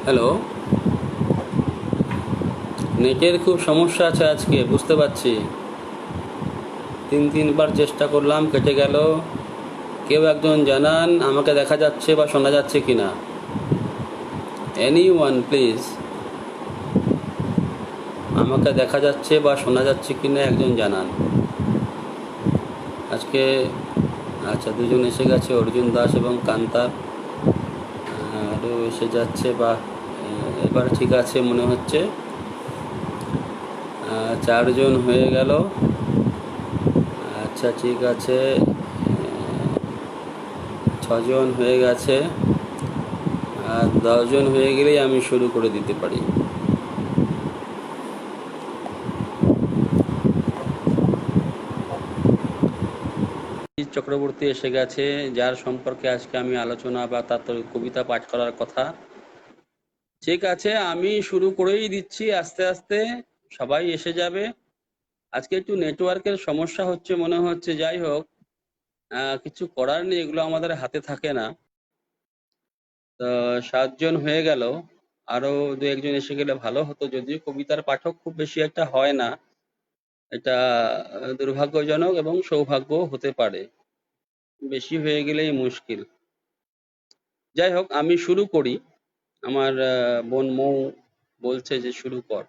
Hello. নেটের খুব সমস্যা আছে আজকে, বুঝতে পারছি। তিনবার চেষ্টা করলাম, কেটে গেল। কেউ একজন জানান আমাকে দেখা যাচ্ছে বা শোনা যাচ্ছে কিনা। এনি ওয়ান প্লিজ, আমাকে দেখা যাচ্ছে বা শোনা যাচ্ছে কিনা একজন জানান আজকে। আচ্ছা, দুজন এসে গেছে, অর্জুন দাস এবং কান্তার। আরও এসে যাচ্ছে বা এবার ঠিক আছে মনে হচ্ছে। চারজন হয়ে গেল। আচ্ছা, ঠিক আছে। ছজন হয়ে গেছে। আর 10জন হয়ে গেলেই আমি শুরু করে দিতে পারি। চক্রবর্তী এসে গেছে, যার সম্পর্কে আজকে আমি আলোচনা বা তার কবিতা পাঠ করার কথা। ঠিক আছে, আমি শুরু করেই দিচ্ছি আস্তে আস্তে। সবাই এসে যাবে। আজকে একটু নেটওয়ার্কের সমস্যা হচ্ছে মনে হচ্ছে। যাই হোক, কিছু করার নেই, এগুলো আমাদের হাতে থাকে না। তো 7জন হয়ে গেল। আরো দু একজন এসে গেলে ভালো হতো, যদিও কবিতার পাঠক খুব বেশি একটা হয় না। এটা দুর্ভাগ্যজনক এবং সৌভাগ্য হতে পারে। বেশি হয়ে গেলেই মুশকিল। যাই হোক, আমি শুরু করি। আমার বোন মৌ বলছে যে শুরু কর।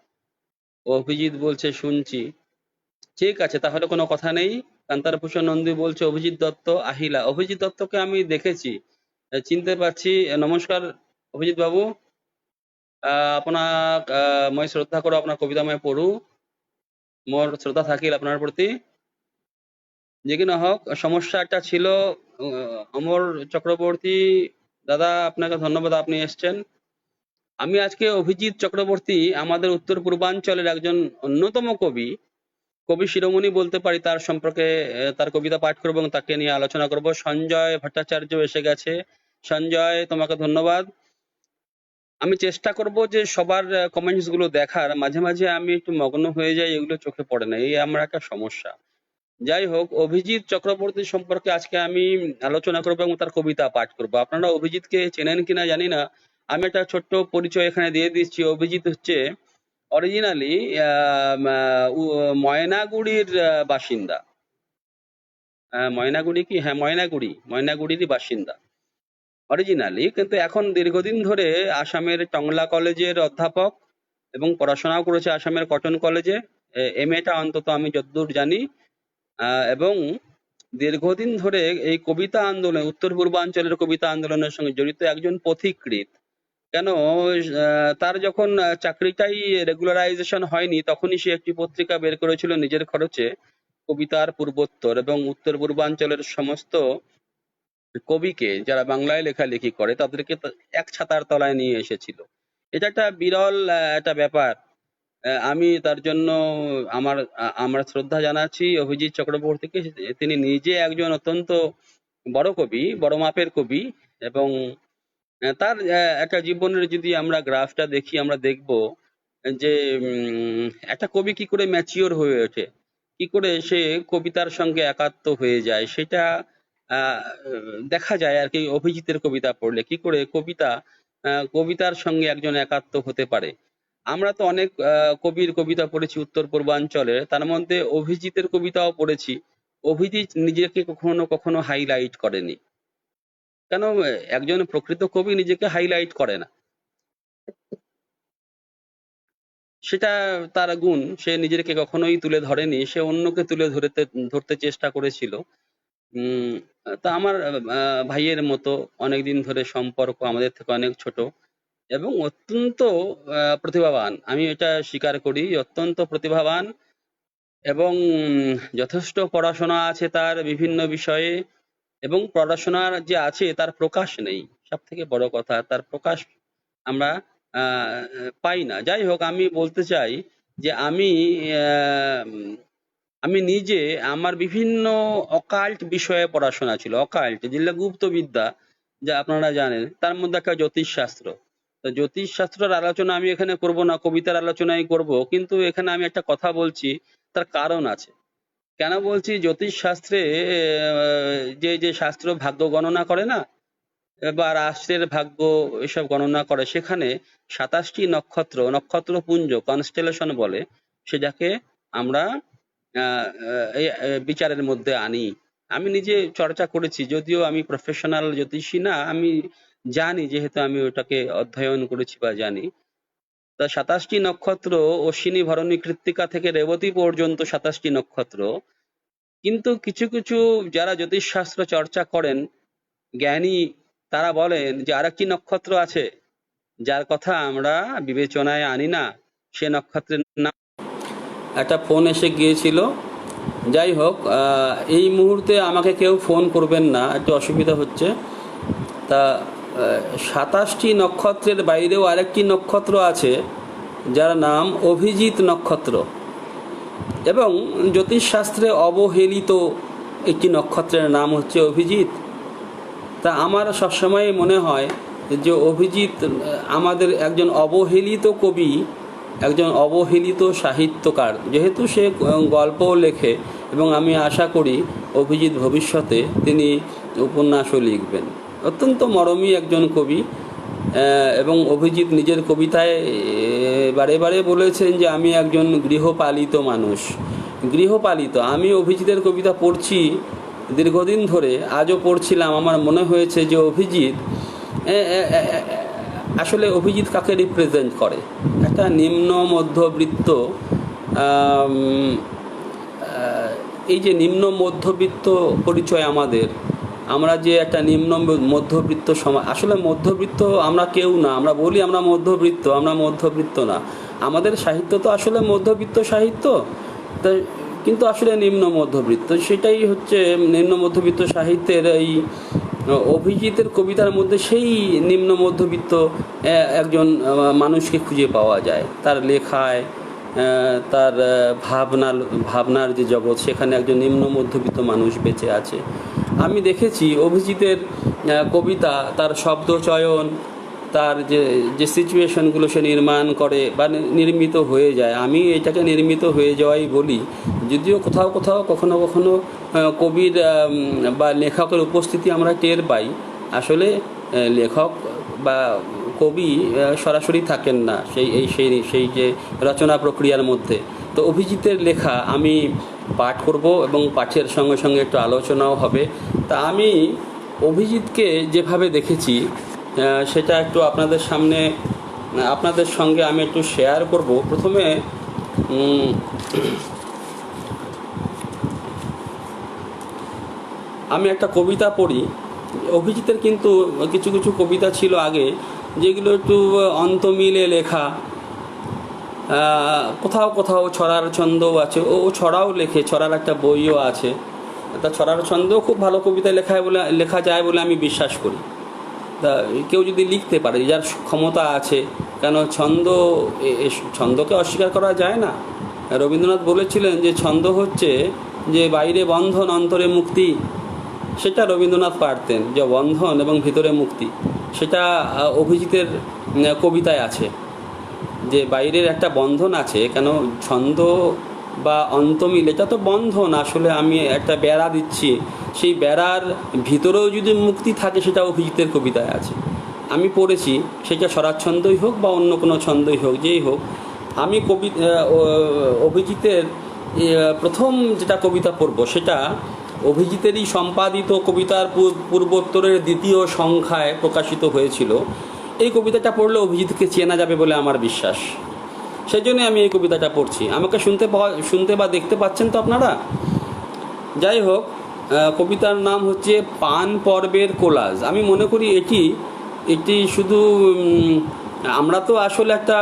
অভিজিৎ বলছে শুনছি। ঠিক আছে, তাহলে কোনো কথা নেই। কান্তারভূষণ নন্দী বলছে অভিজিৎ দত্ত আহিলা। অভিজিৎ দত্তকে আমি দেখেছি, চিনতে পারছি। নমস্কার অভিজিৎ বাবু। আপোনাক মই শ্ৰদ্ধা কৰোঁ, আপোনাৰ কবিতা মই পঢ়ো। মোৰ শ্রদ্ধা থাকিল আপনার প্রতি। যে কি না হোক, সমস্যা একটা ছিল। অমর চক্রবর্তী দাদা, আপনাকে ধন্যবাদ, আপনি এসছেন। আমি আজকে অভিজিৎ চক্রবর্তী, আমাদের উত্তর পূর্বাঞ্চলের একজন অন্যতম কবি, কবি শিরোমণি বলতে পারি, তার সম্পর্কে তার কবিতা পাঠ করব এবং তাকে নিয়ে আলোচনা করব। সঞ্জয় ভট্টাচার্য এসে গেছে। সঞ্জয়, তোমাকে ধন্যবাদ। আমি চেষ্টা করব যে সবার কমেন্টস গুলো দেখার। মাঝে মাঝে আমি একটু মগ্ন হয়ে যাই, এগুলো চোখে পড়ে না, এই আমার একটা সমস্যা। যাই হোক, অভিজিৎ চক্রবর্তী সম্পর্কে আজকে আমি আলোচনা করবো এবং তার কবিতা পাঠ করবো। আপনারা অভিজিৎকে চেনেন কিনা জানি না। আমি একটা ছোট্ট পরিচয় এখানে দিয়ে দিচ্ছি। অভিজিৎ হচ্ছে অরিজিনালি ময়নাগুড়ির বাসিন্দা। ময়নাগুড়ি কি? হ্যাঁ, ময়নাগুড়িরই বাসিন্দা অরিজিনালি, কিন্তু এখন দীর্ঘদিন ধরে আসামের টংলা কলেজের অধ্যাপক এবং পড়াশোনাও করেছে আসামের কটন কলেজে। MA-টা অন্তত আমি যতদূর জানি। এবং দীর্ঘদিন ধরে এই কবিতা আন্দোলন, উত্তর পূর্বাঞ্চলের কবিতা আন্দোলনের সঙ্গে জড়িত একজন পথিকৃৎ। কেন, তার যখন চাকরিটাই রেগুলারাইজেশন হয়নি, তখনই সে একটি পত্রিকা বের করেছিল নিজের খরচে, কবিতার পূর্বোত্তর, এবং উত্তর পূর্বাঞ্চলের সমস্ত কবিকে যারা বাংলায় লেখালেখি করে তাদেরকে এক ছাতার তলায় নিয়ে এসেছিল। এটা একটা বিরল একটা ব্যাপার। আমি তার জন্য আমার শ্রদ্ধা জানাচ্ছি অভিজিৎ চক্রবর্তীকে। তিনি নিজে একজন অত্যন্ত বড় কবি, বড় মাপের কবি। এবং তার একটা জীবনের যদি আমরা গ্রাফটা দেখি, আমরা দেখব যে একটা কবি কি করে ম্যাচিওর হয়ে ওঠে, কি করে সে কবিতার সঙ্গে একাত্ম হয়ে যায়, সেটা আহ, দেখা যায় আর কি। অভিজিতের কবিতা পড়লে কি করে কবিতার সঙ্গে একজন একাত্ম হতে পারে। আমরা তো অনেক কবির কবিতা পড়েছি উত্তর পূর্বাঞ্চলে, তার মধ্যে অভিজিতের কবিতাও পড়েছি। অভিজিৎ নিজেকে কখনো কখনো হাইলাইট করেনি। কেন? একজন প্রকৃত কবি নিজেকে হাইলাইট করে না, সেটা তার গুণ। সে নিজেকে কখনোই তুলে ধরেনি, সে অন্যকে তুলে ধরতে চেষ্টা করেছিল। উম তা আমার ভাইয়ের মতো, অনেকদিন ধরে সম্পর্ক, আমাদের থেকে অনেক ছোট এবং অত্যন্ত প্রতিভাবান। আমি এটা স্বীকার করি, অত্যন্ত প্রতিভাবান। এবং যথেষ্ট পড়াশোনা আছে তার বিভিন্ন বিষয়ে। এবং পড়াশোনার যে আছে তার প্রকাশ নেই, সব থেকে বড় কথা, তার প্রকাশ আমরা পাই না। যাই হোক, আমি বলতে চাই যে আহ, আমি নিজে, আমার বিভিন্ন অকাল্ট বিষয়ে পড়াশোনা ছিল। অকাল্ট যেগুলো গুপ্ত বিদ্যা, যা আপনারা জানেন, তার মধ্যে একটা জ্যোতিষশাস্ত্র। তো জ্যোতিষশাস্ত্রের আলোচনা আমি এখানে করব না, কবিতার আলোচনাই করব। কিন্তু এখানে আমি একটা কথা বলছি, তার কারণ আছে। কেন বলছি? জ্যোতিষশাস্ত্রে যে যে শাস্ত্র ভাগ্য গণনা করে না, বা রাষ্ট্রের ভাগ্য এসব গণনা করে, সেখানে 27টি নক্ষত্রপুঞ্জ কনস্টেলেশন বলে, সেটাকে আমরা বিচারের মধ্যে আনি। আমি নিজে চর্চা করেছি, যদিও আমি প্রফেশনাল জ্যোতিষী না, আমি জানি, যেহেতু আমি ওটাকে অধ্যয়ন করেছি বা জানি। তা 27টি নক্ষত্র, অশ্বিনী ভরণী কৃত্তিকা থেকে রেবতী পর্যন্ত 27টি নক্ষত্র। কিন্তু কিছু কিছু যারা জ্যোতিষশাস্ত্র চর্চা করেন, জ্ঞানী, তারা বলেন যে আরেকটি নক্ষত্র আছে যার কথা আমরা বিবেচনায় আনি না, সে নক্ষত্রের নাম। একটা ফোন এসে গিয়েছিল, যাই হোক, এই মুহূর্তে আমাকে কেউ ফোন করবেন না, একটু অসুবিধা হচ্ছে। তা 27টি নক্ষত্রের বাইরেও আরেকটি নক্ষত্র আছে যার নাম অভিজিৎ নক্ষত্র, এবং জ্যোতিষশাস্ত্রে অবহেলিত একটি নক্ষত্রের নাম হচ্ছে অভিজিৎ। তা আমার সবসময় মনে হয় যে অভিজিৎ আমাদের একজন অবহেলিত কবি, একজন অবহেলিত সাহিত্যকার, যেহেতু সে গল্পও লেখে, এবং আমি আশা করি অভিজিৎ ভবিষ্যতে তিনি উপন্যাসও লিখবেন। অত্যন্ত মরমী একজন কবি, এবং অভিজিৎ নিজের কবিতায় বারে বারে বলেছেন যে আমি একজন গৃহপালিত মানুষ। গৃহপালিত, আমি অভিজিতের কবিতা পড়ছি দীর্ঘদিন ধরে, আজও পড়ছিলাম, আমার মনে হয়েছে যে অভিজিৎ আসলে অভিজিৎ কাকে রিপ্রেজেন্ট করে? একটা নিম্ন মধ্যবিত্ত, এই যে নিম্ন মধ্যবিত্ত পরিচয় আমাদের, আমরা যে একটা নিম্ন মধ্যবিত্ত সমাজ, আসলে মধ্যবিত্ত আমরা কেউ না, আমরা বলি আমরা মধ্যবিত্ত না, আমাদের সাহিত্য তো আসলে মধ্যবিত্ত সাহিত্য, তা কিন্তু আসলে নিম্ন মধ্যবিত্ত, সেটাই হচ্ছে নিম্ন মধ্যবিত্ত সাহিত্যের এই অভিজিতের কবিতার মধ্যে সেই নিম্ন মধ্যবিত্ত একজন মানুষকে খুঁজে পাওয়া যায়। তার লেখায়, তার ভাবনার যে জগৎ, সেখানে একজন নিম্ন মধ্যবিত্ত মানুষ বেঁচে আছে। আমি দেখেছি অভিজিতের কবিতা, তার শব্দচয়ন, তার যে সিচুয়েশনগুলো সে নির্মাণ করে বা নির্মিত হয়ে যায়, আমি এটাকে নির্মিত হয়ে যাওয়াই বলি, যদিও কোথাও কোথাও কখনো কখনো কবির বা লেখকের উপস্থিতি আমরা টের পাই, আসলে লেখক বা কবি সরাসরি থাকেন না সেই যে রচনা প্রক্রিয়ার মধ্যে। তো অভিজিতের লেখা আমি পাঠ করব, এবং পাঠের সঙ্গে সঙ্গে একটু আলোচনাও হবে। তা আমি অভিজিৎকে যেভাবে দেখেছি সেটা একটু আপনাদের সঙ্গে আমি একটু শেয়ার করব। প্রথমে আমি একটা কবিতা পড়ি। অভিজিতের কিন্তু কিছু কিছু কবিতা ছিল আগে, যেগুলো একটু অন্তমিলে লেখা, কোথাও কোথাও ছড়ার ছন্দও আছে, ও ছড়াও লেখে, ছড়ার একটা বইও আছে। তা ছড়ার ছন্দও খুব ভালো কবিতা লেখা যায় বলে আমি বিশ্বাস করি। তা কেউ যদি লিখতে পারে, যার ক্ষমতা আছে, কেন ছন্দকে অস্বীকার করা যায় না। রবীন্দ্রনাথ বলেছিলেন যে ছন্দ হচ্ছে যে বাইরে বন্ধন অন্তরে মুক্তি, সেটা রবীন্দ্রনাথ পারতেন, যে বন্ধন এবং ভিতরে মুক্তি, সেটা অভিজিতের কবিতায় আছে, যে বাইরের একটা বন্ধন আছে। কেন ছন্দ বা অন্তমিল, এটা তো বন্ধন, আসলে আমি একটা বেড়া দিচ্ছি, সেই বেড়ার ভিতরেও যদি মুক্তি থাকে, সেটা অভিজিতের কবিতায় আছে। আমি পড়েছি, সেটা স্বরাচ্ছন্দই হোক বা অন্য কোনো ছন্দই হোক, যেই হোক, আমি অভিজিতের প্রথম যেটা কবিতা পড়ব, সেটা অভিজিতেরই সম্পাদিত কবিতার পূর্বোত্তরের 2য় সংখ্যায় প্রকাশিত হয়েছিল। এই কবিতাটা পড়লে অভিজিৎকে চেনা যাবে বলে আমার বিশ্বাস, সেই জন্যই আমি এই কবিতাটা পড়ছি। আমাকে শুনতে বা দেখতে পাচ্ছেন তো আপনারা? যাই হোক, কবিতার নাম হচ্ছে পান পর্বের কোলাজ। আমি মনে করি এটি শুধু, আমরা তো আসলে একটা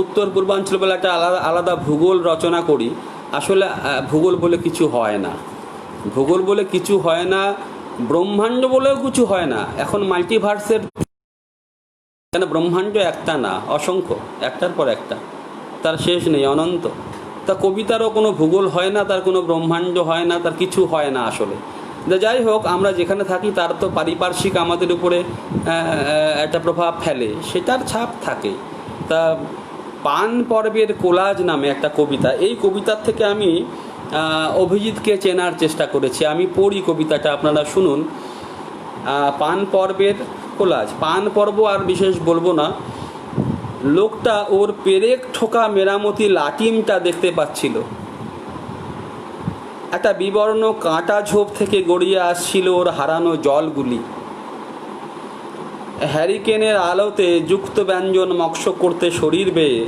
উত্তর পূর্বাঞ্চল বলে একটা আলাদা ভূগোল রচনা করি, আসলে ভূগোল বলে কিছু হয় না, ভূগোল বলে কিছু হয় না, ব্রহ্মাণ্ড বলেও কিছু হয় না। এখন মাল্টিভার্সের, কেন ব্রহ্মাণ্ড একটা না, অসংখ্য, একটার পর একটা, তার শেষ নেই, অনন্ত। তা কবিতারও কোনো ভূগোল হয় না, তার কোনো ব্রহ্মাণ্ড হয় না, তার কিছু হয় না আসলে। যাই হোক, আমরা যেখানে থাকি তার তো পারিপার্শ্বিক আমাদের উপরে একটা প্রভাব ফেলে, সেটার ছাপ থাকে। তা পান পর্বের কোলাজ নামে একটা কবিতা, এই কবিতার থেকে আমি অভিজিৎকে চেনার চেষ্টা করেছি। আমি পড়ি কবিতাটা, আপনারা শুনুন। পান পর্বের কোলাজ। পান পর্ব আর বিশেষ বলবো না। লোকটা ওর পেরেক ঠোকা মেরামতি লাটিমটা দেখতে পাচ্ছিল। একটা বিবর্ণ কাঁটা ঝোপ থেকে গড়িয়ে আসছিল ওর হারানো জলগুলি। হ্যারিকেনের আলোতে যুক্ত ব্যঞ্জন মক্স করতে শরীর বেয়ে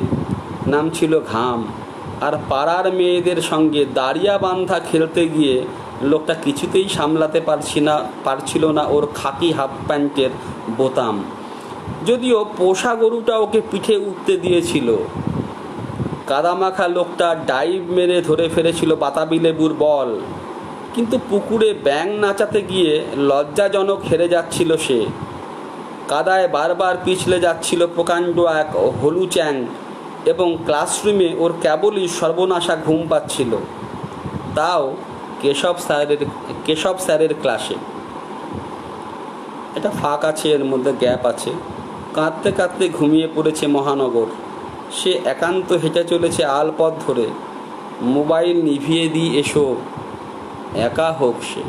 নামছিল ঘাম। আর পাড়ার মেয়েদের সঙ্গে দাঁড়িয়া বান্ধা খেলতে গিয়ে লোকটা কিছুতেই সামলাতে পারছিল না ওর খাকি হাফ প্যান্টের বোতাম। যদিও পোষা গরুটা ওকে পিঠে উঠতে দিয়েছিল। কাদামাখা লোকটা ডাইভ মেরে ধরে ফেলেছিল বাতাবি লেবুর বল, কিন্তু পুকুরে ব্যাঙ নাচাতে গিয়ে লজ্জাজনক হেরে যাচ্ছিল সে। কাদায় বারবার পিছলে যাচ্ছিল প্রকাণ্ড এক হলু চ্যাং, এবং ক্লাসরুমে ওর কেবলই সর্বনাশা ঘুম পাচ্ছিল, তাও কেশব স্যারের ক্লাসে। এটা ফাঁক আছে, এর মধ্যে গ্যাপ আছে। কাঁদতে কাঁদতে ঘুমিয়ে পড়েছে মহানগর। সে একান্ত হেঁটে চলেছে আলপথ ধরে। মোবাইল নিভিয়ে দিই এসো, একা হোক সে।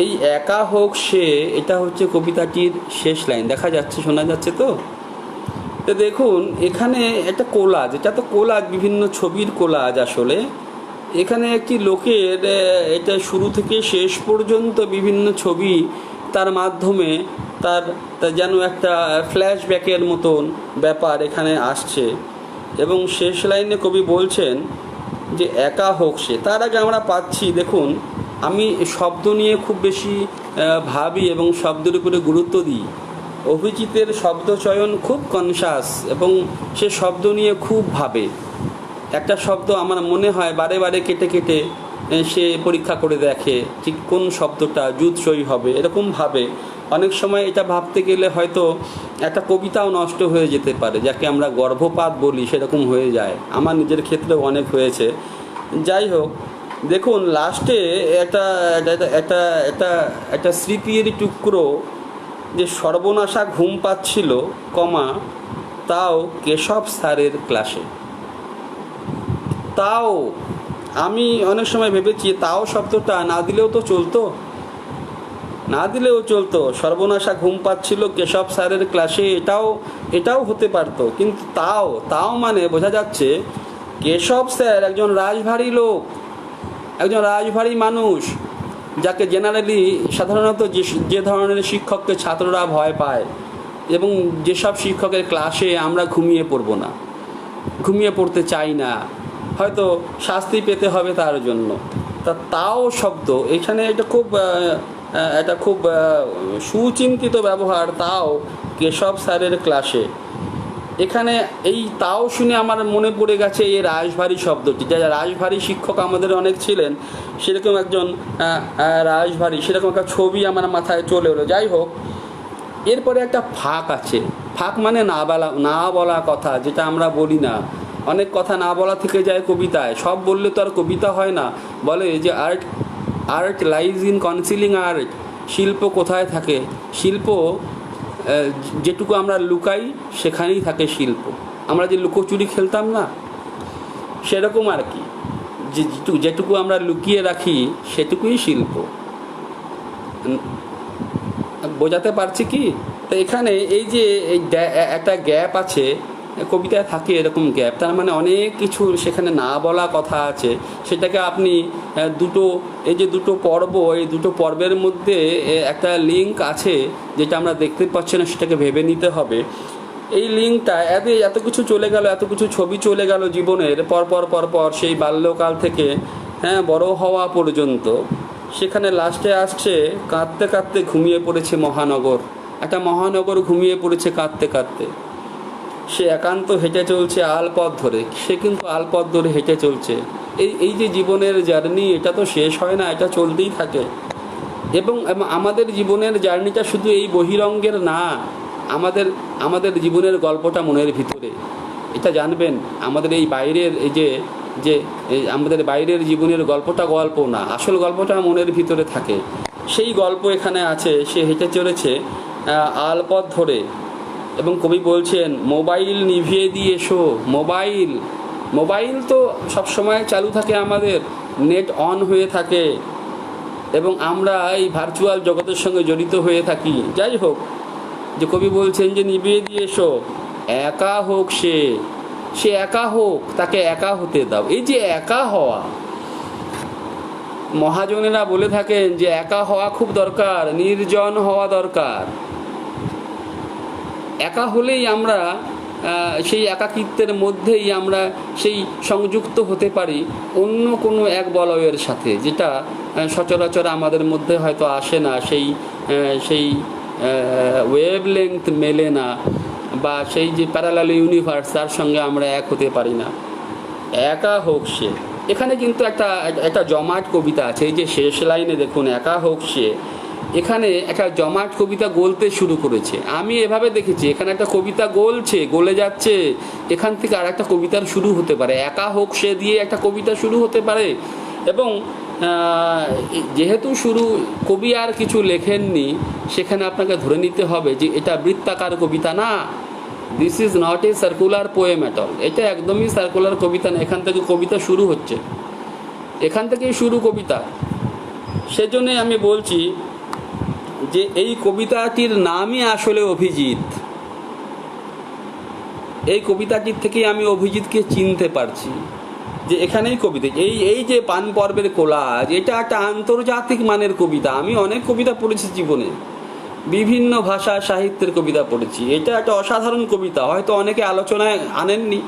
এই একা হোক সে, এটা হচ্ছে কবিতাটির শেষ লাইন। দেখা যাচ্ছে, শোনা যাচ্ছে তো? দেখুন, এখানে একটা কোলাজ, এটা তো কোলাজ, বিভিন্ন ছবির কোলাজ। আসলে এখানে একটি লোকের, এটা শুরু থেকে শেষ পর্যন্ত বিভিন্ন ছবি, তার মাধ্যমে তার যেন একটা ফ্ল্যাশব্যাকের মতন ব্যাপার এখানে আসছে। এবং শেষ লাইনে কবি বলছেন যে একা হোক সে। তার আগে আমরা পাচ্ছি, দেখুন, আমি শব্দ নিয়ে খুব বেশি ভাবি এবং শব্দের উপরে গুরুত্ব দিই। অভিজিতের শব্দ চয়ন খুব কনসাস, এবং সে শব্দ নিয়ে খুব ভাবে। একটা শব্দ আমার মনে হয় বারে বারে কেটে কেটে সে পরীক্ষা করে দেখে ঠিক কোন শব্দটা জুৎসই হবে, এরকম ভাবে। অনেক সময় এটা ভাবতে গেলে হয়তো একটা কবিতাও নষ্ট হয়ে যেতে পারে, যাকে আমরা গর্ভপাত বলি, সেরকম হয়ে যায়। আমার নিজের ক্ষেত্রেও অনেক হয়েছে। যাই হোক, দেখুন লাস্টে একটা স্মৃতির টুকরো, যে সর্বনাশা ঘুম পাচ্ছিল, তাও কেশব স্যারের ক্লাসে। তাও আমি অনেক সময় ভেবেছি, তাও শব্দটা না দিলেও তো চলতো, সর্বনাশা ঘুম পাচ্ছিল কেশব স্যারের ক্লাসে, এটাও হতে পারতো। কিন্তু তাও মানে বোঝা যাচ্ছে কেশব স্যার একজন রাজভারী লোক, একজন রাজভারী মানুষ, যাকে জেনারেলি সাধারণত যে ধরনের শিক্ষককে ছাত্ররা ভয় পায়, এবং যেসব শিক্ষকের ক্লাসে আমরা ঘুমিয়ে পড়তে চাই না, হয়তো শাস্তি পেতে হবে তার জন্য। তাও শব্দ এখানে এটা খুব সুচিন্তিত ব্যবহার। তাও কেশব স্যারের ক্লাসে, এখানে এই তাও শুনে আমার মনে পড়ে গেছে এই রাজভারী শব্দটি। যা রাজভারী শিক্ষক আমাদের অনেক ছিলেন, সেরকম একজন রাজভারী, সেরকম একটা ছবি আমার মাথায় চলে এলো। যাই হোক, এরপরে একটা ফাঁক আছে। ফাঁক মানে না বলা কথা, যেটা আমরা বলি না। অনেক কথা না বলা থেকে যায় কবিতায়। সব বললে তো আর কবিতা হয় না। বলে যে art lies in concealing art. শিল্প কোথায় থাকে? শিল্প যেটুকু আমরা লুকাই, সেখানেই থাকে শিল্প। আমরা যে লুকোচুরি খেলতাম না, সেরকম আর কি। যেটুকু আমরা লুকিয়ে রাখি, সেটুকুই শিল্প। বোঝাতে পারছি কি? তো এখানে এই যে একটা গ্যাপ আছে, কবিতায় থাকে এরকম গ্যাপ, তার মানে অনেক কিছু সেখানে না বলা কথা আছে। সেটাকে আপনি এই যে দুটো পর্ব, এই দুটো পর্বের মধ্যে একটা লিঙ্ক আছে, যেটা আমরা দেখতে পাচ্ছি না, সেটাকে ভেবে নিতে হবে। এই লিঙ্কটা এত কিছু চলে গেল, এত কিছু ছবি চলে গেল জীবনের পরপর, সেই বাল্যকাল থেকে বড় হওয়া পর্যন্ত। সেখানে লাস্টে আসছে কাঁদতে কাঁদতে ঘুমিয়ে পড়েছে মহানগর। একটা মহানগর ঘুমিয়ে পড়েছে কাঁদতে কাঁদতে। সে একান্ত হেঁটে চলছে আলপথ ধরে। সে কিন্তু আলপথ ধরে হেঁটে চলছে। এই যে জীবনের জার্নি, এটা তো শেষ হয় না, এটা চলতেই থাকে। এবং আমাদের জীবনের জার্নিটা শুধু এই বহিরঙ্গের না, আমাদের জীবনের গল্পটা মনের ভিতরে। এটা জানবেন, আমাদের এই বাইরের আমাদের বাইরের জীবনের গল্পটা গল্প না, আসল গল্পটা মনের ভিতরে থাকে। সেই গল্প এখানে আছে। সে হেঁটে চলেছে আলপথ ধরে, এবং কবি বলছেন মোবাইল নিভিয়ে দিয়ে এসো। মোবাইল তো সবসময় চালু থাকে, আমাদের নেট অন হয়ে থাকে। এবং আমরা এই ভার্চুয়াল জগতের সঙ্গে জড়িত হয়ে থাকি। যাই হোক, যে কবি বলছেন যে নিবিয়ে দিয়ে এসো, একা হোক সে একা হোক, তাকে একা হতে দাও। এই যে একা হওয়া, মহাজনেরা বলে থাকেন যে একা হওয়া খুব দরকার, নির্জন হওয়া দরকার। একা হলেই আমরা সেই একাকিত্বের মধ্যেই আমরা সেই সংযুক্ত হতে পারি অন্য কোনো এক বলয়ের সাথে, যেটা সচরাচর আমাদের মধ্যে হয়তো আসে না, সেই ওয়েভলেংথ মেলে না, বা সেই যে প্যারালাল ইউনিভার্স, তার সঙ্গে আমরা এক হতে পারি না। একা হোক সে, এখানে কিন্তু একটা জমাট কবিতা আছে। এই যে শেষ লাইনে দেখুন, একা হোক সে, এখানে একটা জমাট কবিতা গলতে শুরু করেছে। আমি এভাবে দেখেছি, এখানে একটা কবিতা গলে যাচ্ছে, এখান থেকে আর একটা কবিতার শুরু হতে পারে, একা হোক সে দিয়ে একটা কবিতা শুরু হতে পারে। এবং যেহেতু কবি আর কিছু লেখেননি, সেখানে আপনাকে ধরে নিতে হবে যে এটা বৃত্তাকার কবিতা না, this is not a circular poem at all. এটা একদমই সার্কুলার কবিতা না, এখান থেকে কবিতা শুরু হচ্ছে, এখান থেকেই শুরু কবিতা। সেজন্যই আমি বলছি যে এই কবিতাটির নামই আসলে অভিজিৎ। এই কবিতাটির থেকেই আমি অভিজিৎকে চিনতে পারছি, যে এখানেই কবিতা, এই যে পান পর্বের কোলাজ, এটা একটা আন্তর্জাতিক মানের কবিতা। আমি অনেক কবিতা পড়েছি জীবনে, বিভিন্ন ভাষা সাহিত্যের কবিতা পড়েছি, এটা একটা অসাধারণ কবিতা। হয়তো অনেকে আলোচনায় আনেননি,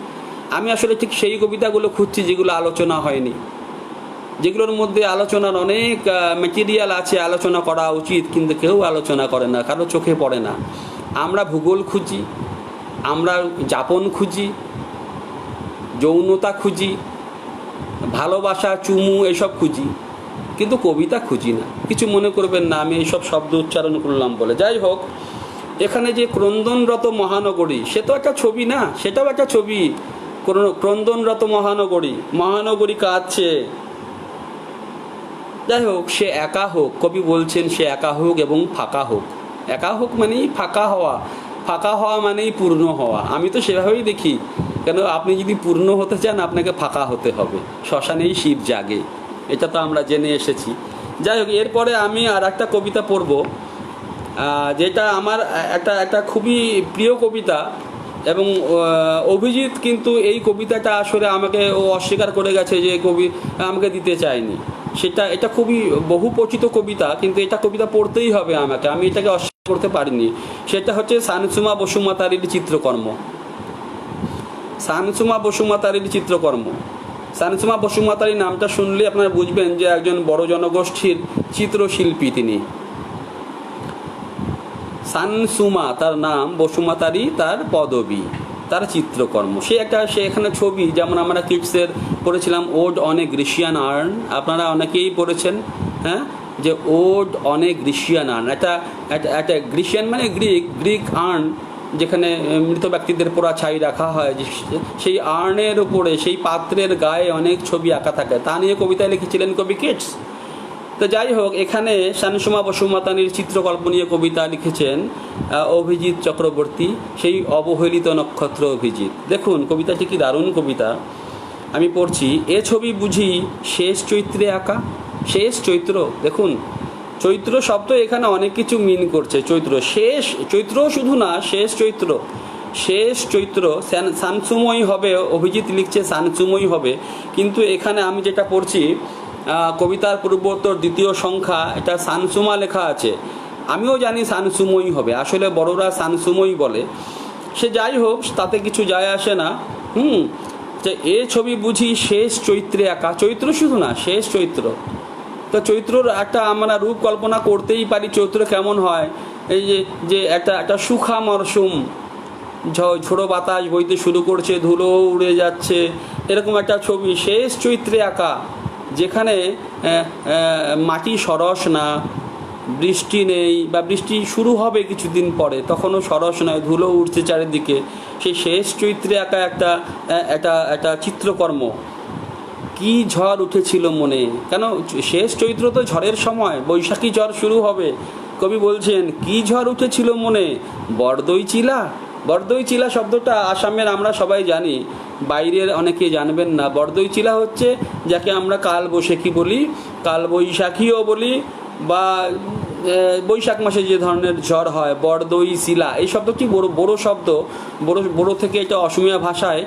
আমি আসলে ঠিক সেই কবিতাগুলো খুঁজছি যেগুলো আলোচনা হয়নি, যেগুলোর মধ্যে আলোচনার অনেক মেটেরিয়াল আছে, আলোচনা করা উচিত, কিন্তু কেউ আলোচনা করে না, কারো চোখে পড়ে না। আমরা ভূগোল খুঁজি, আমরা যাপন খুঁজি, যৌনতা খুঁজি, ভালোবাসা, চুমু, এসব খুঁজি, কিন্তু কবিতা খুঁজি না। কিছু মনে করবেন না আমি এইসব শব্দ উচ্চারণ করলাম বলে। যাই হোক, এখানে যে ক্রন্দনরত মহানগরী, সে তো একটা ছবি না, সেটাও একটা ছবি। ক্রন্দনরত মহানগরী কাঁদছে। যাই হোক, সে একা হোক, কবি বলছেন সে একা হোক এবং ফাঁকা হোক। একা হোক মানেই ফাঁকা হওয়া, ফাঁকা হওয়া মানেই পূর্ণ হওয়া। আমি তো সেভাবেই দেখি, কেন আপনি যদি পূর্ণ হতে চান আপনাকে ফাঁকা হতে হবে। শ্মশানেই শিব জাগে, এটা তো আমরা জেনে এসেছি। যাই হোক, এরপরে আমি আর একটা কবিতা পড়ব, যেটা আমার একটা খুবই প্রিয় কবিতা। এবং অভিজিৎ কিন্তু এই কবিতাটা আসলে আমাকে অস্বীকার করে গেছে, যে কবি আমাকে দিতে চায়নি। এটা খুবই বহু পরিচিত কবিতা, কিন্তু এটা কবিতা পড়তেই হবে আমাকে, আমি এটাকে অস্বীকার করতে পারিনি। সেটা হচ্ছে সানসুমা বসুমাতারির চিত্রকর্ম। সানসুমা বসুমাতারি নামটা শুনলে আপনারা বুঝবেন যে একজন বড় জনগোষ্ঠীর চিত্রশিল্পী তিনি। সানসুমা তার নাম, বসুমাতারি তার পদবী, তার চিত্রকর্ম। সে এখানে ছবি, যেমন আমরা কিডসের পড়েছিলাম ode on a Grecian urn, আপনারা অনেকেই পড়েছেন, হ্যাঁ, যে ode on a Grecian urn. একটা গ্রিসিয়ান মানে গ্রিক আর্ন, যেখানে মৃত ব্যক্তিদের পোড়া ছাই রাখা হয়, সেই আর্নের উপরে, সেই পাত্রের গায়ে অনেক ছবি আঁকা থাকে, তা নিয়ে কবিতা লিখেছিলেন কবি কিডস। তো যাই হোক, এখানে সানসুমা বসুমাতারির চিত্রকল্প নিয়ে কবিতা লিখেছেন অভিজিৎ চক্রবর্তী, সেই অবহেলিত নক্ষত্র অভিজিৎ। দেখুন কবিতাটি কি দারুণ কবিতা, আমি পড়ছি। এ ছবি বুঝি শেষ চৈত্রে আঁকা। শেষ চৈত্র, দেখুন চৈত্র শব্দ এখানে অনেক কিছু মিন করছে। শেষ চৈত্র শুধু না, শেষ চৈত্র সানসুময় হবে, অভিজিৎ লিখছে সানসুময় হবে, কিন্তু এখানে আমি যেটা পড়ছি কবিতার পূর্বোত্তর দ্বিতীয় সংখ্যা, এটা সানসুমা লেখা আছে। আমিও জানি সানসুময়ী হবে, আসলে বড়রা সানসুময়ী বলে। সে যাই হোক, তাতে কিছু যায় আসে না। যে এ ছবি বুঝি শেষ চৈত্রে আঁকা। চৈত্র শুধু না, শেষ চৈত্র। তো চৈত্রর একটা আমরা রূপ কল্পনা করতেই পারি, চৈত্র কেমন হয়। এই যে একটা সুখা মরশুম, ঝোড়ো বাতাস বইতে শুরু করছে, ধুলো উড়ে যাচ্ছে, এরকম একটা ছবি শেষ চৈত্রে আঁকা, যেখানে মাটি সরস না, বৃষ্টি নেই, বা বৃষ্টি শুরু হবে কিছুদিন পরে, তখনও সরস নয়, ধুলো উঠছে চারিদিকে। সেই শেষ চৈত্রে আঁকা একটা চিত্রকর্ম। কি ঝড় উঠেছিল মনে, কেন শেষ চৈত্র তো ঝড়ের সময়, বৈশাখী ঝড় শুরু হবে। কবি বলছেন কি ঝড় উঠেছিল মনে, বরদই চিলা শব্দটা আসামের আমরা সবাই জানি, বাইরের অনেকে জানবেন না। বরদই চিলা হচ্ছে যাকে আমরা কাল বৈশাখী বলি। কালবৈশাখীও বলি, বা বৈশাখ মাসে যে ধরনের ঝড় হয়, বরদই শিলা, এই শব্দটি বড় শব্দ, বড়ো থেকে এটা অসমীয়া ভাষায়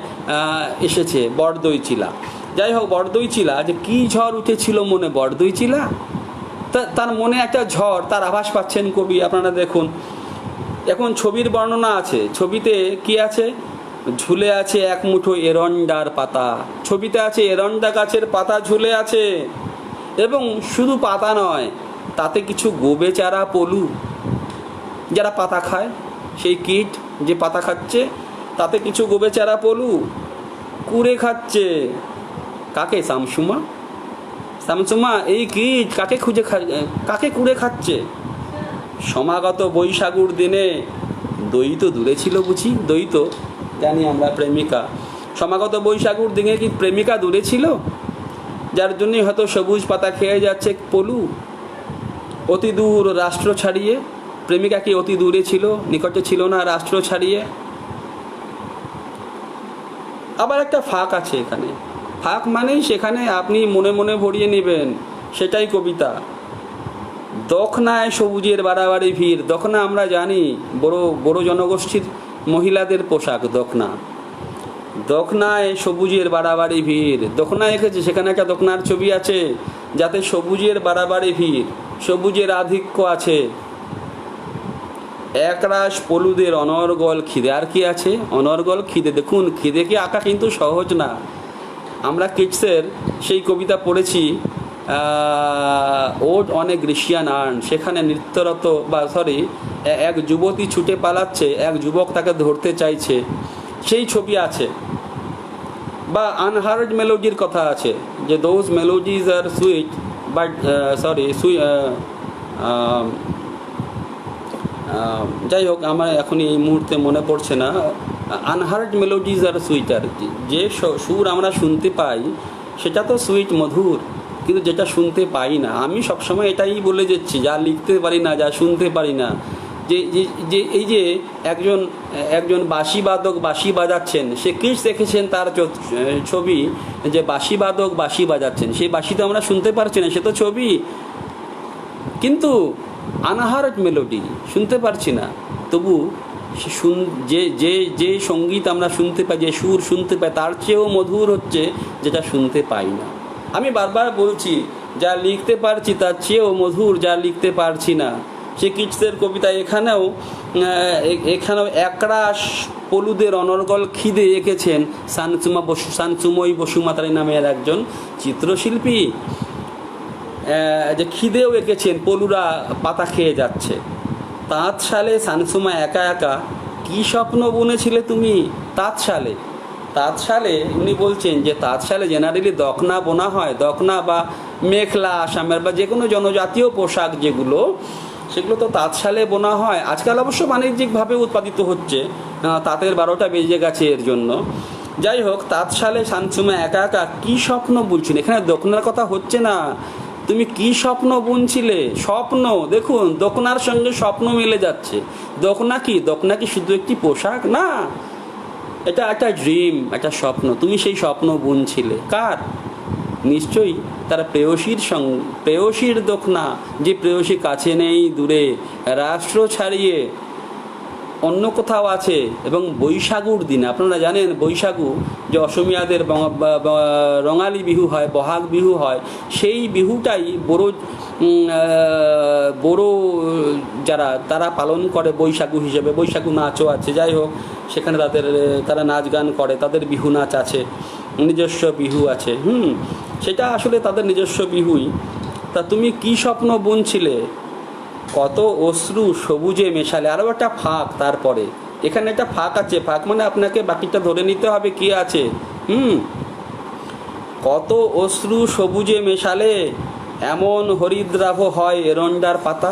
এসেছে, বরদই চিলা। যাই হোক, বরদই চিলা, যে কী ঝড় উঠেছিল মনে বরদই চিলা, তার মনে একটা ঝড়, তার আভাস পাচ্ছেন কবি। আপনারা দেখুন, এখন ছবির বর্ণনা আছে, ছবিতে কি আছে, ঝুলে আছে এক মুঠো এরন্ডার পাতা, ছবিতে আছে এরন্ডা গাছের পাতা ঝুলে আছে, এবং শুধু পাতা নয়, তাতে কিছু গোবে চারা পলু, যারা পাতা খায়, সেই কীট যে পাতা খাচ্ছে, তাতে কিছু গোবে চারা পলু কুড়ে খাচ্ছে। কাকে? শামসুমা। শামসুমা এই কীট কাকে কুড়ে খাচ্ছে? সমাগত বৈশাখুর দিনে দই তো দূরে ছিল বুঝি, দই তো জানি আমরা প্রেমিকা, সমাগত বৈশাখুর দিনে কি প্রেমিকা দূরে ছিল, যার জন্যই হয়তো সবুজ পাতা খেয়ে যাচ্ছে পলু? অতি দূর রাষ্ট্র ছাড়িয়ে, প্রেমিকা কি অতি দূরে ছিল, নিকটে ছিল না রাষ্ট্র ছাড়িয়ে? আবার একটা ফাঁক আছে এখানে, ফাঁক মানেই সেখানে আপনি মনে মনে ভরিয়ে নেবেন, সেটাই কবিতা। দখনায় সবুজের বাড়াবাড়ি ভিড়, দখনা আমরা জানি বড় জনগোষ্ঠীর মহিলাদের পোশাক দখনা। দখনায় সবুজের বাড়াবাড়ি ভিড়, দখনা এঁকেছে, সেখানে একটা দখনার ছবি আছে, যাতে সবুজের বাড়াবাড়ি ভিড়, সবুজের আধিক্য আছে। একরাশ পলুদের অনর্গল খিদে, আর কি আছে? অনর্গল খিদে। দেখুন, খিদেকে আঁকা কিন্তু সহজ না। আমরা কিটসের সেই কবিতা পড়েছি, ওড অনেক গ্রিসিয়ান আর্ন, সেখানে নৃত্যরত এক যুবতী ছুটে পালাচ্ছে, এক যুবক তাকে ধরতে চাইছে, সেই ছবি আছে। বা আনহার্ড মেলোডির কথা আছে, যে those melodies are sweet, but যাই হোক, আমার এখন এই মুহূর্তে মনে পড়ছে না। আনহার্ড মেলোডিজ আর সুইট, আর কি, যে সুর আমরা শুনতে পাই সেটা তো সুইট, মধুর, কিন্তু যেটা শুনতে পাই না, আমি সবসময় এটাই বলে যাচ্ছি, যা লিখতে পারি না, যা শুনতে পারি না, যে এই যে একজন বাঁশিবাদক বাঁশি বাজাচ্ছেন, সে কিটস দেখেছেন তার ছবি, যে বাঁশিবাদক বাঁশি বাজাচ্ছেন, সেই বাঁশি তো আমরা শুনতে পারছি না, সে তো ছবি, কিন্তু আনহার্ড মেলোডি শুনতে পারছি না, তবু যে সঙ্গীত আমরা শুনতে পাই, যে সুর শুনতে পাই, তার চেয়েও মধুর হচ্ছে যেটা শুনতে পাই না। আমি বারবার বলছি, যা লিখতে পারছি তার চেয়েও মধুর যা লিখতে পারছি না। সে কিটসের কবিতা এখানেও একরাশ পলুদের অনর্গল খিদে এঁকেছেন শানচুময়ী বসুমাতারি নামের একজন চিত্রশিল্পী, যে খিদেও এঁকেছেন, পলুরা পাতা খেয়ে যাচ্ছে। তাঁত শালে শানসুমা একা একা কী স্বপ্ন বুনেছিলে তুমি? তাঁত শালে উনি বলছেন যে তাঁত শালে জেনারেলি দখনা বোনা হয়, দখনা বা মেখলা, আসামের বা যে কোনো জনজাতীয় পোশাক যেগুলো, সেগুলো তো তাঁত শালে বোনা হয়। আজকাল অবশ্য বাণিজ্যিকভাবে উৎপাদিত হচ্ছে, তাঁতের 12টা বেজে গেছে এর জন্য। যাই হোক, তাঁত শালে শানসুমা একা একা কী স্বপ্ন বুনছিল, এখানে দখনার কথা হচ্ছে না, তুমি কি স্বপ্ন বুনছিলে? স্বপ্ন, দেখুন দখনার সঙ্গে স্বপ্ন মিলে যাচ্ছে। দখনা কি শুধু একটি পোশাক না, এটা একটা ড্রিম, একটা স্বপ্ন। তুমি সেই স্বপ্ন বুনছিলে কার? নিশ্চয়ই তার প্রেয়সীর দখনা, যে প্রেয়সী কাছে নেই, দূরে, রাষ্ট্র ছাড়িয়ে অন্য কোথাও আছে। এবং বৈশাখুর দিনে, আপনারা জানেন বৈশাখু যে অসমীয়াদের রঙালী বিহু হয়, বহাগ বিহু হয়, সেই বিহুটাই বড়ো যারা তারা পালন করে বৈশাখু হিসেবে। বৈশাখু নাচও আছে, যাই হোক, সেখানে তারা নাচ গান করে, তাদের বিহু নাচ আছে, নিজস্ব বিহু আছে, সেটা আসলে তাদের নিজস্ব বিহুই। তা তুমি কি স্বপ্ন বুনছিলে? কত অশ্রু সবুজে মেশালে। আরও একটা ফাঁক, তারপরে এখানে একটা ফাঁক আছে, ফাঁক মানে আপনাকে বাকিটা ধরে নিতে হবে কি আছে। কত অশ্রু সবুজে মেশালে এমন হরিদ্রাভ হয় এরন্ডার পাতা।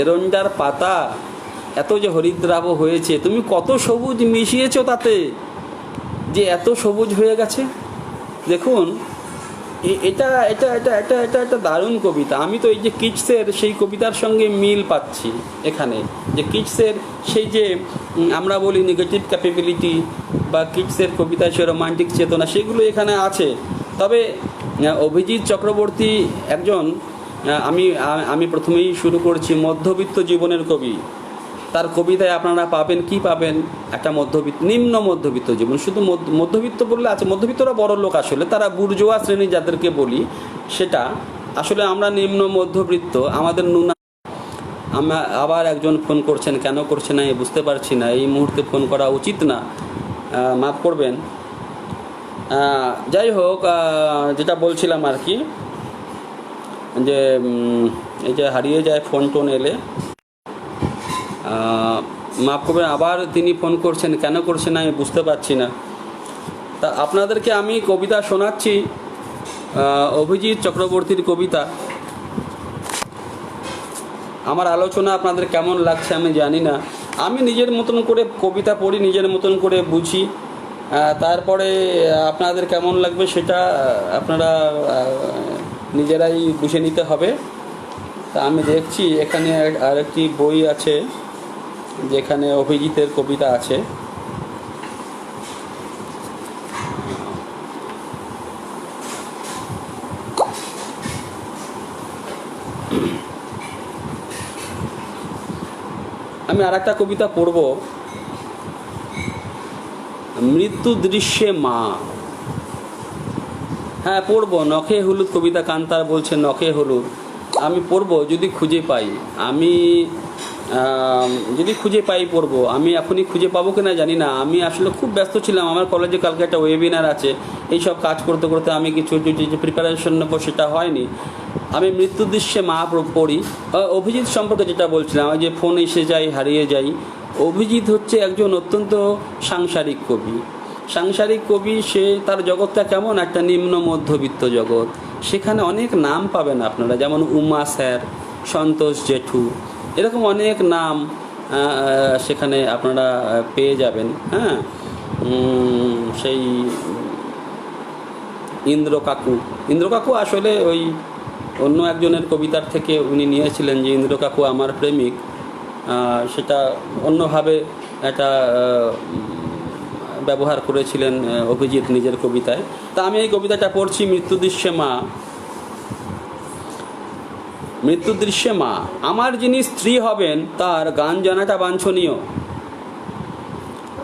এরন্ডার পাতা এত যে হরিদ্রাভ হয়েছে, তুমি কত সবুজ মিশিয়েছো তাতে, যে এত সবুজ হয়ে গেছে। দেখুন, এটা এটা এটা এটা এটা একটা দারুণ কবিতা। আমি তো এই যে কিটসের সেই কবিতার সঙ্গে মিল পাচ্ছি এখানে, যে কিটসের সেই যে আমরা বলি নেগেটিভ ক্যাপেবিলিটি, বা কিটসের কবিতায় সে রোমান্টিক চেতনা, সেগুলো এখানে আছে। তবে অভিজিৎ চক্রবর্তী একজন আমি আমি প্রথমেই শুরু করছি মধ্যবিত্ত জীবনের কবি। তার কবিতায় আপনারা পাবেন কি পাবেন, একটা মধ্যবিত্ত নিম্ন মধ্যবিত্ত জীবন। শুধু মধ্যবিত্ত বললে আছে, মধ্যবিত্তরা বড় লোক, আসলে তারা বুর্জোয়া শ্রেণী যাদেরকে বলি, সেটা আসলে আমরা নিম্ন মধ্যবিত্ত, আমাদের নুনা। আমরা আবার একজন ফোন করছেন, কেন করছে না বুঝতে পারছি না, এই মুহূর্তে ফোন করা উচিত না, মাফ করবেন। যাই হোক, যেটা বলছিলাম আর কি, যে এই যে হারিয়ে যায় ফোন টোন এলে, মাফ করবেন। আবার তিনি ফোন করছেন, কেন করছেন আমি বুঝতে পারছি না। তা আপনাদেরকে আমি কবিতা শোনাচ্ছি, অভিজিৎ চক্রবর্তীর কবিতা। আমার আলোচনা আপনাদের কেমন লাগছে আমি জানি না। আমি নিজের মতন করে কবিতা পড়ি, নিজের মতন করে বুঝি, তারপরে আপনাদের কেমন লাগবে সেটা আপনারা নিজেরাই বুঝে নিতে হবে। তা আমি দেখছি এখানে আরেকটি বই আছে যেখানে অভিজিতের কবিতা আছে। আমি আর একটা কবিতা পড়ব, মৃত্যু দৃশ্যে মা। হ্যাঁ পড়বো, নখে হলুদ কবিতা, কান্তার বলছে নখে হলুদ। আমি পড়বো যদি খুঁজে পাই, আমি যদি খুঁজে পাই পড়বো। আমি এখনই খুঁজে পাবো কিনা জানি না, আমি আসলে খুব ব্যস্ত ছিলাম। আমার কলেজে কালকে একটা ওয়েবিনার আছে, এইসব কাজ করতে করতে আমি কিছু যে প্রিপারেশন নেবো সেটা হয়নি। আমি মৃত্যু দৃশ্যে মা পড়ি। অভিজিৎ সম্পর্কে যেটা বলছিলাম, ওই যে ফোন এসে যাই হারিয়ে যাই, অভিজিৎ হচ্ছে একজন অত্যন্ত সাংসারিক কবি। সাংসারিক কবি, সে তার জগৎটা কেমন, একটা নিম্ন মধ্যবিত্ত জগৎ। সেখানে অনেক নাম পাবেন আপনারা, যেমন উমা স্যার, সন্তোষ জেঠু, এরকম অনেক নাম সেখানে আপনারা পেয়ে যাবেন। হ্যাঁ, সেই ইন্দ্র কাকু আসলে ওই অন্য একজনের কবিতার থেকে উনি নিয়েছিলেন, যে ইন্দ্র কাকু আমার প্রেমিক, সেটা অন্যভাবে একটা ব্যবহার করেছিলেন অভিজিৎ নিজের কবিতায়। তা আমি এই কবিতাটা পড়ছি, মৃত্যু দৃশ্যে মা। মৃত্যু দৃশ্যে মা। আমার যিনি স্ত্রী হবেন তার গান জানাটা বাঞ্ছনীয়,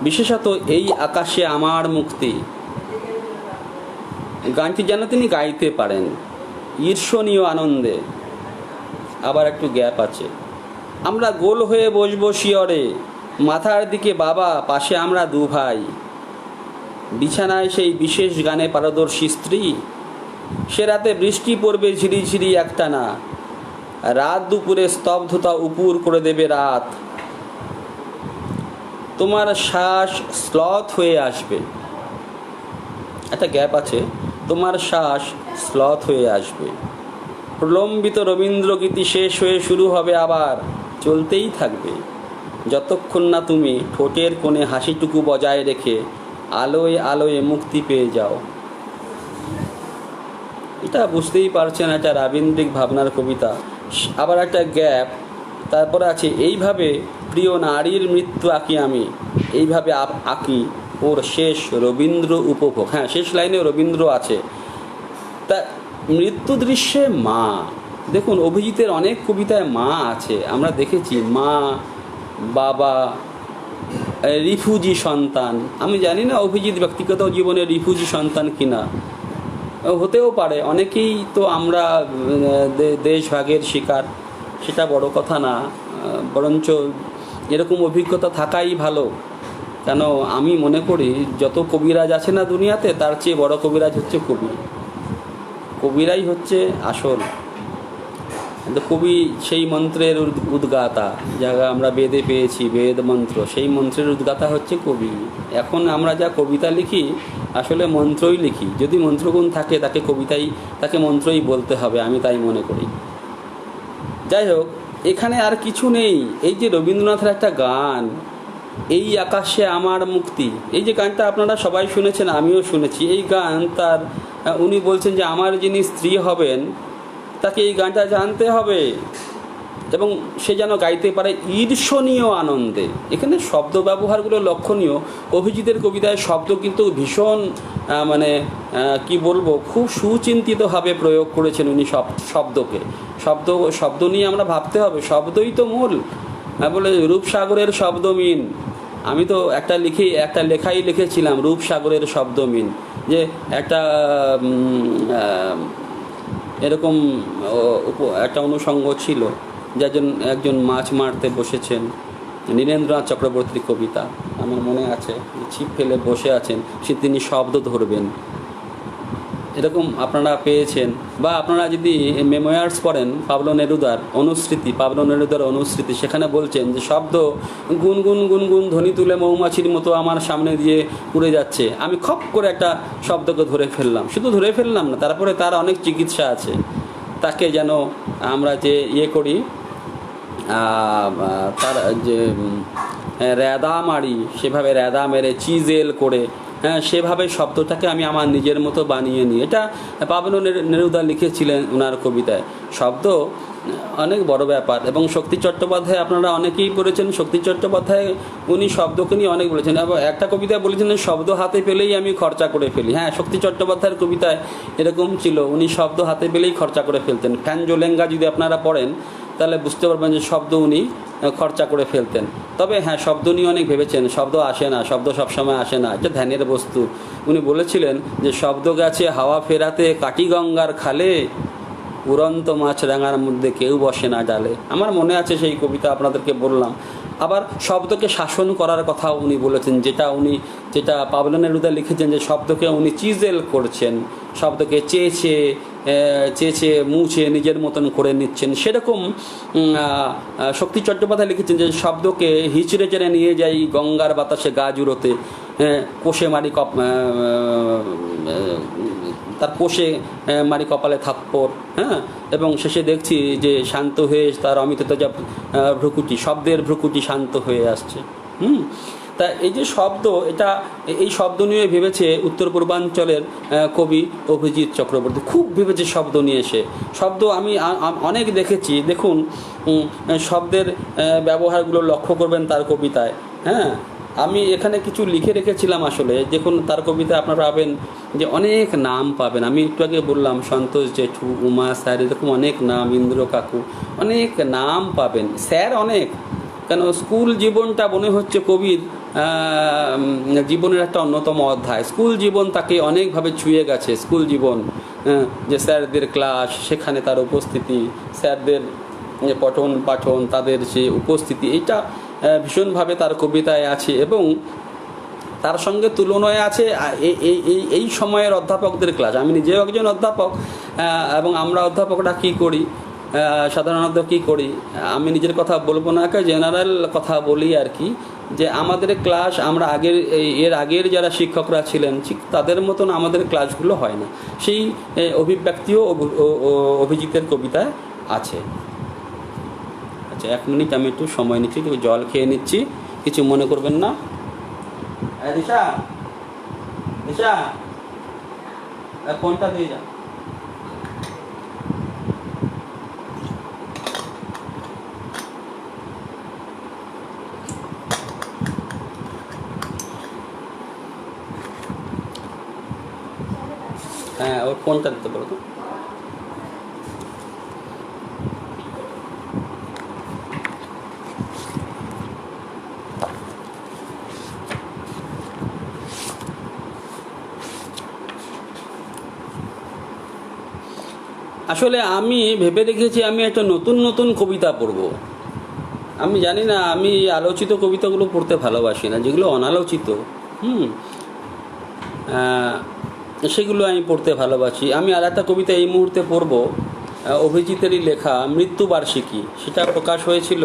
বিশেষত এই আকাশে আমার মুক্তি। গানটি যেন তিনি গাইতে পারেন ঈর্ষণীয় আনন্দে। আবার একটু গ্যাপ আছে। আমরা গোল হয়ে বসবো শিয়রে, মাথার দিকে বাবা, পাশে আমরা দু ভাই। বিছানায় সেই বিশেষ গানে পারদর্শী স্ত্রী। সে রাতে বৃষ্টি পড়বে ঝিরিঝিরি একটানা, রাত দুপুরে স্তব্ধতা উপুর করে দেবে রাত। তোমার শ্বাস স্লথ হয়ে আসবে, একটা গ্যাপ আছে, তোমার শ্বাস স্লথ হয়ে আসবে। প্রলম্বিত রবীন্দ্রগীতি শেষ হয়ে শুরু হবে আবার, চলতেই থাকবে যতক্ষণ না তুমি ঠোঁটের কোণে হাসিটুকু বজায় রেখে আলোয় আলোয় মুক্তি পেয়ে যাও। এটা বুঝতেই পারছেন, একটা রাবীন্দ্রিক ভাবনার কবিতা। আবার একটা গ্যাপ, তারপরে আছে এইভাবে প্রিয় নারীর মৃত্যু আঁকি আমি, এইভাবে আঁকি ওর শেষ রবীন্দ্র উপভোগ। হ্যাঁ, শেষ লাইনে রবীন্দ্র আছে। তা মৃত্যু দৃশ্যে মা, দেখুন অভিজিতের অনেক কবিতায় মা আছে, আমরা দেখেছি মা, বাবা, রিফিউজি সন্তান। আমি জানি না অভিজিৎ ব্যক্তিগত জীবনে রিফিউজি সন্তান কিনা, হতেও পারে। অনেকেই তো আমরা দেশভাগের শিকার, সেটা বড় কথা না, বরঞ্চ এরকম অভিজ্ঞতা থাকাই ভালো। কেন আমি মনে করি যত কবিরাজ আছে না দুনিয়াতে, তার চেয়ে বড় কবিরাজ হচ্ছে কবি। কবিরাই হচ্ছে আসল। কবি সেই মন্ত্রের উদ্গাতা, যা আমরা বেদে পেয়েছি, বেদ মন্ত্র, সেই মন্ত্রের উদ্গাতা হচ্ছে কবি। এখন আমরা যা কবিতা লিখি আসলে মন্ত্রই লিখি। যদি মন্ত্রগুণ থাকে তাকে মন্ত্রই বলতে হবে, আমি তাই মনে করি। যাই হোক, এখানে আর কিছু নেই। এই যে রবীন্দ্রনাথের একটা গান, এই আকাশে আমার মুক্তি, এই যে গানটা আপনারা সবাই শুনেছেন, আমিও শুনেছি। এই গান তার, উনি বলছেন যে আমার যিনি স্ত্রী হবেন তাকে এই গানটা জানতে হবে এবং সে যেন গাইতে পারে ঈর্ষণীয় আনন্দে। এখানে শব্দ ব্যবহারগুলো লক্ষণীয়। অভিজিতের কবিতায় শব্দ কিন্তু ভীষণ মানে কি বলবো, খুব সুচিন্তিতভাবে প্রয়োগ করেছেন উনি শব্দকে। শব্দ নিয়ে আমরা ভাবতে হবে, শব্দই তো মূল। বলে রূপসাগরের শব্দমিন, আমি তো একটা লেখাই লিখেছিলাম, রূপসাগরের শব্দমিন, যে একটা এরকম একটা অনুষঙ্গ ছিল, যে একজন মাছ মারতে বসেছেন, নীরেন্দ্রনাথ চক্রবর্তীর কবিতা আমার মনে আছে, ছিপ ফেলে বসে আছেন, তিনি শব্দ ধরবেন, এরকম আপনারা পেয়েছেন। বা আপনারা যদি মেমোয়ার্স পড়েন পাবলো নেরুদার অনুসৃতি, সেখানে বলছেন যে শব্দ গুনগুন গুনগুন ধ্বনি তুলে মৌমাছির মতো আমার সামনে দিয়ে উড়ে যাচ্ছে, আমি খপ করে একটা শব্দকে ধরে ফেললাম, শুধু ধরে ফেললাম না, তারপরে তার অনেক চিকিৎসা আছে, তাকে যেন আমরা যে করি, তার যে রেদা মারি, সেভাবে রেদা মেরে চিজেল করে, হ্যাঁ, সেভাবে শব্দটাকে আমি আমার নিজের মতো বানিয়ে নিই। এটা পাবলো নেরুদা লিখেছিলেন ওনার কবিতায়। শব্দ অনেক বড় ব্যাপার। এবং শক্তি চট্টোপাধ্যায় আপনারা অনেকেই পড়েছেন, শক্তি চট্টোপাধ্যায় উনি শব্দকে নিয়ে অনেক বলেছেন। এবং একটা কবিতায় বলেছেন, শব্দ হাতে পেলেই আমি খরচা করে ফেলি। হ্যাঁ, শক্তি চট্টোপাধ্যায়ের কবিতায় এরকম ছিল, উনি শব্দ হাতে পেলেই খরচা করে ফেলতেন। ফ্যানজোলেঙ্গা যদি আপনারা পড়েন তাহলে বুঝতে পারবেন যে শব্দ উনি খরচা করে ফেলতেন। তবে হ্যাঁ, শব্দ নিয়ে অনেক ভেবেছেন, শব্দ আসে না, শব্দ সবসময় আসে না, এটা ধ্যানের বস্তু। উনি বলেছিলেন যে শব্দ গেছে হাওয়া ফেরাতে কাটি গঙ্গার খালে, উড়ন্ত মাছ রাঙার মধ্যে কেউ বসে না ডালে। আমার মনে আছে সেই কবিতা, আপনাদেরকে বললাম। আবার শব্দকে শাসন করার কথা উনি বলেছেন, যেটা পাবলো নেরুদা লিখেছেন, যে শব্দকে উনি চিজেল করছেন, শব্দকে চেঁচে মুছে নিজের মতন করে নিচ্ছেন। সেরকম শক্তি চট্টোপাধ্যায় লিখেছেন যে শব্দকে হিচড়ে চেড়ে নিয়ে যাই গঙ্গার বাতাসে গা জুড়োতে, কোষে মারি তার কোষে মারি কপালে থাপ্পড়, হ্যাঁ, এবং শেষে দেখছি যে শান্ত হয়ে তার অমিততা ভ্রুকুটি, শব্দের ভ্রুকুটি শান্ত হয়ে আসছে। তা এই যে শব্দ, এই শব্দ নিয়ে ভেবেছে উত্তর পূর্বাঞ্চলের কবি অভিজিৎ চক্রবর্তী, খুব ভেবেছে শব্দ নিয়ে। শব্দ আমি অনেক দেখেছি। দেখুন, শব্দের ব্যবহারগুলো লক্ষ্য করবেন তার কবিতায়। হ্যাঁ, আমি এখানে কিছু লিখে রেখেছিলাম। আসলে দেখুন, তার কবিতায় আপনারা পাবেন যে অনেক নাম পাবেন। আমি একটু আগে বললাম সন্তোষ জেঠু, উমা স্যার, এরকম অনেক নাম, ইন্দ্র কাকু, অনেক নাম পাবেন। স্যার অনেক, কেন স্কুল জীবনটা মনে হচ্ছে কবির জীবনের একটা অন্যতম অধ্যায়। স্কুল জীবন তাকে অনেকভাবে ছুঁয়ে গেছে। স্কুল জীবন, যে স্যারদের ক্লাস, সেখানে তার উপস্থিতি, স্যারদের পঠন পাঠন, তাদের যে উপস্থিতি, এটা ভীষণভাবে তার কবিতায় আছে। এবং তার সঙ্গে তুলনায় আছে এই সময়ের অধ্যাপকদের ক্লাস। আমি নিজেও একজন অধ্যাপক, এবং আমরা অধ্যাপকরা কী করি, সাধারণত কী করি, আমি নিজের কথা বলবো না, একটা জেনারেল কথা বলি আর কি, যে আমাদের ক্লাস, আমরা এর আগের যারা শিক্ষকরা ছিলেন ঠিক তাদের মতন আমাদের ক্লাসগুলো হয় না। সেই অভিব্যক্তিও অভিজিতের কবিতায় আছে। আচ্ছা, 1 মিনিট আমি একটু সময় নিচ্ছি, একটু জল খেয়ে নিচ্ছি, কিছু মনে করবেন না। দিশা, ফোনটা দিয়ে যা। হ্যাঁ, ওর ফোনটা দিতে বলো তো। আসলে আমি ভেবে রেখেছি আমি একটা নতুন কবিতা পড়ব। আমি জানি না, আমি আলোচিত কবিতাগুলো পড়তে ভালোবাসি না, যেগুলো অনালোচিত সেগুলো আমি পড়তে ভালোবাসি। আমি আর একটা কবিতা এই মুহূর্তে পড়ব, অভিজিতেরই লেখা, মৃত্যুবার্ষিকী। সেটা প্রকাশ হয়েছিল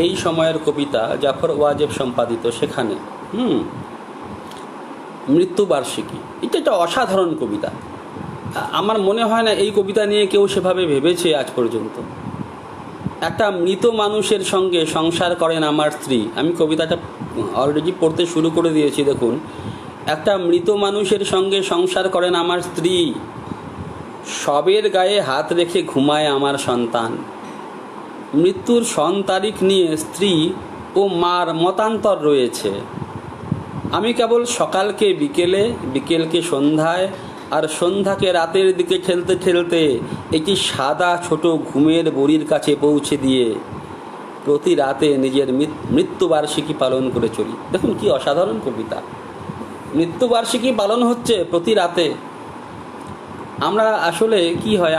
এই সময়ের কবিতা, জাফর ওয়াজেব সম্পাদিত। সেখানে মৃত্যুবার্ষিকী, এটা একটা অসাধারণ কবিতা। আমার মনে হয় না এই কবিতা নিয়ে কেউ সেভাবে ভেবেছে আজ পর্যন্ত। একটা মৃত মানুষের সঙ্গে সংসার করেন আমার স্ত্রী। আমি কবিতাটা অলরেডি পড়তে শুরু করে দিয়েছি। দেখুন, একটা মৃত মানুষের সঙ্গে সংসার করেন আমার স্ত্রী, শবের গায়ে হাত রেখে ঘুমায় আমার সন্তান। মৃত্যুর সন তারিখ নিয়ে স্ত্রী ও মার মতান্তর রয়েছে। আমি কেবল সকালকে বিকেলে, বিকেলকে সন্ধ্যায়, আর সন্ধ্যাকে রাতের দিকে ঠেলতে ঠেলতে একটি সাদা ছোট ঘুমের বড়ির কাছে পৌঁছে দিয়ে প্রতি রাতে নিজের মৃত্যুবার্ষিকী পালন করে চলি। দেখুন কি অসাধারণ কবিতা। মৃত্যুবার্ষিকী পালন হচ্ছে প্রতি রাতে। আমরা আসলে কি হয়,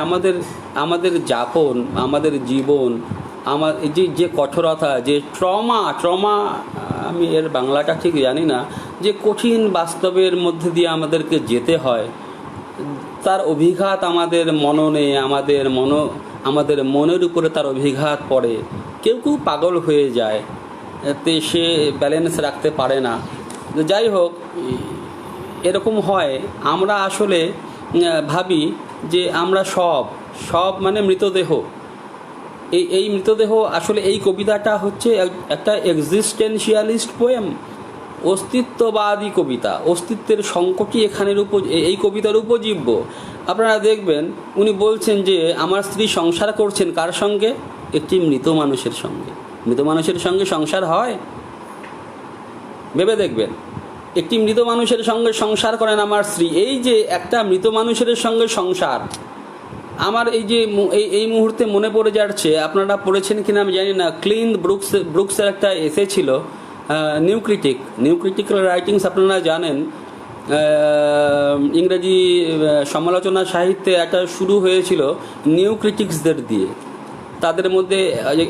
আমাদের যাপন, আমাদের জীবন, আমার যে কঠোরতা, যে ট্রমা, আমি এর বাংলাটা ঠিক জানি না, যে কঠিন বাস্তবের মধ্যে দিয়ে আমাদেরকে যেতে হয়, তার অভিঘাত আমাদের মননে, আমাদের মনের উপরে তার অভিঘাত পড়ে। কেউ পাগল হয়ে যায়, তে সে ব্যালেন্স রাখতে পারে না। যাই হোক, এরকম হয়। আমরা আসলে ভাবি যে আমরা সব মানে মৃতদেহ। এই মৃতদেহ আসলে এই কবিতাটা হচ্ছে একটা এক্সিস্টেন্সিয়ালিস্ট পোয়েম, অস্তিত্ববাদী কবিতা। অস্তিত্বের সংকটই এই কবিতার উপজীব্য। আপনারা দেখবেন উনি বলছেন যে আমার স্ত্রী সংসার করছেন কার সঙ্গে? একটি মৃত মানুষের সঙ্গে। মৃত মানুষের সঙ্গে সংসার হয়? ভেবে দেখবেন। একটি মৃত মানুষের সঙ্গে সংসার করেন আমার স্ত্রী। এই যে একটা মৃত মানুষের সঙ্গে সংসার, আমার এই মুহূর্তে মনে পড়ে যাচ্ছে, আপনারা পড়েছেন কিনা আমি জানি না, ক্লিন ব্রুকসের একটা এসে ছিল, নিউ ক্রিটিক্যাল রাইটিংস আপনারা জানেন। ইংরেজি সমালোচনা সাহিত্যে একটা শুরু হয়েছিল নিউ ক্রিটিক্সদের দিয়ে। তাদের মধ্যে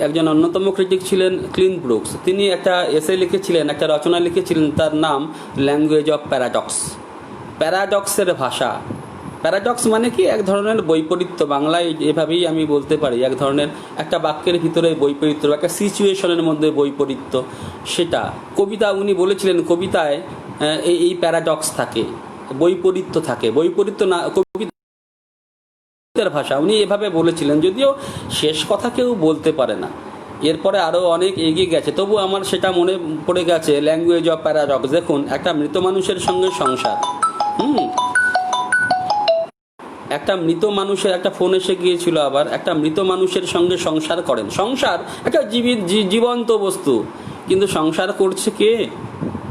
একজন অন্যতম ক্রিটিক ছিলেন ক্লিন ব্রুকস। তিনি একটা এসে লিখেছিলেন, একটা রচনা লিখেছিলেন, তার নাম ল্যাঙ্গুয়েজ অফ প্যারাডক্স। প্যারাডক্সের ভাষা। প্যারাডক্স মানে কি? এক ধরনের বৈপরীত্য। বাংলায় এভাবেই আমি বলতে পারি, এক ধরনের একটা বাক্যের ভিতরে বৈপরীত্য, একটা সিচুয়েশনের মধ্যে বৈপরীত্য। সেটা কবিতা উনি বলেছিলেন, কবিতায় এই প্যারাডক্স থাকে, বৈপরীত্য থাকে। বৈপরীত্য না কবিতার ভাষা, উনি এভাবে বলেছিলেন। যদিও শেষ কথা কেউ বলতে পারে না, এরপরে আরও অনেক এগিয়ে গেছে, তবু আমার সেটা মনে পড়ে গেছে, ল্যাঙ্গুয়েজ অফ প্যারাডক্স। দেখুন, একটা মৃত মানুষের সঙ্গে সংসার। একটা মৃত মানুষের একটা ফোন এসে গিয়েছিল, আবার একটা মৃত মানুষের সঙ্গে সংসার করেন। সংসার একটা জীবন্ত বস্তু, কিন্তু সংসার করছে কে?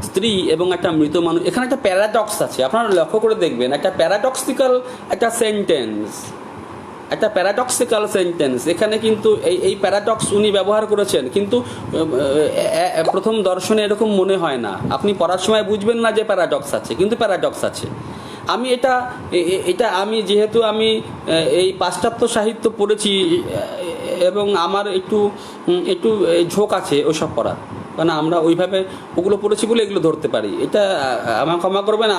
স্ত্রী এবং একটা মৃত মানুষ। এখানে একটা প্যারাডক্স আছে, আপনারা লক্ষ্য করে দেখবেন। একটা প্যারাডক্সিক্যাল সেন্টেন্স এখানে কিন্তু এই প্যারাডক্স উনি ব্যবহার করেছেন, কিন্তু প্রথম দর্শনে এরকম মনে হয় না। আপনি পড়ার সময় বুঝবেন না যে প্যারাডক্স আছে, কিন্তু প্যারাডক্স আছে। আমি আমি যেহেতু আমি এই পাশ্চাত্য সাহিত্য পড়েছি এবং আমার একটু ঝোঁক আছে ওসব পড়ার, কারণ আমরা ওইভাবে ওগুলো পড়েছি বলে এগুলো ধরতে পারি। এটা আমার ক্ষমা করবেন,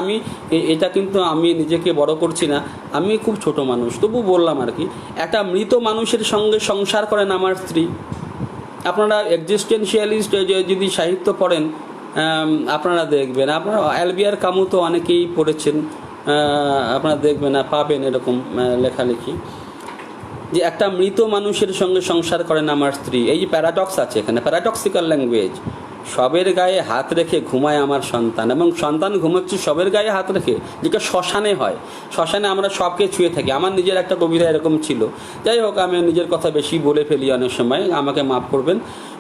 এটা কিন্তু আমি নিজেকে বড় করছি না, আমি খুব ছোট মানুষ, তবু বললাম আর কি। একটা মৃত মানুষের সঙ্গে সংসার করেন আমার স্ত্রী। আপনারা এক্সিস্টেন্সিয়ালিস্ট যদি সাহিত্য পড়েন আপনারা দেখবেন, আপনারা অ্যালবিয়ার কামু তো অনেকেই পড়েছেন, আপনারা দেখবেন পাবেন এরকম লেখালেখি, যে একটা মৃত মানুষের সঙ্গে সংসার করেন আমার স্ত্রী। এই যে প্যারাডক্স আছে এখানে, প্যারাডক্সিক্যাল ল্যাঙ্গুয়েজ। সবের গায়ে হাত রেখে ঘুমায় আমার সন্তান, এবং সন্তান ঘুমাচ্ছে সবের গায়ে হাত রেখে, যেটা শ্মশানে হয়। শ্মশানে আমরা সবকে ছুঁয়ে থাকি। আমার নিজের একটা কবিতা এরকম ছিল। যাই হোক, আমি নিজের কথা বেশি বলে ফেলি অনেক সময়, আমাকে মাফ করবেন।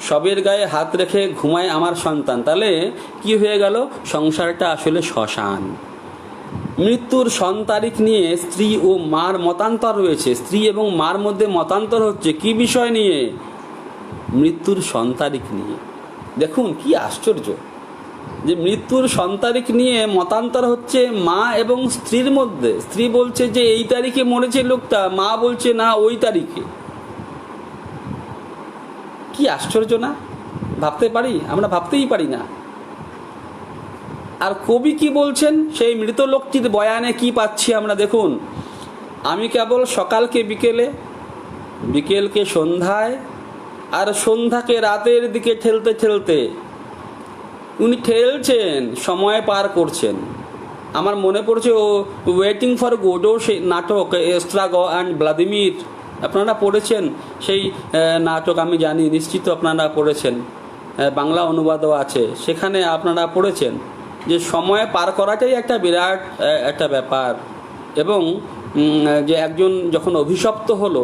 সবের গায়ে হাত রেখে ঘুমায় আমার সন্তান, তাহলে কি হয়ে গেল? সংসারটা আসলে শ্মশান। মৃত্যুর সন্তারিখ নিয়ে স্ত্রী ও মার মতান্তর রয়েছে। স্ত্রী এবং মার মধ্যে মতান্তর হচ্ছে কি বিষয় নিয়ে? মৃত্যুর সন্তারিখ নিয়ে। দেখুন কি আশ্চর্য, যে মৃত্যুর সন্তারিখ নিয়ে মতান্তর হচ্ছে মা এবং স্ত্রীর মধ্যে। স্ত্রী বলছে যে এই তারিখে মরেছে লোকটা, মা বলছে না ওই তারিখে। কি আশ্চর্য না? ভাবতে পারি? আমরা ভাবতেই পারি না। আর কবি কি বলছেন সেই মৃত লোকটির বয়ানে? কি পাচ্ছি আমরা? দেখুন, আমি কেবল সকালকে বিকেলে, বিকেলকে সন্ধ্যায়, আর সন্ধ্যাকে রাতের দিকে ঠেলতে ঠেলতে, উনি ঠেলছেন, সময় পার করছেন। আমার মনে পড়ছে ওয়েটিং ফর গোডো সেই নাটক, এস্ট্রাগো অ্যান্ড ভ্লাদিমির। আপনারা পড়েছেন সেই নাটক? আমি জানি নিশ্চিত আপনারা পড়েছেন, বাংলা অনুবাদও আছে। সেখানে আপনারা পড়েছেন যে সময় পার করাটাই একটা বিরাট একটা ব্যাপার, এবং যে একজন যখন অভিশপ্ত হলো,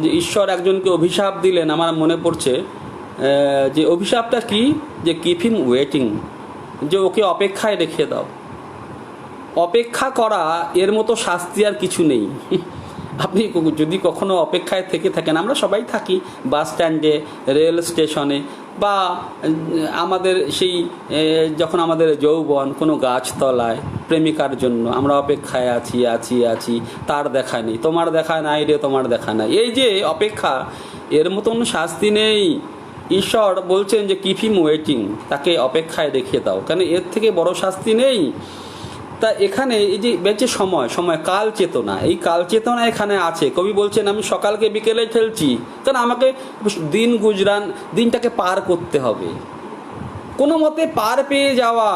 যে ঈশ্বর একজনকে অভিশাপ দিলেন। আমার মনে পড়ছে যে অভিশাপটা কি? যে কিপ হিম ওয়েটিং, যে ওকে অপেক্ষায় রেখে দাও। অপেক্ষা করা এর মতো শাস্তি আর কিছু নেই। আপনি যদি কখনো অপেক্ষায় থেকে থাকেন, আমরা সবাই থাকি বাস স্ট্যান্ডে, রেল স্টেশনে, বা আমাদের সেই যখন আমাদের যৌবন কোনো গাছতলায় প্রেমিকার জন্য আমরা অপেক্ষায় আছি আছি আছি, তার দেখা নেই, তোমার দেখা নাই রে, তোমার দেখা নাই, এই যে অপেক্ষা, এর মতন শাস্তি নেই। ঈশ্বর বলছেন যে কিপ হিম ওয়েটিং, তাকে অপেক্ষায় রেখে দাও, কেন এর থেকে বড় শাস্তি নেই। তা এখানে এই যে বেঁচে সময়, কাল চেতনা, এই কাল চেতনা এখানে আছে। কবি বলছেন আমি সকালকে বিকেলে ঠেলছি, কারণ আমাকে দিন গুজরান, দিনটাকে পার করতে হবে, কোনো মতে পার পেয়ে যাওয়া,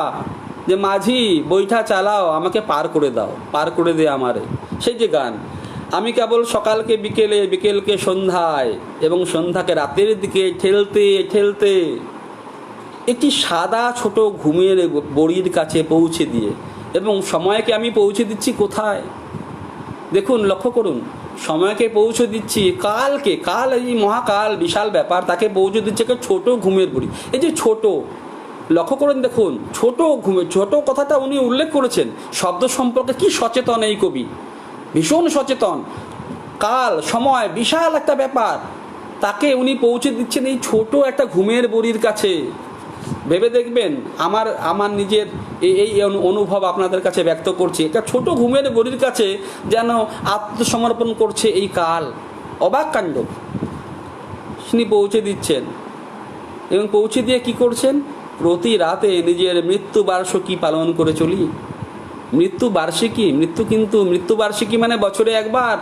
যে মাঝি বইটা চালাও, আমাকে পার করে দাও, পার করে দে আমারে। সেই যে গান, আমি কেবল সকালকে বিকেলে, বিকেলকে সন্ধ্যায়, এবং সন্ধ্যাকে রাতের দিকে ঠেলতে ঠেলতে একটি সাদা ছোট ঘুমের বড়ির কাছে পৌঁছে দিয়ে, এবং সময়কে আমি পৌঁছে দিচ্ছি কোথায়? দেখুন, লক্ষ্য করুন, সময়কে পৌঁছে দিচ্ছি কালকে, কাল এই মহাকাল বিশাল ব্যাপার, তাকে পৌঁছে দিচ্ছে একটা ছোট ঘুমের বড়ি। এই যে ছোট, লক্ষ্য করুন, দেখুন, ছোট ঘুমের, ছোট কথাটা উনি উল্লেখ করেছেন, শব্দ সম্পর্কে কি সচেতন এই কবি, ভীষণ সচেতন। কাল, সময় বিশাল একটা ব্যাপার, তাকে উনি পৌঁছে দিচ্ছেন এই ছোট একটা ঘুমের বড়ির কাছে। ভেবে দেখবেন, আমার নিজের এই অনুভব আপনাদের কাছে ব্যক্ত করছি, একটা ছোট ঘুমের বড়ির কাছে যেন আত্মসমর্পণ করছে এই কাল। অবাক কাণ্ড। তিনি পৌঁছে দিচ্ছেন, এবং পৌঁছে দিয়ে কি করছেন? প্রতি রাতে নিজের মৃত্যু বার্ষিকী পালন করে চলি। মৃত্যু বার্ষিকী, মৃত্যু বার্ষিকী মানে বছরে একবার,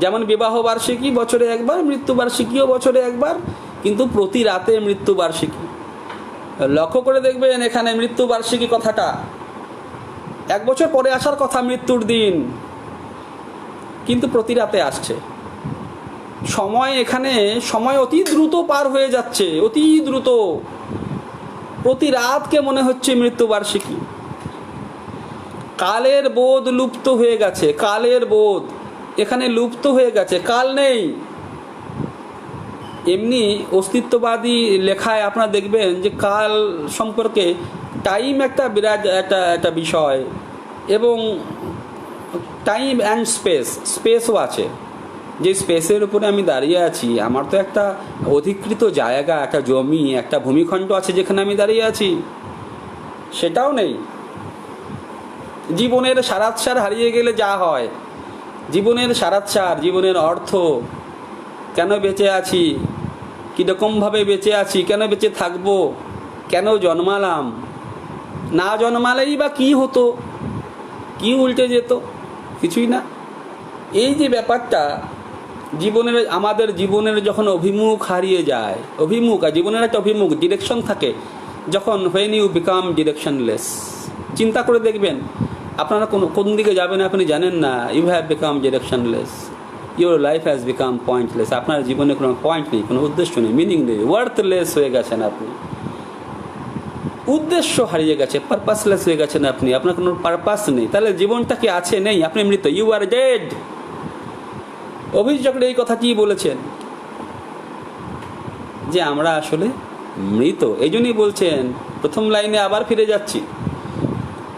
যেমন বিবাহ বার্ষিকী বছরে একবার, মৃত্যু বার্ষিকীও বছরে একবার, কিন্তু প্রতি রাতে মৃত্যু বার্ষিকী। লক্ষ্য করে দেখবেন এখানে মৃত্যু বার্ষিকী কথাটা, 1 বছর পরে আসার কথা মৃত্যুর দিন, কিন্তু প্রতি রাতে আসছে। সময়, এখানে সময় অতি দ্রুত পার হয়ে যাচ্ছে, অতি দ্রুত। প্রতি রাতকে মনে হচ্ছে মৃত্যু বার্ষিকী। কালের বোধ লুপ্ত হয়ে গেছে, কালের বোধ এখানে লুপ্ত হয়ে গেছে, কাল নেই। এমনি অস্তিত্ববাদী লেখায় আপনারা দেখবেন যে কাল সম্পর্কে টাইম একটা বিরাট একটা বিষয়, এবং টাইম অ্যান্ড স্পেসও আছে। যে স্পেসের উপরে আমি দাঁড়িয়ে আছি, আমার তো একটা অধিকৃত জায়গা, একটা জমি, একটা ভূমিখণ্ড আছে যেখানে আমি দাঁড়িয়ে আছি, সেটাও নেই। জীবনের সারাৎসার হারিয়ে গেলে যা হয়, জীবনের সারাৎসার, জীবনের অর্থ, কেন বেঁচে আছি, কীরকমভাবে বেঁচে আছি, কেন বেঁচে থাকবো, কেন জন্মালাম, না জন্মালেই বা কী হতো, কি উল্টে যেত, কিছুই না। এই যে ব্যাপারটা, আমাদের জীবনের যখন অভিমুখ হারিয়ে যায়, আর জীবনের একটা অভিমুখ, ডিরেকশন থাকে, যখন when you become directionless, চিন্তা করে দেখবেন আপনারা কোন দিকে যাবেন আপনি জানেন না, you have become directionless, your life has become pointless, আপনার জীবনে কোনো পয়েন্ট নেই, কোনো উদ্দেশ্য নেই, মিনিং নেই, ওয়ার্থলেস হয়ে গেছেন আপনি, উদ্দেশ্য হারিয়ে গেছে, পারপাসলেস হয়ে গেছেন আপনি, আপনার কোনো পারপাস নেই। তাহলে জীবনটা কি আছে? নেই, আপনি মৃত, ইউ আর ডেড। অভিযোগ এই কথাটি বলেছেন যে আমরা আসলে মৃত। এই জন্যই বলছেন, প্রথম লাইনে আবার ফিরে যাচ্ছি,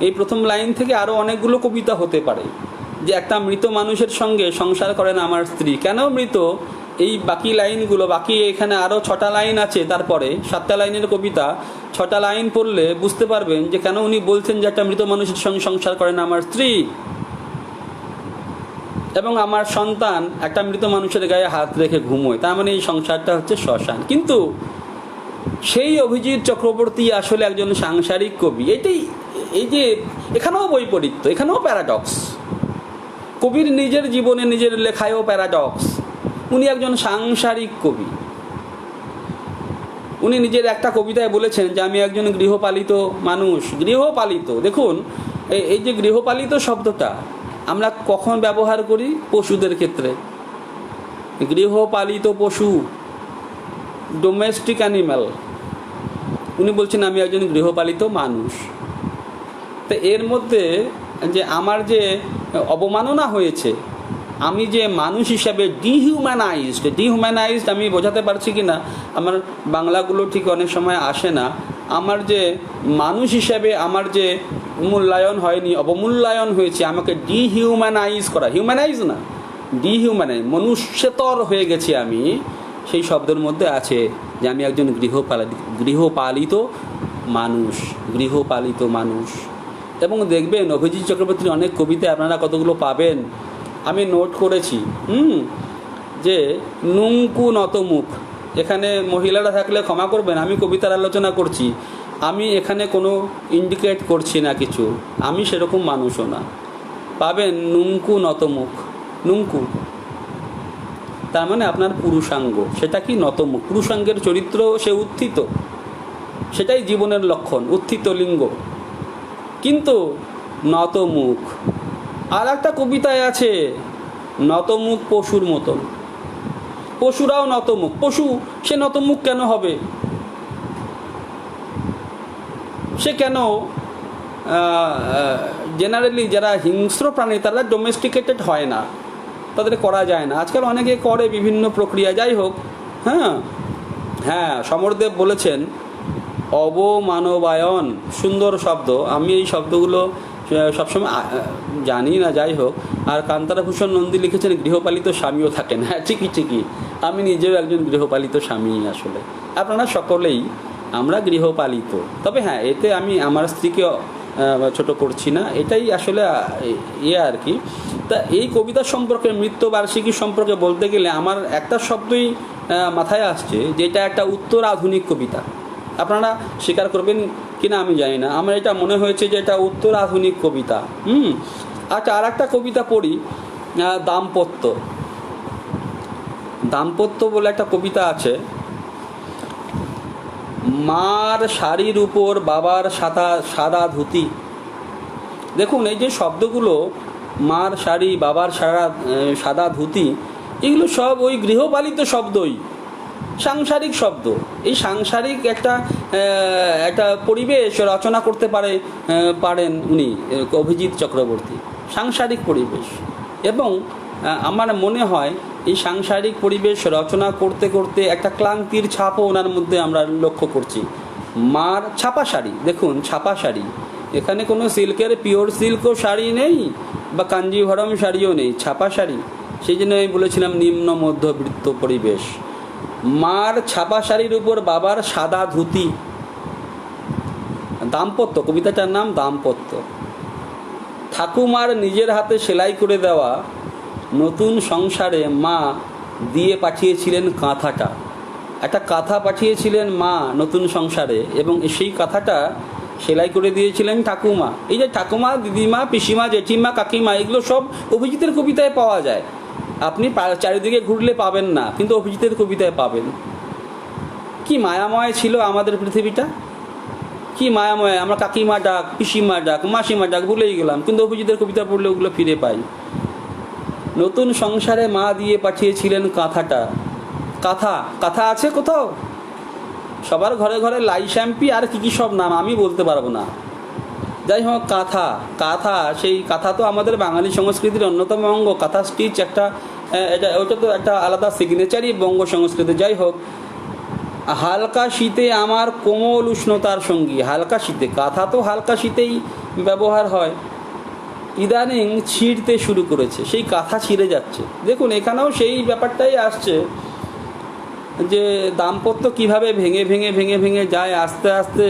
এই প্রথম লাইন থেকে আরও অনেকগুলো কবিতা হতে পারে, যে একটা মৃত মানুষের সঙ্গে সংসার করেন আমার স্ত্রী। কেন মৃত? এই বাকি লাইনগুলো, বাকি এখানে আরও 6টা লাইন আছে, তারপরে 7টা লাইনের কবিতা, 6টা লাইন পড়লে বুঝতে পারবেন যে কেন উনি বলছেন যে একটা মৃত মানুষের সঙ্গে সংসার করেন আমার স্ত্রী, এবং আমার সন্তান একটা মৃত মানুষের গায়ে হাত রেখে ঘুমোয়, তার মানে এই সংসারটা হচ্ছে শ্মশান। কিন্তু সেই অভিজিৎ চক্রবর্তী আসলে একজন সাংসারিক কবি। এই যে এখানেও বৈপরীত্য, এখানেও প্যারাডক্স, কবির নিজের জীবনে, নিজের লেখায়ও প্যারাডক্স। উনি একজন সাংসারিক কবি। উনি নিজের একটা কবিতায় বলেছেন যে আমি একজন গৃহপালিত মানুষ। গৃহপালিত, দেখুন এই যে গৃহপালিত শব্দটা আমরা কখন ব্যবহার করি? পশুদের ক্ষেত্রে। গৃহপালিত পশু, ডোমেস্টিক অ্যানিম্যাল। উনি বলছেন আমি একজন গৃহপালিত মানুষ। তো এর মধ্যে যে আমার যে অবমাননা হয়েছে, আমি যে মানুষ হিসাবে ডিহিউম্যানাইজড, আমি বোঝাতে পারছি কি না, আমার বাংলাগুলো ঠিক অনেক সময় আসে না। আমার যে মানুষ হিসেবে আমার যে মূল্যায়ন হয়নি, অবমূল্যায়ন হয়েছে, আমাকে ডিহিউম্যানাইজ করা, হিউম্যানাইজ না, ডিহিউম্যানাইজ, মনুষ্যতর হয়ে গেছি আমি, সেই শব্দের মধ্যে আছে যে আমি একজন গৃহপালিত মানুষ, গৃহপালিত মানুষ। এবং দেখবেন অভিজিৎ চক্রবর্তীর অনেক কবিতায় আপনারা কতগুলো পাবেন, আমি নোট করেছি যে নুঙ্কু নতমুখ, এখানে মহিলারা থাকলে ক্ষমা করবেন, আমি কবিতার আলোচনা করছি, আমি এখানে কোনো ইন্ডিকেট করছি না কিছু, আমি সেরকম মানুষও না। পাবেন নুঙ্কু নতমুখ, নুঙ্কু তার মানে আপনার পুরুষাঙ্গ, সেটা কি নতমুখ, পুরুষাঙ্গের চরিত্র সে উত্থিত, সেটাই জীবনের লক্ষণ, উত্থিত লিঙ্গ, কিন্তু নতমুখ। আর একটা কবিতায় আছে নতমুখ পশুর মতন, পশুরাও নতমুখ, পশু সে নতমুখ কেন হবে, সে কেন, জেনারেলি যারা হিংস্র প্রাণী তারা ডোমেস্টিকেটেড হয় না, তাদের করা যায় না, আজকাল অনেকে করে বিভিন্ন প্রক্রিয়া, যাই হোক। হ্যাঁ সমরদেব বলেছেন অবমানবায়ন, সুন্দর শব্দ, আমি এই শব্দগুলো সবসময় জানি না, যাই হোক। আর কান্তারাভূষণ নন্দী লিখেছেন গৃহপালিত স্বামীও থাকেন, হ্যাঁ ঠিকই, আমি নিজেও একজন গৃহপালিত স্বামী, আসলে আপনারা সকলেই আমরা গৃহপালিত। তবে হ্যাঁ, এতে আমি আমার স্ত্রীকে ছোট করছি না, এটাই আসলে আর কি। তা এই কবিতা সম্পর্কে, মৃত্যুবার্ষিকী সম্পর্কে বলতে গেলে আমার একটা শব্দই মাথায় আসছে, যে এটা একটা উত্তর আধুনিক কবিতা। আপনারা স্বীকার করবেন কিনা আমি জানি না, আমার এটা মনে হয়েছে যে এটা উত্তর আধুনিক কবিতা। আচ্ছা, আর একটা কবিতা পড়ি, দাম্পত্য, দাম্পত্য বলে একটা কবিতা আছে। মার শাড়ির উপর বাবার সাদা ধুতি, দেখুন এই যে শব্দগুলো, মার শাড়ি, বাবার সাদা ধুতি, এগুলো সব ওই গৃহপালিত শব্দই, সাংসারিক শব্দ। এই সাংসারিক একটা পরিবেশ রচনা করতে পারেন উনি, অভিজিৎ চক্রবর্তী, সাংসারিক পরিবেশ। এবং আমার মনে হয় এই সাংসারিক পরিবেশ রচনা করতে করতে একটা ক্লান্তির ছাপও ওনার মধ্যে আমরা লক্ষ্য করছি। মার ছাপা শাড়ি, দেখুন ছাপা শাড়ি, এখানে কোনো সিল্কের পিওর সিল্কও শাড়ি নেই বা কাঞ্জিভরম শাড়িও নেই, ছাপা শাড়ি। সেই জন্য আমি বলেছিলাম নিম্ন মধ্যবিত্ত পরিবেশ। মার ছাপা শাড়ির উপর বাবার সাদা ধুতি, দাম্পত্য, কবিতাটার নাম দাম্পত্য। ঠাকুমার নিজের হাতে সেলাই করে দেওয়া নতুন সংসারে মা দিয়ে পাঠিয়েছিলেন কাঁথাটা, একটা কাঁথা পাঠিয়েছিলেন মা নতুন সংসারে, এবং সেই কাঁথাটা সেলাই করে দিয়েছিলেন ঠাকুমা। এই যে ঠাকুমা, দিদিমা, পিসিমা, জেঠিমা, কাকিমা, এগুলো সব অভিজিতের কবিতায় পাওয়া যায়। আপনি চারিদিকে ঘুরলে পাবেন না, কিন্তু অভিজিতের কবিতায় পাবেন। কি মায়াময় ছিল আমাদের পৃথিবীটা, কি মায়াময়। আমরা কাকিমা ডাক, পিসিমা ডাক, মাসিমা ডাক ভুলেই গেলাম, কিন্তু অভিজিতের কবিতা পড়লে ওগুলো ফিরে পাই। নতুন সংসারে মা দিয়ে পাঠিয়েছিলেন কাঁথাটা, কাঁথা আছে কোথাও? সবার ঘরে ঘরে লাই শ্যাম্পি আর কি সব নাম আমি বলতে পারবো না। যাই হোক, কাঁথা, সেই কাঁথা তো আমাদের বাঙালি সংস্কৃতির অন্যতম অঙ্গ। কাঁথা স্টিচ ওটা তো একটা আলাদা সিগনেচারই বঙ্গ সংস্কৃতি। যাই হোক, হালকা শীতে আমার কোমল উষ্ণতার সঙ্গী, হালকা শীতে, কাঁথা তো হালকা শীতেই ব্যবহার হয়, ইদানিং ছিঁড়তে শুরু করেছে, সেই কাঁথা ছিঁড়ে যাচ্ছে। দেখুন এখানেও সেই ব্যাপারটাই আসছে যে দাম্পত্য কিভাবে ভেঙে ভেঙে ভেঙে ভেঙে যায়, আস্তে আস্তে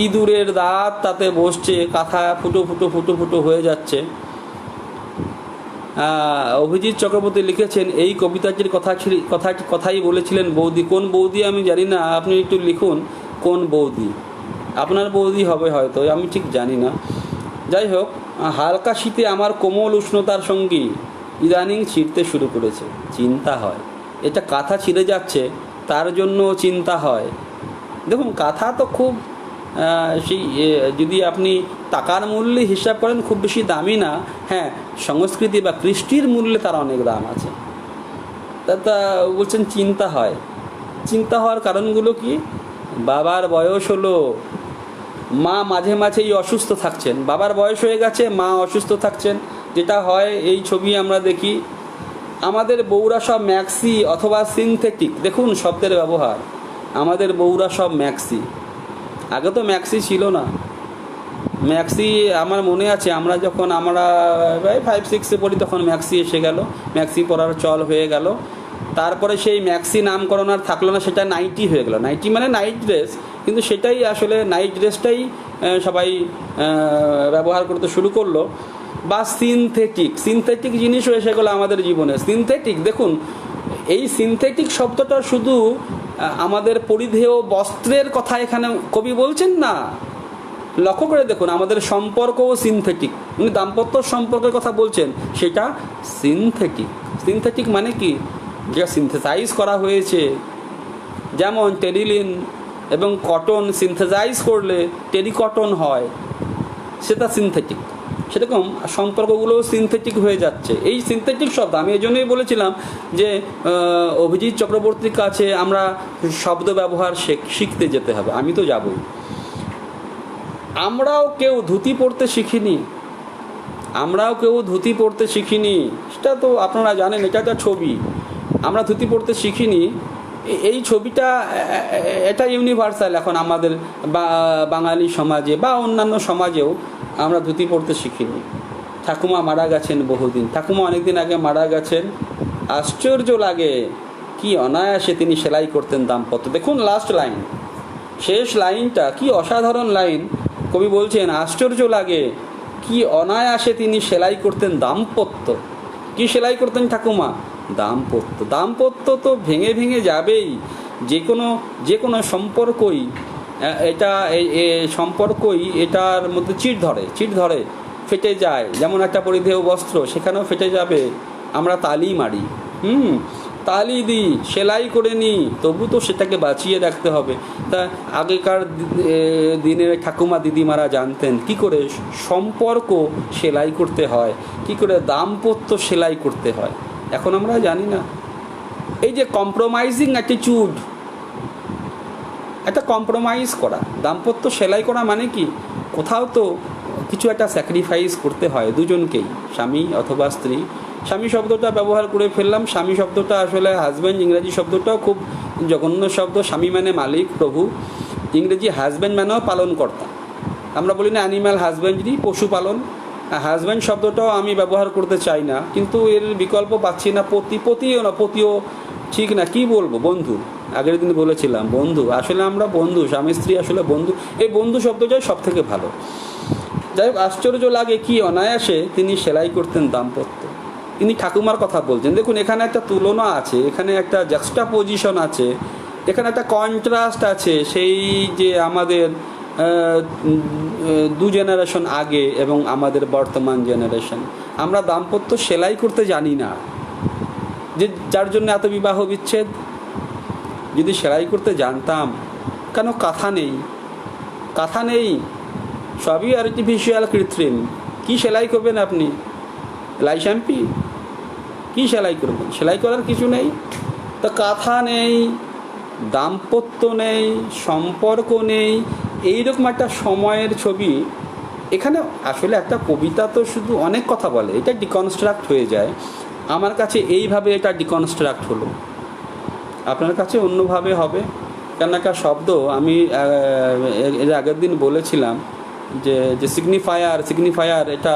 ইঁদুরের দাঁত তাতে বসছে, কাঁথা ফুটো ফুটো ফুটো ফুটো হয়ে যাচ্ছে। অভিজিৎ চক্রবর্তী লিখেছেন এই কবিতাটির কথাই বলেছিলেন বৌদি। কোন বৌদি আমি জানি না, আপনি একটু লিখুন কোন বৌদি, আপনার বৌদি হবে হয়তো, আমি ঠিক জানি না। যাই হোক, হালকা শীতে আমার কোমল উষ্ণতার সঙ্গী ইদানিং ছিঁড়তে শুরু করেছে। চিন্তা হয়, এটা কাঁথা ছিঁড়ে যাচ্ছে তার জন্য চিন্তা হয়। দেখুন কাঁথা তো খুব সেই যদি আপনি টাকার মূল্যে হিসাব করেন খুব বেশি দামি না। হ্যাঁ, সংস্কৃতি বা কৃষ্টির মূল্যে তার অনেক দাম আছে। তা বলছেন চিন্তা হয়, চিন্তা হওয়ার কারণগুলো কি? বাবার বয়স হলো, মা মাঝে মাঝেই অসুস্থ থাকছেন, বাবার বয়স হয়ে গেছে, মা অসুস্থ থাকছেন, যেটা হয় এই ছবি আমরা দেখি। আমাদের বউরা সব ম্যাক্সি অথবা সিনথেটিক, দেখুন শব্দের ব্যবহার, আমাদের বউরা সব ম্যাক্সি, আগে তো ম্যাক্সি ছিল না। ম্যাক্সি আমার মনে আছে আমরা যখন আমরা 5-6-এ পড়ি তখন ম্যাক্সি এসে গেল, ম্যাক্সি পরার চল হয়ে গেল। তারপরে সেই ম্যাক্সি নামকরণ আর থাকলো না, সেটা নাইটি হয়ে গেল। নাইটি মানে নাইট ড্রেস, কিন্তু সেটাই আসলে নাইট ড্রেসটাই সবাই ব্যবহার করতে শুরু করলো। বা সিনথেটিক জিনিসও এসে গেলো আমাদের জীবনে। সিনথেটিক, দেখুন এই সিনথেটিক শব্দটা শুধু আমাদের পরিধেয় বস্ত্রের কথা এখানে কবি বলছেন না। লক্ষ্য করে দেখুন, আমাদের সম্পর্কও সিনথেটিক। উনি দাম্পত্য সম্পর্কের কথা বলছেন, সেটা সিনথেটিক। সিনথেটিক মানে কি? যেটা সিনথেসাইজ করা হয়েছে, যেমন টেরিলিন এবং কটন সিনথেসাইজ করলে টেরিকটন হয়, সেটা সিনথেটিক। সেরকম সম্পর্কগুলোও সিনথেটিক হয়ে যাচ্ছে। এই সিনথেটিক শব্দ আমি এই জন্যই বলেছিলাম যে অভিজিৎ চক্রবর্তীর কাছে আমরা শব্দ ব্যবহার শিখতে যেতে হবে। আমি তো যাবই। আমরাও কেউ ধুতি পরতে শিখিনি, সেটা তো আপনারা জানেন, এটা একটা ছবি। আমরা ধুতি পরতে শিখিনি, এই ছবিটা এটা ইউনিভার্সাল। এখন আমাদের বাঙালি সমাজে বা অন্যান্য সমাজেও আমরা ধুতি পরতে শিখিনি। ঠাকুমা মারা গেছেন বহুদিন, ঠাকুমা অনেকদিন আগে মারা গেছেন। আশ্চর্য লাগে কি অনায়াসে তিনি সেলাই করতেন দাম্পত্য। দেখুন লাস্ট লাইন, শেষ লাইনটা কি অসাধারণ লাইন। কবি বলছেন আশ্চর্য লাগে কি অনায়াসে তিনি সেলাই করতেন দাম্পত্য। কি সেলাই করতেন ঠাকুমা? দাম্পত্য তো ভেঙে ভেঙে যাবেই। যে কোনো সম্পর্কই এটার মধ্যে চিট ধরে ফেটে যায়। যেমন একটা পরিধেয় বস্ত্র, সেখানেও ফেটে যাবে। আমরা তালি মারি, তালি দিই, সেলাই করে নিই, তবু তো সেটাকে বাঁচিয়ে রাখতে হবে। তা আগেকার দিনের ঠাকুমা দিদিমারা জানতেন কি করে সম্পর্ক সেলাই করতে হয়, কি করে দাম্পত্য সেলাই করতে হয়। এখন আমরা জানি না। এই যে কম্প্রোমাইজিং অ্যাটিটিউড, একটা কম্প্রোমাইজ করা, দাম্পত্য সেলাই করা মানে কি? কোথাও তো কিছু একটা স্যাক্রিফাইস করতে হয় দুজনকেই, স্বামী অথবা স্ত্রী। স্বামী শব্দটা ব্যবহার করে ফেললাম। স্বামী শব্দটা আসলে হাজব্যান্ড, ইংরেজি শব্দটাও খুব জঘন্য শব্দ। স্বামী মানে মালিক, প্রভু। ইংরেজি হাজব্যান্ড মানেও পালনকর্তা। আমরা বলি না অ্যানিম্যাল হাজব্যান্ডারি, পশুপালন। হাজব্যান্ড শব্দটাও আমি ব্যবহার করতে চাই না, কিন্তু এর বিকল্প পাচ্ছি না। পতিও ঠিক না, কি বলবো, বন্ধু। আগের দিন বলেছিলাম বন্ধু, আসলে আমরা বন্ধু, স্বামী স্ত্রী আসলে বন্ধু। এই বন্ধু শব্দটাই সব থেকে ভালো। যাই হোক, আশ্চর্য লাগে কি অনায়াসে তিনি সেলাই করতেন দাম্পত্য। তিনি ঠাকুমার কথা বলছেন। দেখুন এখানে একটা তুলনা আছে, এখানে একটা জাক্সটাপোজিশন আছে, এখানে একটা কন্ট্রাস্ট আছে। সেই যে আমাদের 2 জেনারেশন আগে এবং আমাদের বর্তমান জেনারেশন, আমরা দাম্পত্য সেলাই করতে জানি না, যার জন্য এত বিবাহ বিচ্ছেদ। যদি সেলাই করতে জানতাম, কেন কাঁথা নেই, সবই আর্টিফিশিয়াল, কৃত্রিম। কি সেলাই করবেন আপনি? লাইশ্যাম্পি? কি সেলাই করবেন? সেলাই করার কিছু নেই। তো কাঁথা নেই, দাম্পত্য নেই, সম্পর্ক নেই, এইরকম একটা সময়ের ছবি। এখানে আসলে একটা কবিতা তো শুধু অনেক কথা বলে, এটা ডিকনস্ট্রাক্ট হয়ে যায়। আমার কাছে এইভাবে এটা ডিকনস্ট্রাক্ট হলো, আপনার কাছে অন্যভাবে হবে। কেন একটা শব্দ আমি এর আগের দিন বলেছিলাম যে সিগনিফায়ার এটা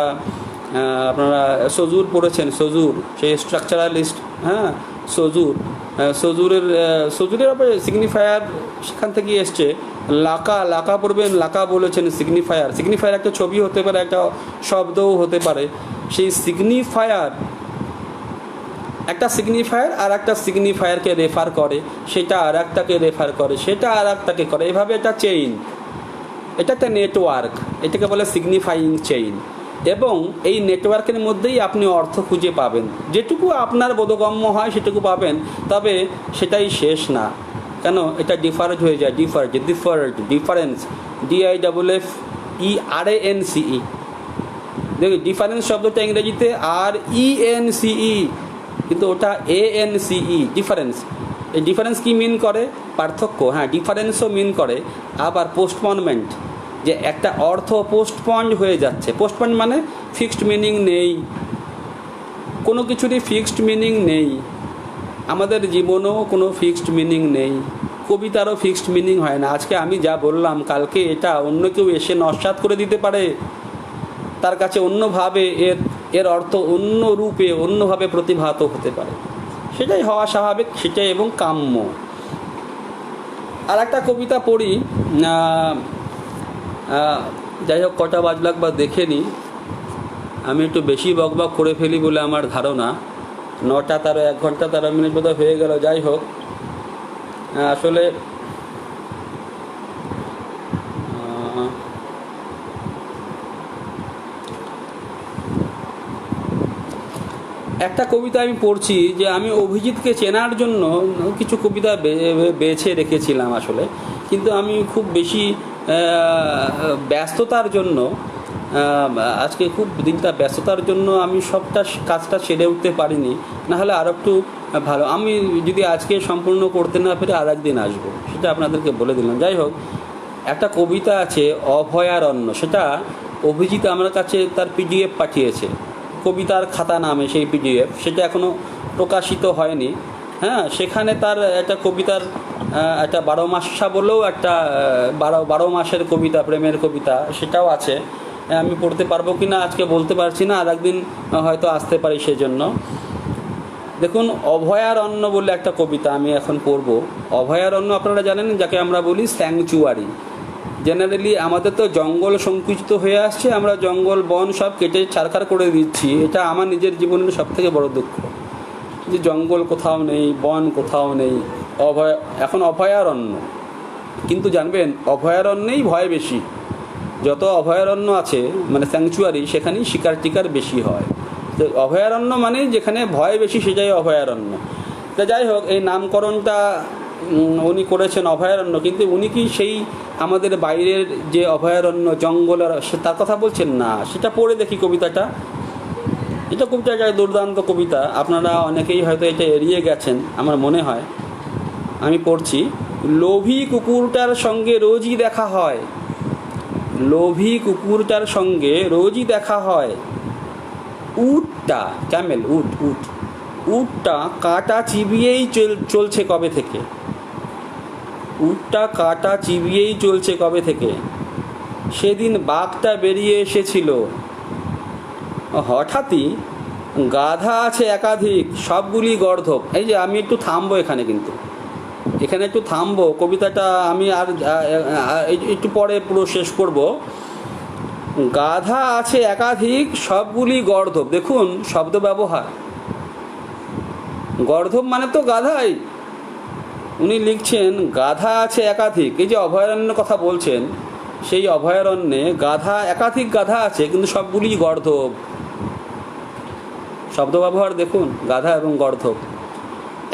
আপনারা সজুর পড়েছেন, সজুর সেই স্ট্রাকচারালিস্ট, হ্যাঁ সজুরের ব্যাপারে সিগনিফায়ার সেখান থেকে এসছে। লাকা পড়বেন, লাকা বলেছেন সিগনিফায়ার একটা ছবি হতে পারে, একটা শব্দও হতে পারে। সেই একটা সিগনিফায়ার আর একটা সিগনিফায়ারকে রেফার করে, সেটা আর একটাকে রেফার করে, সেটা আর একটাকে করে, এভাবে একটা চেইন, এটা একটা নেটওয়ার্ক, এটাকে বলে সিগনিফাইং চেইন। এবং এই নেটওয়ার্কের মধ্যেই আপনি অর্থ খুঁজে পাবেন, যেটুকু আপনার বোধগম্য হয় সেটুকু পাবেন, তবে সেটাই শেষ না। কেন? এটা ডিফারেন্ট হয়ে যায়, ডিফারেন্স, DIFFERANCE। দেখুন ডিফারেন্স শব্দটা ইংরেজিতে RENCE, কিন্তু ওটা ANCE, ডিফারেন্স। এই ডিফারেন্স কি মিন করে? পার্থক্য। হ্যাঁ, ডিফারেন্সও মিন করে। আবার পোস্টপনমেন্ট, যে একটা অর্থ পোস্টপন্ড হয়ে যাচ্ছে। পোস্টপন্ড মানে ফিক্সড মিনিং নেই, কোনো কিছুরই ফিক্সড মিনিং নেই। আমাদের জীবনেও কোনো ফিক্সড মিনিং নেই, কবিতারও ফিক্সড মিনিং হয় না। আজকে আমি যা বললাম কালকে এটা অন্য কেউ এসে নস্যাৎ করে দিতে পারে, তার কাছে অন্যভাবে এর অর্থ অন্য রূপে অন্যভাবে প্রতিভাত হতে পারে। সেটাই হওয়া স্বাভাবিক, সেটাই এবং কাম্য। আর একটা কবিতা পড়ি, যাই হোক কটা বাজলো একবার দেখে নিই। আমি একটু বেশি বকবক করে ফেলি বলে আমার ধারণা, 9টা 1 ঘন্টা 13 মিনিট বোধহয় হয়ে গেল। যাই হোক, আসলে একটা কবিতা আমি পড়ছি, যে আমি অভিজিৎকে চেনার জন্য কিছু কবিতা বেছে রেখেছিলাম আসলে, কিন্তু আমি খুব বেশি ব্যস্ততার জন্য, আজকে খুব দিনটা ব্যস্ততার জন্য আমি সবটা কাজটা সেরে উঠতে পারিনি। নাহলে আর একটু ভালো, আমি যদি আজকে সম্পূর্ণ করতে না পেরে আর একদিন আসবো, সেটা আপনাদেরকে বলে দিলাম। যাই হোক, একটা কবিতা আছে অভয়ারণ্য, সেটা অভিজিৎ আমার কাছে তার পিডিএফ পাঠিয়েছে, কবিতার খাতা নামে সেই পিডিএফ, সেটা এখনও প্রকাশিত হয়নি। হ্যাঁ, সেখানে তার একটা কবিতার একটা 12 মাসা বলেও একটা 12 মাসের কবিতা, প্রেমের কবিতা, সেটাও আছে। আমি পড়তে পারবো কি না আজকে বলতে পারছি না, আর একদিন হয়তো আসতে পারি সেজন্য। দেখুন, অভয়ারণ্য বলে একটা কবিতা আমি এখন পড়ব। অভয়ারণ্য আপনারা জানেন, যাকে আমরা বলি স্যাংচুয়ারি। জেনারেলি আমাদের তো জঙ্গল সংকুচিত হয়ে আসছে, আমরা জঙ্গল বন সব কেটে ছারখার করে দিচ্ছি। এটা আমার নিজের জীবনের সবথেকে বড় দুঃখ, যে জঙ্গল কোথাও নেই, বন কোথাও নেই, এখন অভয়ারণ্য। কিন্তু জানবেন, অভয়ারণ্যেই ভয় বেশি। যত অভয়ারণ্য আছে মানে স্যাংচুয়ারি, সেখানেই শিকার টিকার বেশি হয়। তো অভয়ারণ্য মানে যেখানে ভয় বেশি, সেটাই অভয়ারণ্য। তা যাই হোক, এই নামকরণটা উনি করেছেন অভয়ারণ্য, কিন্তু উনি কি সেই আমাদের বাইরের যে অভয়ারণ্য জঙ্গলের তার কথা বলছেন না? সেটা পড়ে দেখি কবিতাটা। এটা কবিতাটা দুর্দান্ত কবিতা, আপনারা অনেকেই হয়তো এটা এড়িয়ে গেছেন আমার মনে হয়। আমি পড়ছি। লোভী কুকুরটার সঙ্গে রোজই দেখা হয়, লোভী কুকুরটার সঙ্গে রোজই দেখা হয়। উটটা, ক্যামেল, উটটা কাঁটা চিবিয়েই চলছে কবে থেকে, উটটা কাঁটা চিবিয়েই চলছে কবে থেকে। সেদিন বাঘটা বেরিয়ে এসেছিল, হঠাৎই গাধা আছে একাধিক, সবগুলি গর্ধব। এই যে আমি একটু থামবো এখানে, কিন্তু এখানে একটু থামবো, কবিতাটা আমি আর একটু পরে পুরো শেষ করব। গাধা আছে একাধিক, সবগুলি গর্ধব। দেখুন শব্দ ব্যবহার, গর্ধব মানে তো গাধাই। উনি লিখছেন গাধা আছে একাধিক। এই যে অভয়ারণ্যের কথা বলছেন, সেই অভয়ারণ্যে গাধা, একাধিক গাধা আছে, কিন্তু সবগুলি গর্ধব। শব্দ ব্যবহার দেখুন, গাধা এবং গর্ধব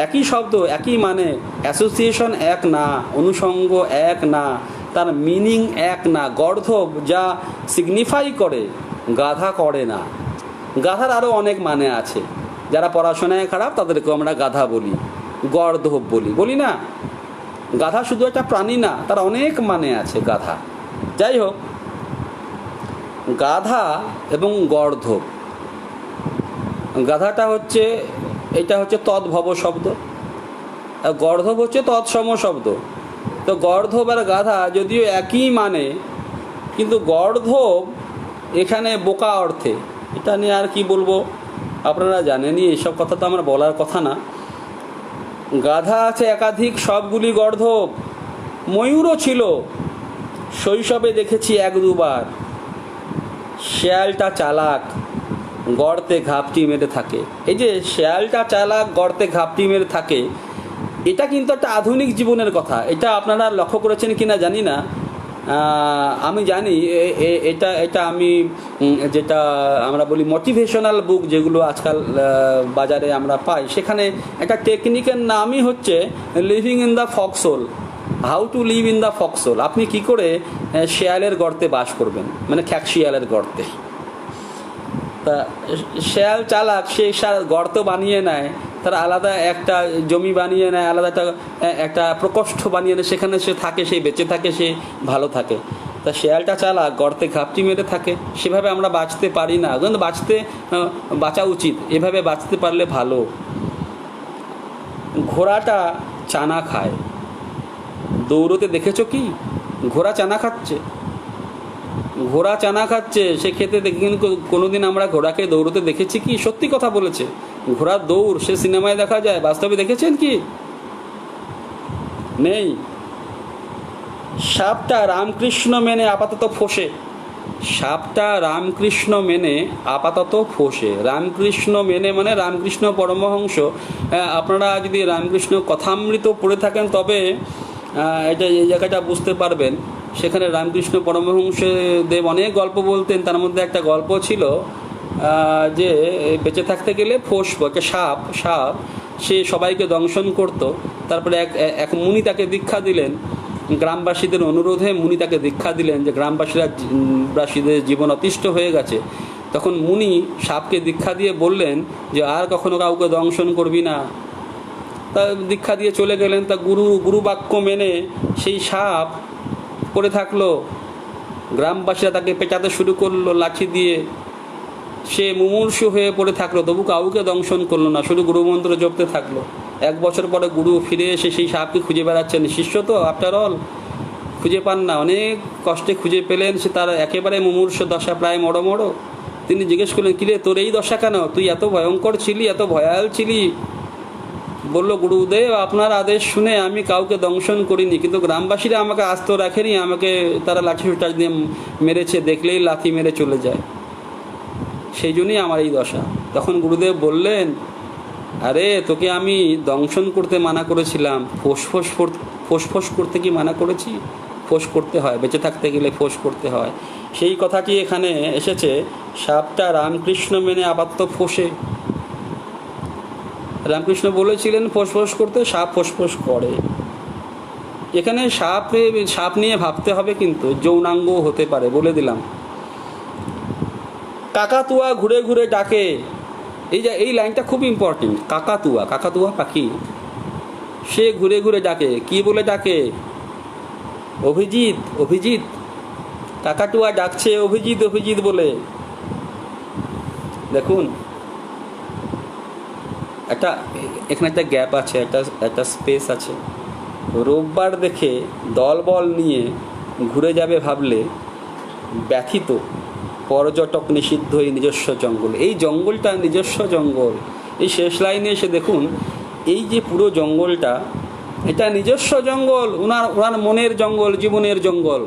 একই শব্দ, একই মানে, অ্যাসোসিয়েশন এক না, অনুষঙ্গ এক না, তার মিনিং এক না। গর্ধব যা সিগনিফাই করে, গাধা করে না। গাধার আরও অনেক মানে আছে, যারা পড়াশোনায় খারাপ তাদেরকেও আমরা গাধা বলি, গর্ধব বলি না। গাধা শুধু একটা প্রাণী না, তার অনেক মানে আছে গাধা। যাই হোক, গাধা এবং গর্ধব, গাধাটা হচ্ছে, এটা হচ্ছে তদ্ভব শব্দ, আর গর্ধব হচ্ছে তৎসম শব্দ। তো গর্ধব আর গাধা যদিও একই মানে, কিন্তু গর্ধব এখানে বোকা অর্থে। এটা নিয়ে আর কি বলবো, আপনারা জানেনই, এইসব কথা তো আমার বলার কথা না। গাধা আছে একাধিক, সবগুলি গর্ধব। ময়ূরও ছিল, শৈশবে দেখেছি 1-2 বার। শেয়ালটা চালাক, গর্তে ঘাপটি মেরে থাকে। এই যে শেয়ালটা চালাক, গর্তে ঘাপটি মেরে থাকে, এটা কিন্তু একটা আধুনিক জীবনের কথা। এটা আপনারা লক্ষ্য করেছেন কিনা জানি না, আমি জানি এটা আমি যেটা আমরা বলি মোটিভেশনাল বুক, যেগুলো আজকাল বাজারে আমরা পাই, সেখানে একটা টেকনিকের নামই হচ্ছে living in the foxhole, how to live in the foxhole. আপনি কি করে শেয়ালের গর্তে বাস করবেন, মানে খ্যাকশিয়ালের গর্তে। তা শেয়াল চালাক, সে গর্ত বানিয়ে নেয়, তার আলাদা একটা জমি বানিয়ে নেয়, আলাদা একটা প্রকোষ্ঠ বানিয়ে নেয়, সেখানে সে থাকে, সে বেঁচে থাকে, সে ভালো থাকে। তা শেয়ালটা চালাক, গর্তে ঘাপটি মেরে থাকে। সেভাবে আমরা বাঁচতে পারি না, কিন্তু বাঁচা উচিত, এভাবে বাঁচতে পারলে ভালো। ঘোড়াটা চানা খায়, দৌড়তে দেখেছো কি? ঘোড়া চানা খাচ্ছে, ঘোড়া চানা খাচ্ছে, সে খেতে দেখি কোনোদিন আমরা ঘোড়াকে দৌড়তে দেখেছি কি? সত্যি কথা বলেছে, ঘোড়ার দৌড় সে সিনেমায় দেখা যায়, বাস্তবে দেখেছেন কি? নেই। সাপটা রামকৃষ্ণ মেনে আপাতত ফোসে, সাপটা রামকৃষ্ণ মেনে আপাতত ফোসে। রামকৃষ্ণ মেনে মানে রামকৃষ্ণ পরমহংস। আপনারা যদি রামকৃষ্ণ কথামৃত পড়ে থাকেন তবে এটা এই জায়গাটা বুঝতে পারবেন। সেখানে রামকৃষ্ণ পরমহংস দেব অনেক গল্প বলতেন, তার মধ্যে একটা গল্প ছিল যে বেঁচে থাকতে গেলে ফোসবো, একটা সাপ সাপ সে সবাইকে দংশন করত। তারপরে এক মুনি তাকে দীক্ষা দিলেন, গ্রামবাসীদের অনুরোধে মুনি তাকে দীক্ষা দিলেন যে গ্রামবাসীদের জীবন অতিষ্ঠ হয়ে গেছে। তখন মুনি সাপকে দীক্ষা দিয়ে বললেন যে আর কখনো কাউকে দংশন করবি না। তা দীক্ষা দিয়ে চলে গেলেন। তা গুরু বাক্য মেনে সেই সাপ পড়ে থাকলো, গ্রামবাসীরা তাকে পেঁচাতে শুরু করলো লাঠি দিয়ে, সে মুমূর্ষু হয়ে পড়ে থাকলো, তবু কাউকে দংশন করলো না, শুধু গুরুমন্ত্র জপতে থাকলো। 1 বছর পরে গুরু ফিরে এসে সেই সাপকে খুঁজে বেড়াচ্ছেন। শিষ্য তো আফটার অল খুঁজে পান না, অনেক কষ্টে খুঁজে পেলেন, সে তার একেবারে মুমূর্ষ দশা, প্রায় মড়ো। তিনি জিজ্ঞেস করলেন, কিরে তোর এই দশা কেন? তুই এত ভয়ঙ্কর ছিলি, এত ভয়াল ছিলি। বলল, গুরুদেব আপনার আদেশ শুনে আমি কাউকে দংশন করিনি, কিন্তু গ্রামবাসীরা আমাকে আস্ত রাখেনি, আমাকে তারা লাঠি সুটা দিয়ে মেরেছে, দেখলেই লাথি মেরে চলে যায়, সেই জন্যই আমার এই দশা। তখন গুরুদেব বললেন, আরে তোকে আমি দংশন করতে মানা করেছিলাম, ফোঁস করতে কি মানা করেছি? ফোঁস করতে হয়, বেঁচে থাকতে গেলে ফোঁস করতে হয়। সেই কথাটি এখানে এসেছে, সাপটা রামকৃষ্ণ মেনে আপাতত ফোঁসে। রামকৃষ্ণ বলেছিলেন ফোঁস করতে, সাপ ফোঁস করে। এখানে সাপ নিয়ে ভাবতে হবে, কিন্তু যৌনাঙ্গ হতে পারে, বলে দিলাম। কাকাতুয়া ঘুরে ঘুরে ডাকে, এই লাইনটা খুব ইম্পর্টেন্ট। কাকাতুয়া পাখি, সে ঘুরে ঘুরে ডাকে। কি বলে ডাকে? অভিজিৎ। কাকাতুয়া ডাকছে অভিজিৎ বলে। দেখুন, এখানে একটা গ্যাপ আছে, একটা স্পেস আছে। রোববার দেখে দলবল নিয়ে ঘুরে যাবে ভাবলে ব্যথিত, পর্যটক নিষিদ্ধ এই নিজস্ব জঙ্গল। এই জঙ্গলটা নিজস্ব জঙ্গল। এই শেষ লাইনে এসে দেখুন, এই যে পুরো জঙ্গলটা, এটা নিজস্ব জঙ্গল, ওনার মনের জঙ্গল, জীবনের জঙ্গল।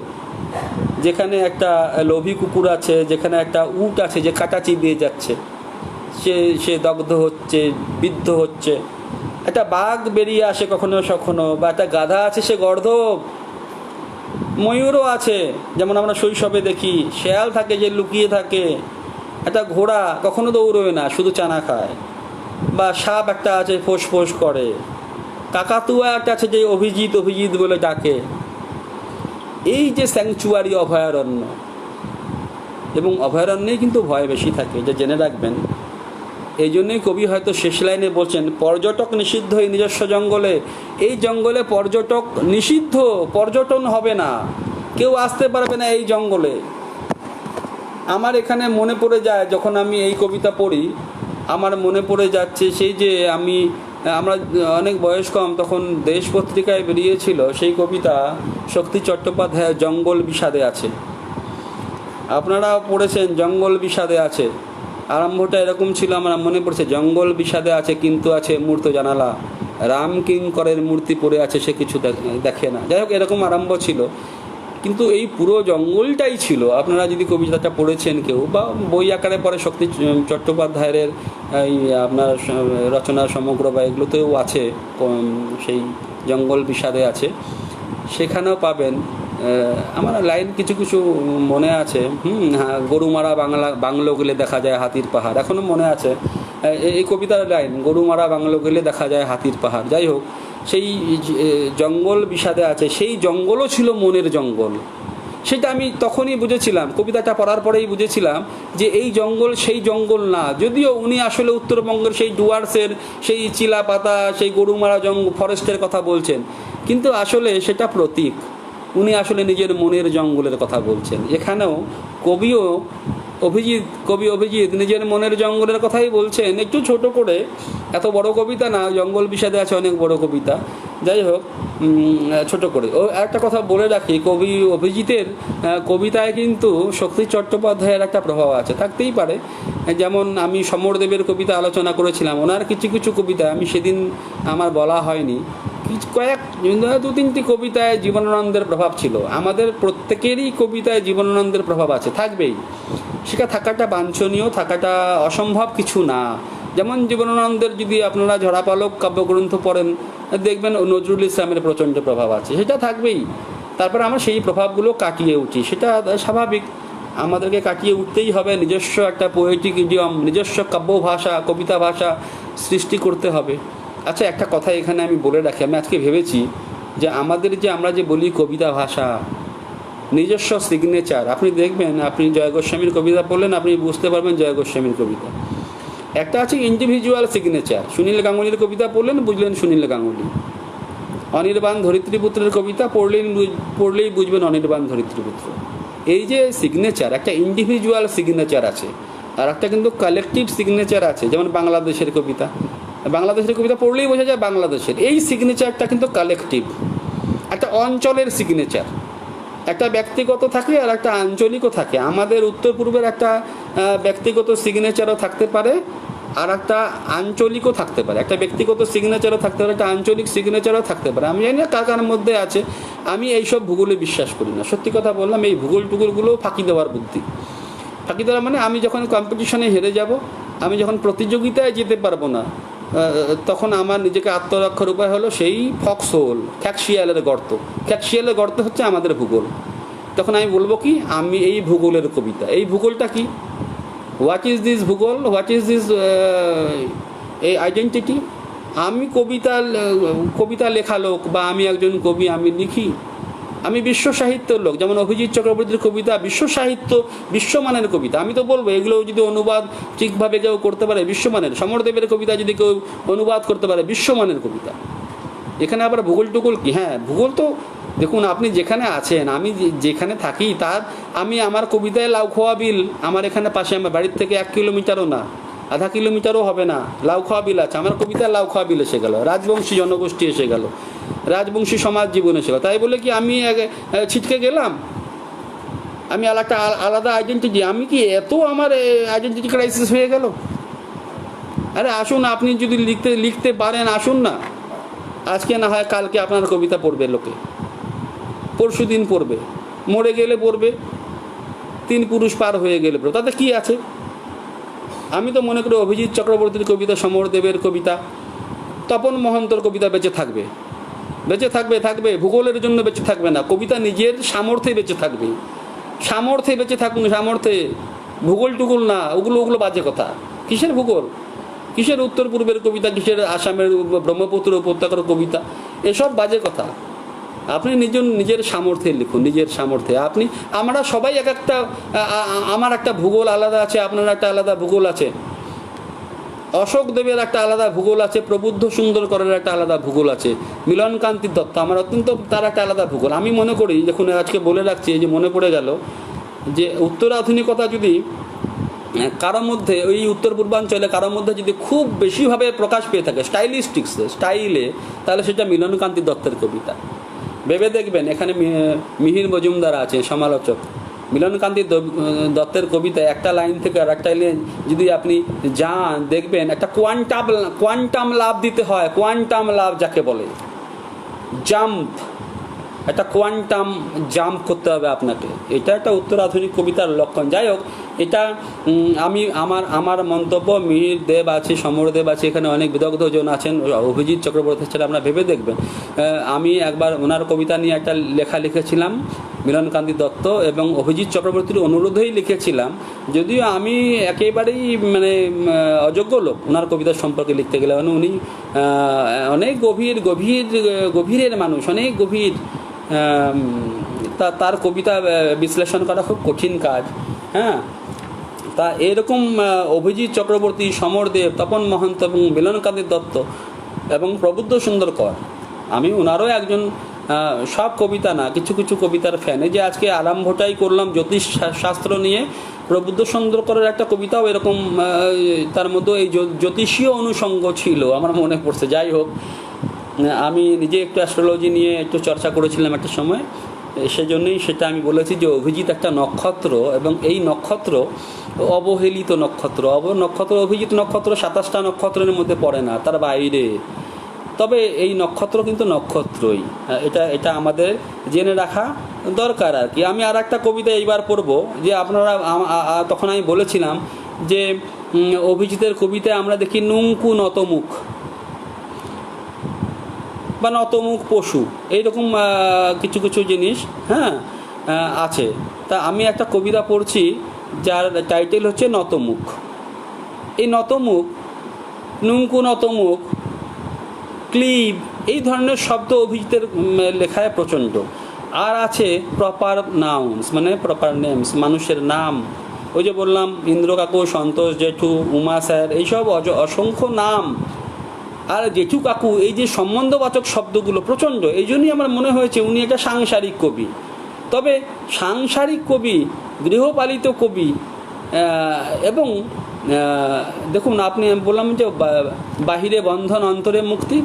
যেখানে একটা লোভী কুকুর আছে, যেখানে একটা উট আছে যে কাঁটা চিবিয়ে যাচ্ছে, সে দগ্ধ হচ্ছে, বিদ্ধ হচ্ছে। একটা বাঘ বেরিয়ে আসে কখনো কখনো, বা একটা গাধা আছে সে গর্দভ। ময়ূরও আছে, যেমন আমরা শৈশবে দেখি, শেয়াল থাকে যে লুকিয়ে থাকে। একটা ঘোড়া কখনো দৌড়োয় না, শুধু চানা খায়। বা সাপ একটা আছে ফোঁস করে। কাকাতুয়া একটা আছে যে অভিজিৎ বলে ডাকে। এই যে স্যাংচুয়ারি, অভয়ারণ্য, এবং অভয়ারণ্যেই কিন্তু ভয় বেশি থাকে, যে জেনে রাখবেন। এই জন্যই কবি হয়তো শেষ লাইনে বলছেন, পর্যটক নিষিদ্ধ এই নিজস্ব জঙ্গলে। এই জঙ্গলে পর্যটক নিষিদ্ধ, পর্যটন হবে না, কেউ আসতে পারবে না এই জঙ্গলে। আমার এখানে মনে পড়ে যায়, যখন আমি এই কবিতা পড়ি, আমার মনে পড়ে যাচ্ছে সেই যে আমরা অনেক বয়স কম, তখন দেশ পত্রিকায় বেরিয়েছিল সেই কবিতা, শক্তি চট্টোপাধ্যায়ের জঙ্গল বিষাদে আছে। আপনারা পড়েছেন জঙ্গল বিষাদে আছে। আরম্ভটা এরকম ছিল, আমার মনে পড়ছে, জঙ্গল বিষাদে আছে কিন্তু আছে মূর্ত জানালা, রাম কিঙ্করের মূর্তি পড়ে আছে সে কিছু দেখে না। যাই হোক, এরকম আরম্ভ ছিল, কিন্তু এই পুরো জঙ্গলটাই ছিল। আপনারা যদি কবিতাটা পড়েছেন কেউ, বা বই আকারে পরে শক্তি চট্টোপাধ্যায়ের এই আপনার রচনা সমগ্র বা এগুলোতেও আছে, সেই জঙ্গল বিষাদে আছে, সেখানেও পাবেন। আমার লাইন কিছু মনে আছে। হ্যাঁ, গরুমারা বাংলো গেলে দেখা যায় হাতির পাহাড়, এখনও মনে আছে এই কবিতার লাইন, গরুমারা বাংলো গেলে দেখা যায় হাতির পাহাড়। যাই হোক, সেই জঙ্গল বিষাদে আছে, সেই জঙ্গলও ছিল মনের জঙ্গল। সেটা আমি তখনই বুঝেছিলাম, কবিতাটা পড়ার পরেই বুঝেছিলাম যে এই জঙ্গল সেই জঙ্গল না। যদিও উনি আসলে উত্তরবঙ্গের সেই ডুয়ার্সের সেই চিলাপাতা, সেই গরুমারা ফরেস্টের কথা বলছেন, কিন্তু আসলে সেটা প্রতীক। উনি আসলে নিজের মনের জঙ্গলের কথা বলছেন। এখানেও কবি অভিজিৎ নিজের মনের জঙ্গলের কথাই বলছেন, একটু ছোট করে এত বড় কবিতা না, জঙ্গল বিষাদে আছে অনেক বড় কবিতা। যাই হোক, ছোট করে ও একটা কথা বলে রাখি, কবি অভিজিতের কবিতায় কিন্তু শক্তি চট্টোপাধ্যায়ের একটা প্রভাব আছে, থাকতেই পারে। যেমন আমি সমরদেবের কবিতা আলোচনা করেছিলাম, ওনার কিছু কিছু কবিতা আমি সেদিন আমার বলা হয়নি, দু তিনটি কবিতায় জীবনানন্দের প্রভাব ছিল। আমাদের প্রত্যেকেরই কবিতায় জীবনানন্দের প্রভাব আছে, থাকবেই। সেটা থাকাটা বাঞ্ছনীয়, থাকাটা অসম্ভব কিছু না। যেমন জীবনানন্দের যদি আপনারা ঝরাপালক কাব্যগ্রন্থ পড়েন, দেখবেন নজরুল ইসলামের প্রচণ্ড প্রভাব আছে, সেটা থাকবেই। তারপর আমরা সেই প্রভাবগুলো কাটিয়ে উঠি, সেটা স্বাভাবিক। আমাদেরকে কাটিয়ে উঠতেই হবে, নিজস্ব একটা পোয়েটিক ইডিয়ম, নিজস্ব কাব্য ভাষা, কবিতা ভাষা সৃষ্টি করতে হবে। আচ্ছা, একটা কথা এখানে আমি বলে রাখি, আমি আজকে ভেবেছি যে আমাদের যে আমরা যে বলি কবিতা ভাষা, নিজস্ব সিগনেচার, আপনি দেখবেন, আপনি জয় গোস্বামীর কবিতা পড়লেন, আপনি বুঝতে পারবেন জয় গোস্বামীর কবিতা। একটা আছে ইন্ডিভিজুয়াল সিগনেচার, সুনীল গাঙ্গুলির কবিতা পড়লেন, বুঝলেন সুনীল গাঙ্গুলি। অনির্বাণ ধরিত্রীপুত্রের কবিতা পড়লেই বুঝবেন অনির্বাণ ধরিত্রীপুত্র। এই যে সিগনেচার, একটা ইন্ডিভিজুয়াল সিগনেচার আছে, আর একটা কিন্তু কালেকটিভ সিগনেচার আছে। যেমন বাংলাদেশের কবিতা পড়লেই বোঝা যায় বাংলাদেশের। এই সিগনেচারটা কিন্তু কালেকটিভ, একটা অঞ্চলের সিগনেচার। একটা ব্যক্তিগত থাকে আর একটা আঞ্চলিকও থাকে। আমাদের উত্তর পূর্বের একটা ব্যক্তিগত সিগনেচারও থাকতে পারে, আর একটা আঞ্চলিকও থাকতে পারে। একটা ব্যক্তিগত সিগনেচারও থাকতে পারে, একটা আঞ্চলিক সিগনেচারও থাকতে পারে। আমি জানি না কার কার মধ্যে আছে। আমি এইসব ভূগোলে বিশ্বাস করি না, সত্যি কথা বললাম। এই ভূগোল টুগোলগুলো ফাঁকি দেওয়ার বুদ্ধি। ফাঁকি দেওয়ার মানে আমি যখন কম্পিটিশনে হেরে যাব, আমি যখন প্রতিযোগিতায় যেতে পারবো না, তখন আমার নিজেকে আত্মরক্ষার উপায় হলো সেই ফক্সহোল, খ্যাকশিয়ালের গর্ত হচ্ছে আমাদের ভূগোল। তখন আমি বলবো কি, আমি এই ভূগোলের কবিতা। এই ভূগোলটা কি? হোয়াট ইজ দিস ভূগোল, হোয়াট ইজ দিস এই আইডেন্টিটি? আমি কবিতা লেখা লোক, বা আমি একজন কবি, আমি লিখি। আমি বিশ্ব সাহিত্যের লোক। যেমন অভিজিৎ চক্রবর্তীর কবিতা বিশ্ব সাহিত্য, বিশ্বমানের কবিতা। আমি তো বলবো এগুলো যদি অনুবাদ ঠিকভাবে কেউ করতে পারে, বিশ্বমানের। সমরদেবের কবিতা যদি কেউ অনুবাদ করতে পারে, বিশ্বমানের কবিতা। এখানে আবার ভূগোল টুগোল কি? হ্যাঁ, ভূগোল তো দেখুন, আপনি যেখানে আছেন, আমি যেখানে থাকি, আমি আমার কবিতায় লাউখোয়া বিল, আমার এখানে পাশে, আমার বাড়ির থেকে 1 কিলোমিটারও না, আধা কিলোমিটারও হবে না, লাউখোয়া বিল আছে। আমার কবিতায় লাউখোয়া বিল এসে গেল, রাজবংশী জনগোষ্ঠী এসে গেল, রাজবংশী সমাজ জীবন এসে গেল। তাই বলে কি আমি ছিটকে গেলাম? আমি আলাদা আইডেন্টিটি, আমি কি এত আমার আইডেন্টিটি ক্রাইসিস হয়ে গেল? আরে আসুন, আপনি যদি লিখতে পারেন, আসুন না। আজকে না হয় কালকে আপনার কবিতা পড়বে লোকে, পরশু দিন পড়বে, মরে গেলে পড়বে, 3 পুরুষ পার হয়ে গেলে পড়বে, তাতে কি আছে? আমি তো মনে করি অভিজিৎ চক্রবর্তীর কবিতা, সমরদেবের কবিতা, তপন মহন্তর কবিতা বেঁচে থাকবে। ভূগোলের জন্য বেঁচে থাকবে না, কবিতা নিজের সামর্থ্যে বেঁচে থাকবে। সামর্থ্যে বেঁচে থাকুন, সামর্থ্যে। ভূগোল টুগোল না, ওগুলো বাজে কথা। কিসের ভূগোল, কিসের উত্তর পূর্বের কবিতা, কিসের আসামের ব্রহ্মপুত্র উপত্যকার কবিতা, এসব বাজে কথা। আপনি নিজের সামর্থ্যে লিখুন, নিজের সামর্থ্যে। আমরা সবাই আমার একটা ভূগোল আলাদা আছে, আপনার একটা আলাদা ভূগোল আছে, অশোক দেবের একটা আলাদা ভূগোল আছে, প্রবুদ্ধ সুন্দরকরের একটা আলাদা ভূগোল আছে, মিলনকান্তি দত্ত আমার অত্যন্ত তার একটা আলাদা ভূগোল। আমি মনে করি, দেখুন আজকে বলে রাখছি, এই যে মনে পড়ে গেল, যে উত্তরাধুনিকতা যদি কারোর মধ্যে, ওই উত্তর পূর্বাঞ্চলে কারোর মধ্যে যদি খুব বেশিভাবে প্রকাশ পেয়ে থাকে স্টাইলে, তাহলে সেটা মিলনকান্তি দত্তের কবিতা। ভেবে দেখবেন, এখানে মিহির মজুমদার আছে সমালোচক। মিলনকান্তি দত্তের কবিতায় একটা লাইন থেকে আর একটা লাইন যদি আপনি যান, দেখবেন একটা কোয়ান্টাম লাভ দিতে হয়। কোয়ান্টাম লাভ যাকে বলে, জাম্প, একটা কোয়ান্টাম জাম্প করতে হবে আপনাকে। এটা একটা উত্তর আধুনিক কবিতার লক্ষণ। যাই হোক, এটা আমার মন্তব্য। মিহির দেব আছে, সমরদেব আছে, এখানে অনেক বিদগ্ধজন আছেন, অভিজিৎ চক্রবর্তী ছাড়া আপনারা ভেবে দেখবেন। আমি একবার ওনার কবিতা নিয়ে একটা লেখা লিখেছিলাম, মিলনকান্তি দত্ত এবং অভিজিৎ চক্রবর্তীর অনুরোধেই লিখেছিলাম, যদিও আমি একেবারেই অযোগ্য লোক ওনার কবিতা সম্পর্কে লিখতে গেলে। উনি অনেক গভীরের মানুষ, অনেক গভীর। তার কবিতা বিশ্লেষণ করা খুব কঠিন কাজ। হ্যাঁ, তা এরকম অভিজিৎ চক্রবর্তী, সমরদেব, তপন মহন্ত এবং মিলনকান্তি দত্ত এবং প্রবুদ্ধ সুন্দরকর, আমি ওনারও একজন, সব কবিতা না, কিছু কিছু কবিতার ফ্যান। এই যে আজকে আরম্ভটাই করলাম জ্যোতিষ শাস্ত্র নিয়ে, প্রবুদ্ধ চন্দ্রকরের একটা কবিতাও এরকম, তার মধ্যে এই জ্যোতিষীয় অনুষঙ্গ ছিল আমার মনে পড়ছে। যাই হোক, আমি নিজে একটু অ্যাস্ট্রোলজি নিয়ে একটু চর্চা করেছিলাম একটা সময়, সেজন্যই সেটা আমি বলেছি যে অভিজিৎ একটা নক্ষত্র, এবং এই নক্ষত্র অবহেলিত নক্ষত্র। অভিজিৎ নক্ষত্র 27টা নক্ষত্রের মধ্যে পড়ে না, তার বাইরে। তবে এই নক্ষত্র কিন্তু নক্ষত্রই, এটা আমাদের জেনে রাখা দরকার আর কি। আমি আর একটা কবিতা এইবার পড়ব, যে আপনারা তখন আমি বলেছিলাম যে অভিজিতের কবিতায় আমরা দেখি নুঙ্কু নতমুখ বা নতমুখ পশু, এইরকম কিছু কিছু জিনিস হ্যাঁ আছে। তা আমি একটা কবিতা পড়ছি যার টাইটেল হচ্ছে নতমুখ। এই নতমুখ, নুঙ্কু নতমুখ, ক্লিব, এই ধরনের শব্দ অভিজিতের লেখায় প্রচণ্ড। আর আছে প্রপার নাউন্স, মানে প্রপার নেমস, মানুষের নাম। ওই যে বললাম ইন্দ্র কাকু, সন্তোষ জেঠু, উমা স্যার, এইসব অসংখ্য নাম। আর জেঠু কাকু, এই যে সম্বন্ধবাচক শব্দগুলো প্রচণ্ড। এই জন্যই আমার মনে হয়েছে উনি একটা সাংসারিক কবি। তবে সাংসারিক কবি, গৃহপালিত কবি, এবং দেখুন আপনি বললাম যে বাহিরে বন্ধন অন্তরে মুক্তি,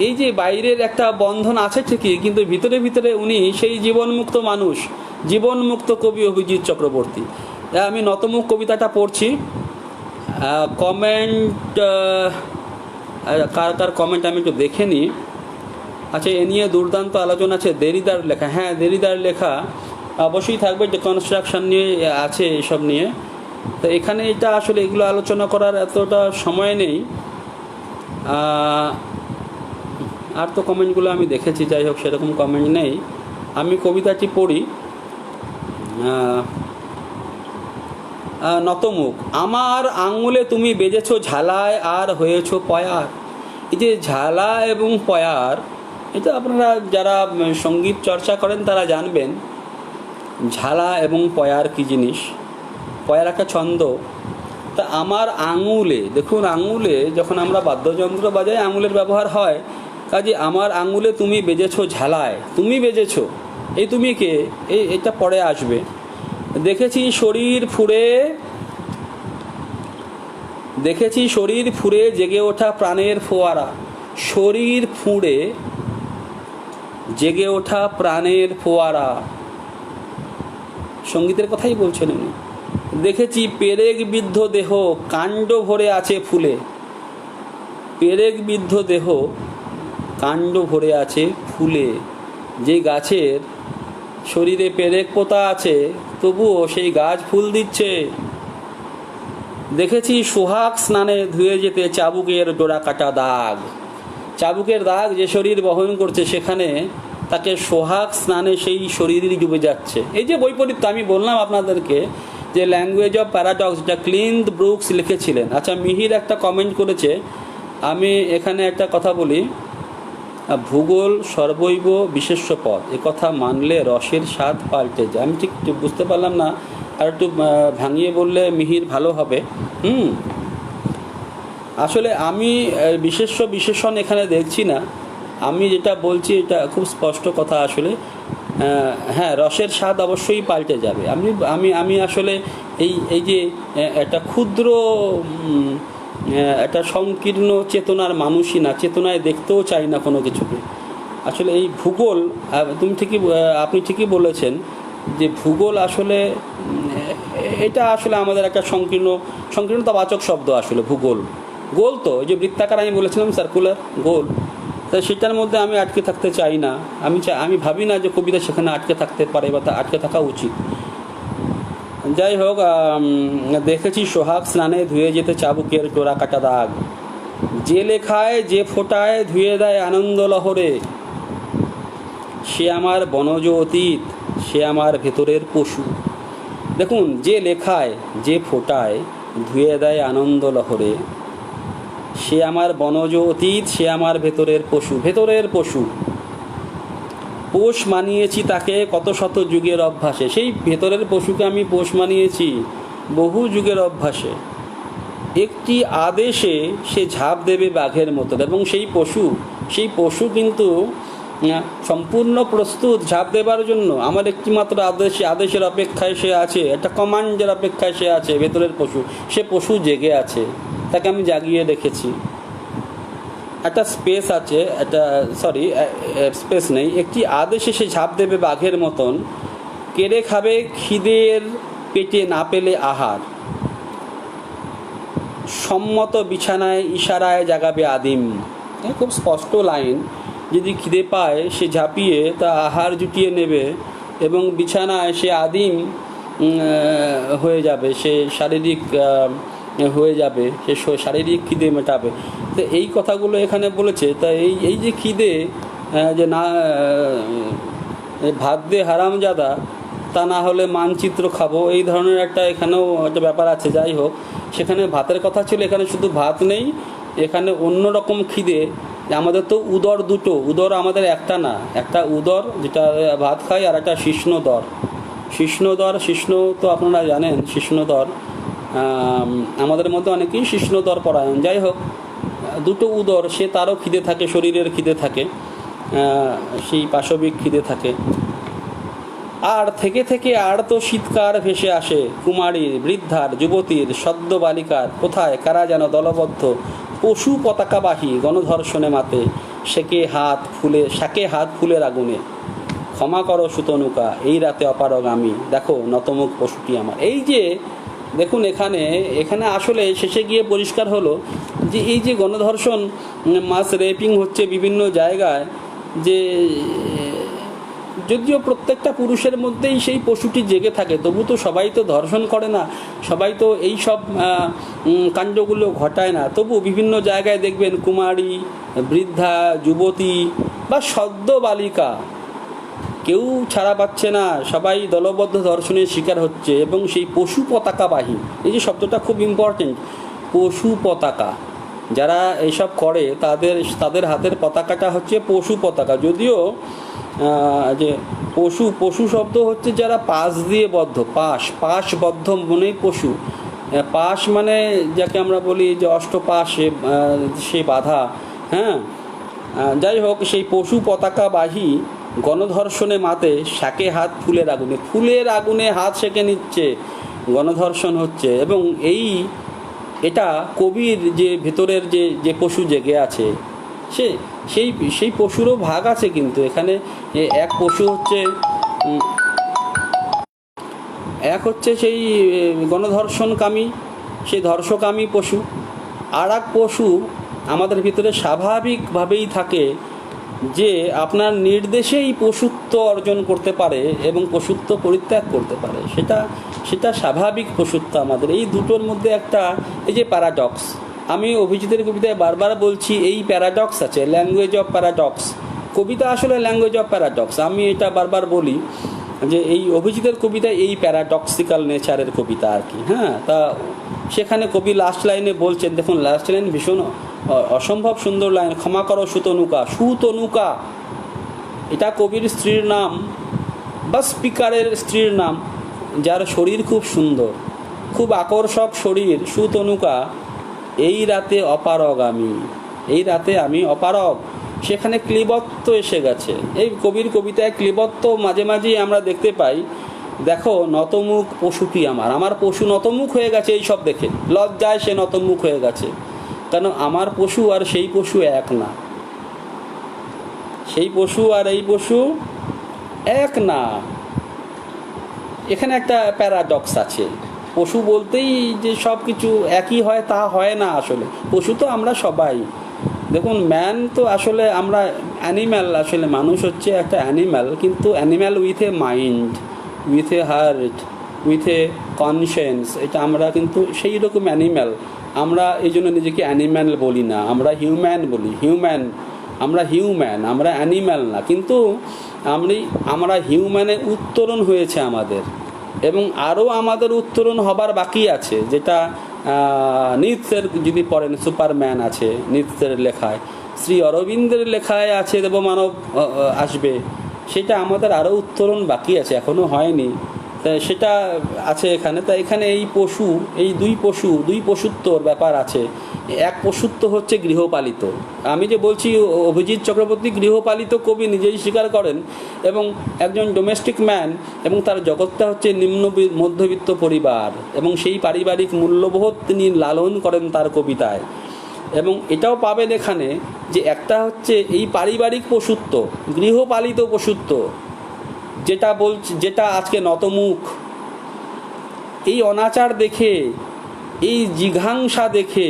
এই যে বাইরের একটা বন্ধন আছে ঠিকই, কিন্তু ভিতরে ভিতরে উনি সেই জীবনমুক্ত মানুষ, জীবনমুক্ত কবি অভিজিৎ চক্রবর্তী। আমি নতমুখ কবিতাটা পড়ছি। কমেন্ট, কার কার কমেন্ট আমি একটু দেখে নিই। আচ্ছা, এ নিয়ে দুর্দান্ত আলোচনা আছে, দেরিদার লেখা। হ্যাঁ, দেরিদার লেখা অবশ্যই থাকবে, যে কনস্ট্রাকশন নিয়ে আছে, এসব নিয়ে। তো এখানে এটা আসলে এগুলো আলোচনা করার এতটা সময় নেই। আর তো কমেন্টগুলো আমি দেখেছি, যাই হোক সেরকম কমেন্ট নেই। আমি কবিতাটি পড়ি। নতমুখ। আমার আঙুলে তুমি বেজেছো ঝালায় আর হয়েছো পয়ার। এই যে ঝালা এবং পয়ার, এটা আপনারা যারা সঙ্গীত চর্চা করেন তারা জানবেন ঝালা এবং পয়ার কী জিনিস। পয়ার একটা ছন্দ। তা আমার আঙুলে, দেখুন আঙুলে যখন আমরা বাদ্যযন্ত্র বাজাই আঙুলের ব্যবহার হয়, কাজে আমার আঙুলে তুমি বেজেছো ঝালায়। তুমি বেজেছো, এই তুমি কে, এটা পরে আসবে। দেখেছি শরীর ফুঁড়ে জেগে ওঠা প্রাণের ফোয়ারা। শরীর ফুঁড়ে জেগে ওঠা প্রাণের ফোয়ারা, সঙ্গীতের কথাই বলছেন উনি। দেখেছি পেরেক বিদ্ধ দেহ কাণ্ড ভরে আছে ফুলে। পেরেক বিদ্ধ দেহ কাণ্ড ভরে আছে ফুলে। যে গাছের শরীরে পেরেক পোতা আছে, তবুও সেই গাছ ফুল দিচ্ছে। দেখেছি সোহাগ স্নানে ধুয়ে যেতে চাবুকের ডোরা কাটা দাগ। চাবুকের দাগ যে শরীর বহন করছে, সেখানে তাকে সোহাগ স্নানে সেই শরীরই ডুবে যাচ্ছে। এই যে বৈপরীত্য আমি বললাম আপনাদেরকে, যে ল্যাঙ্গুয়েজ অফ প্যারাডক্স, যেটা ক্লিন্থ ব্রুকস লিখেছিলেন। আচ্ছা, মিহির একটা কমেন্ট করেছে, আমি এখানে একটা কথা বলি। ভূগোল সর্বৈব বিশেষ্য পদ, এ কথা মানলে রসের স্বাদ পাল্টে যায়। আমি ঠিক বুঝতে পারলাম না, আর একটু ভাঙিয়ে বললে মিহির ভালো হবে। আসলে আমি বিশেষণ এখানে দেখছি না। আমি যেটা বলছি এটা খুব স্পষ্ট কথা। আসলে হ্যাঁ, রসের স্বাদ অবশ্যই পাল্টে যাবে। আমি আসলে এই যে একটা ক্ষুদ্র, একটা সংকীর্ণ চেতনার মানুষই না, চেতনায় দেখতেও চাই না কোনো কিছুকে। আসলে এই ভূগোল, আপনি ঠিকই বলেছেন যে ভূগোল আসলে এটা আসলে আমাদের একটা সংকীর্ণতাবাচক শব্দ। আসলে ভূগোল, গোল তো, ওই যে বৃত্তাকার আমি বলেছিলাম, সার্কুলার গোল, তা সেটার মধ্যে আমি আটকে থাকতে চাই না। আমি ভাবি না যে কবিতা সেখানে আটকে থাকতে পারে বা তা আটকে থাকা উচিত। যাই হোক, দেখেছি সোহাগ স্নানে ধুয়ে যেতে চাবুকের ডোরা কাটা দাগ। যে লেখায় যে ফোঁটায় ধুয়ে দেয় আনন্দ লহরে, সে আমার বনজ অতীত, সে আমার ভেতরের পশু। দেখুন, যে লেখায় যে ফোঁটায় ধুয়ে দেয় আনন্দ লহরে, সে আমার বনজ অতীত, সে আমার ভেতরের পশু। পোষ মানিয়েছি তাকে কত শত যুগের অভ্যাসে। সেই ভেতরের পশুকে আমি পোষ মানিয়েছি বহু যুগের অভ্যাসে। একটি আদেশে সে ঝাঁপ দেবে বাঘের মতো। এবং সেই পশু কিন্তু সম্পূর্ণ প্রস্তুত ঝাঁপ দেবার জন্য। আমার একটিমাত্র আদেশের অপেক্ষায় সে আছে, একটা কমান্ডের অপেক্ষায় সে আছে। ভেতরের পশু, সে পশু জেগে আছে, তাকে আমি জাগিয়ে রেখেছি। একটা স্পেস আছে, স্পেস নেই, একটি আদেশে সে ঝাঁপ দেবে বাঘের মতন। কেড়ে খাবে খিদের পেটে না পেলে আহার, সম্মত বিছানায় ইশারায় জাগাবে আদিম। খুব স্পষ্ট লাইন। যদি খিদে পায় সে ঝাঁপিয়ে তা আহার জুটিয়ে নেবে এবং বিছানায় সে আদিম হয়ে যাবে, সে শারীরিক হয়ে যাবে, সে শারীরিক খিদে মেটাবে। তো এই কথাগুলো এখানে বলেছে। তা এই যে খিদে, যে না ভাত দে হারামজাদা, তা না হলে মানচিত্র খাবো, এই ধরনের একটা এখানেও একটা ব্যাপার আছে। যাই হোক, সেখানে ভাতের কথা ছিল, এখানে শুধু ভাত নেই, এখানে অন্য রকম খিদে। আমাদের তো উদর দুটো, উদর আমাদের একটা না, একটা উদর যেটা ভাত খাই, আর একটা শিষ্ণদর। শিষ্ণ তো আপনারা জানেন, শিষ্ণদর আমাদের মধ্যে অনেকেই শিষ্ণদর পরায়ণ। যাই হোক, দুটো উদর, সে তারও খিদে থাকে, শরীরের খিদে থাকে, সেই পাশবিক খিদে থাকে। আর থেকে আর তো শীতকার ভেসে আসে কুমারীর, বৃদ্ধার, যুবতীর, সদ্য বালিকার। কোথায় কারা যেন দলবদ্ধ পশু পতাকাবাহী গণধর্ষণে মাতে, শাকে হাত ফুলের আগুনে। ক্ষমা করো সুতনুকা, এই রাতে অপারগ আমি, দেখো নতমুখ পশুটি আমার। এই যে দেখুন, এখানে আসলে শেষে গিয়ে পরিষ্কার হলো যে এই যে গণধর্ষণ, মাস রেপিং হচ্ছে বিভিন্ন জায়গায়, যে যদিও প্রত্যেকটা পুরুষের মধ্যেই সেই পশুটি জেগে থাকে, তবু তো সবাই তো ধর্ষণ করে না, সবাই তো এই সব কাণ্ডগুলো ঘটায় না। তবু বিভিন্ন জায়গায় দেখবেন কুমারী, বৃদ্ধা, যুবতী বা সদ্য বালিকা, কেউ ছাড়া পাচ্ছে না, সবাই দলবদ্ধ ধর্ষণের শিকার হচ্ছে। এবং সেই পশু পতাকাবাহী, এই যে শব্দটা খুব ইম্পর্টেন্ট, পশু পতাকা। যারা এইসব করে তাদের হাতের পতাকাটা হচ্ছে পশু পতাকা। যদিও যে পশু শব্দ হচ্ছে যারা পাশ দিয়ে বদ্ধ, পাশবদ্ধ মনেই পশু। পাশ মানে যাকে আমরা বলি যে অষ্টপাশে সে বাধা। হ্যাঁ, যাই হোক, সেই পশু পতাকাবাহী গণধর্ষণে মাতে, শাকে হাত ফুলের আগুনে হাত সেঁকে নিচ্ছে, গণধর্ষণ হচ্ছে। এবং এটা কবির যে ভেতরের যে পশু জেগে আছে, সেই পশুরও ভাগ আছে। কিন্তু এখানে এক পশু হচ্ছে সেই গণধর্ষণকামী, সেই ধর্ষকামী পশু। আর এক পশু আমাদের ভিতরে স্বাভাবিকভাবেই থাকে, যে আপনার নির্দেশেই পশুত্ব অর্জন করতে পারে এবং পশুত্ব পরিত্যাগ করতে পারে। সেটা স্বাভাবিক পশুত্ব আমাদের। এই দুটোর মধ্যে একটা, এই যে প্যারাডক্স, আমি অভিজিতের কবিতায় বারবার বলছি, এই প্যারাডক্স আছে, ল্যাঙ্গুয়েজ অফ প্যারাডক্স। কবিতা আসলে ল্যাঙ্গুয়েজ অফ প্যারাডক্স, আমি এটা বারবার বলি যে এই অভিজিতের কবিতায় এই প্যারাডক্সিক্যাল নেচারের কবিতা আর কি। হ্যাঁ, তা সেখানে কবি লাস্ট লাইনে বলছেন, দেখুন লাস্ট লাইন ভীষণ অসম্ভব সুন্দর লাইন, ক্ষমা করো সুতনুকা। এটা কবির স্ত্রীর নাম বা স্পিকারের স্ত্রীর নাম, যার শরীর খুব সুন্দর, খুব আকর্ষক শরীর, সুতনুকা। এই রাতে আমি অপারগ। সেখানে ক্লিবত্ব এসে গেছে। এই কবির কবিতায় ক্লিবত্ব মাঝে মাঝেই আমরা দেখতে পাই। দেখো নতমুখ পশুটি আমার পশু নতমুখ হয়ে গেছে, এই সব দেখে লজ্জায় সে নতমুখ হয়ে গেছে। কেন, আমার পশু আর সেই পশু এক না, সেই পশু আর এই পশু এক না। এখানে একটা প্যারাডক্স আছে। পশু বলতেই যে সব কিছু একই হয় তা হয় না। আসলে পশু তো আমরা সবাই। দেখুন, ম্যান তো আসলে আমরা অ্যানিম্যাল, আসলে মানুষ হচ্ছে একটা অ্যানিম্যাল, কিন্তু animal with a mind, with a heart, with a conscience. এটা আমরা কিন্তু সেই রকম অ্যানিম্যাল। আমরা এই জন্য নিজেকে অ্যানিম্যাল বলি না, আমরা হিউম্যান বলি। আমরা হিউম্যান, আমরা অ্যানিম্যাল না। কিন্তু আমরা হিউম্যানে উত্তরণ হয়েছে আমাদের, এবং আরও আমাদের উত্তরণ হবার বাকি আছে। যেটা নিৎসের যদি পড়েন, সুপারম্যান আছে নিৎসের লেখায়, শ্রী অরবিন্দের লেখায় আছে দেবমানব আসবে। সেটা আমাদের আরও উত্তরণ বাকি আছে, এখনও হয়নি। তা সেটা আছে এখানে। তা এখানে এই দুই পশুত্বর ব্যাপার আছে। এক পশুত্ব হচ্ছে গৃহপালিত। আমি যে বলছি অভিজিৎ চক্রবর্তী গৃহপালিত কবি, নিজেই স্বীকার করেন, এবং একজন ডোমেস্টিক ম্যান, এবং তার জগৎটা হচ্ছে নিম্ন মধ্যবিত্ত পরিবার, এবং সেই পারিবারিক মূল্যবোধ তিনি লালন করেন তার কবিতায়। এবং এটাও পাবেন এখানে যে একটা হচ্ছে এই পারিবারিক পশুত্ব, গৃহপালিত পশুত্ব, যেটা আজকে নতমুখ, এই অনাচার দেখে, এই জিঘাংসা দেখে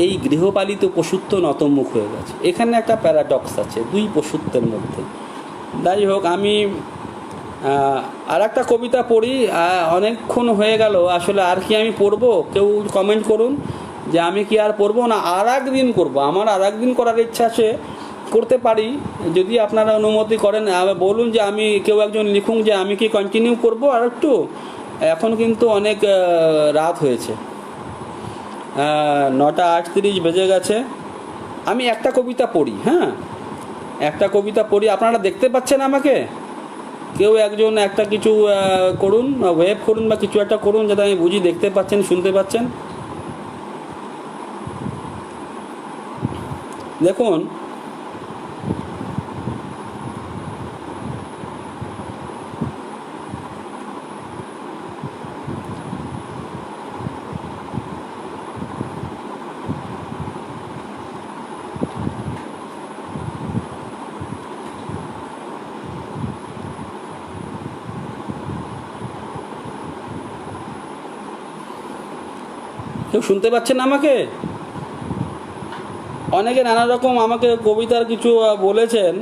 এই গৃহপালিত পশুত্ব নতমুখ হয়ে গেছে। এখানে একটা প্যারাডক্স আছে দুই পশুত্বের মধ্যে। যাই হোক, আমি আর একটা কবিতা পড়ি। অনেকক্ষণ হয়ে গেল, আসলে আর কি আমি পড়বো? কেউ কমেন্ট করুন যে আমি কি আর পড়বো না আর একদিন করবো। আমার আর একদিন করার ইচ্ছা আছে, করতে পারি যদি আপনারা অনুমতি করেন। বলুন যে আমি, কেউ একজন লিখুন যে আমি কি কন্টিনিউ করবো আর একটু। এখন কিন্তু অনেক রাত হয়েছে, 9:38 বেজে গেছে। আমি একটা কবিতা পড়ি, হ্যাঁ, একটা কবিতা পড়ি। আপনারা দেখতে পাচ্ছেন আমাকে? কেউ একজন একটা কিছু করুন, ওয়েব করুন বা কিছু একটা করুন, যাতে আমি বুঝি দেখতে পাচ্ছেন, শুনতে পাচ্ছেন। দেখুন, কেউ শুনতে পাচ্ছেন আমাকে? অনেকে নানা রকম আমাকে কবিতার কিছু বলেছেন,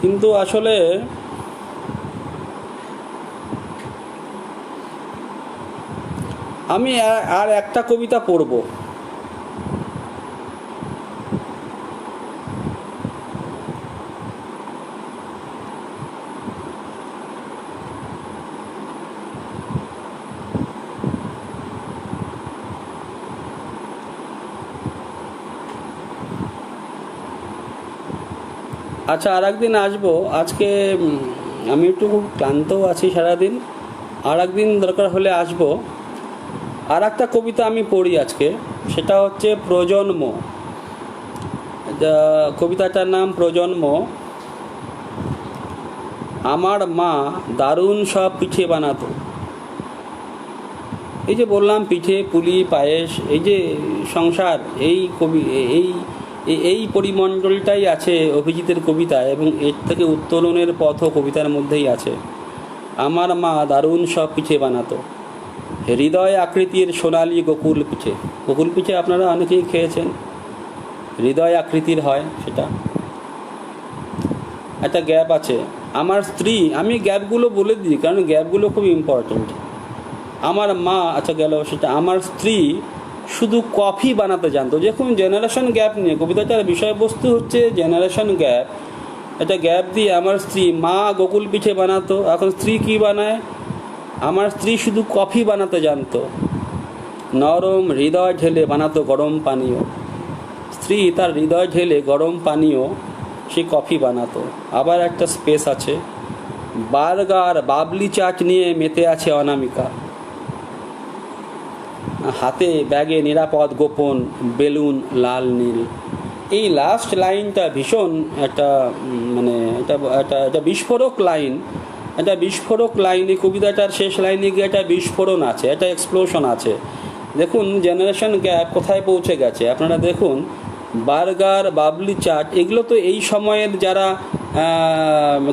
কিন্তু আসলে আমি আর একটা কবিতা পড়ব। আচ্ছা, আর একদিন আসবো। আজকে আমি একটু খুব ক্লান্তও আছি সারাদিন। আর একদিন দরকার হলে আসবো। আর একটা কবিতা আমি পড়ি আজকে, সেটা হচ্ছে প্রজন্ম। কবিতাটার নাম প্রজন্ম। আমার মা দারুণ সব পিঠে বানাতো। এই যে বললাম, পিঠে পুলি পায়েস, এই যে সংসার, এই পরিমণ্ডলটাই আছে অভিজিতের কবিতায়, এবং এর থেকে উত্তোলনের পথও কবিতার মধ্যেই আছে। আমার মা দারুণ সব পিঠে বানাতো, হৃদয় আকৃতির সোনালি গোকুল পিঠে। গোকুল পিঠে আপনারা অনেকেই খেয়েছেন, হৃদয় আকৃতির হয় সেটা। একটা গ্যাপ আছে। আমার স্ত্রী, আমি গ্যাপগুলো বলে দিই কারণ গ্যাপগুলো খুব ইম্পর্ট্যান্ট। আমার মা, আচ্ছা গেল সেটা। আমার স্ত্রী শুধু কফি বানাতে জানতো। দেখুন, জেনারেশন গ্যাপ নিয়ে কবিতাটার বিষয়বস্তু হচ্ছে জেনারেশন গ্যাপ। একটা গ্যাপ দিয়ে আমার স্ত্রী, মা গোকুল পিঠে বানাতো, এখন স্ত্রী কি বানায়? আমার স্ত্রী শুধু কফি বানাতে জানতো, নরম হৃদয় ঢেলে বানাতো গরম পানীয়। স্ত্রী তার হৃদয় ঢেলে গরম পানীয়, সে কফি বানাতো। আবার একটা স্পেস আছে, বার্গার বাবলি চাট নিয়ে মেতে আছে অনামিকা, হাতে ব্যাগে নিরাপদ গোপন বেলুন লাল নীল। এই লাস্ট লাইনটা ভীষণ একটা একটা বিস্ফোরক লাইন। একটা বিস্ফোরক লাইন। এই কবিতাটার শেষ লাইনে গিয়ে একটা বিস্ফোরণ আছে, একটা এক্সপ্লোশন আছে। দেখুন জেনারেশন গ্যাপ কোথায় পৌঁছে গেছে। আপনারা দেখুন, বার্গার বাবলি চাট, এগুলো তো এই সময়ের যারা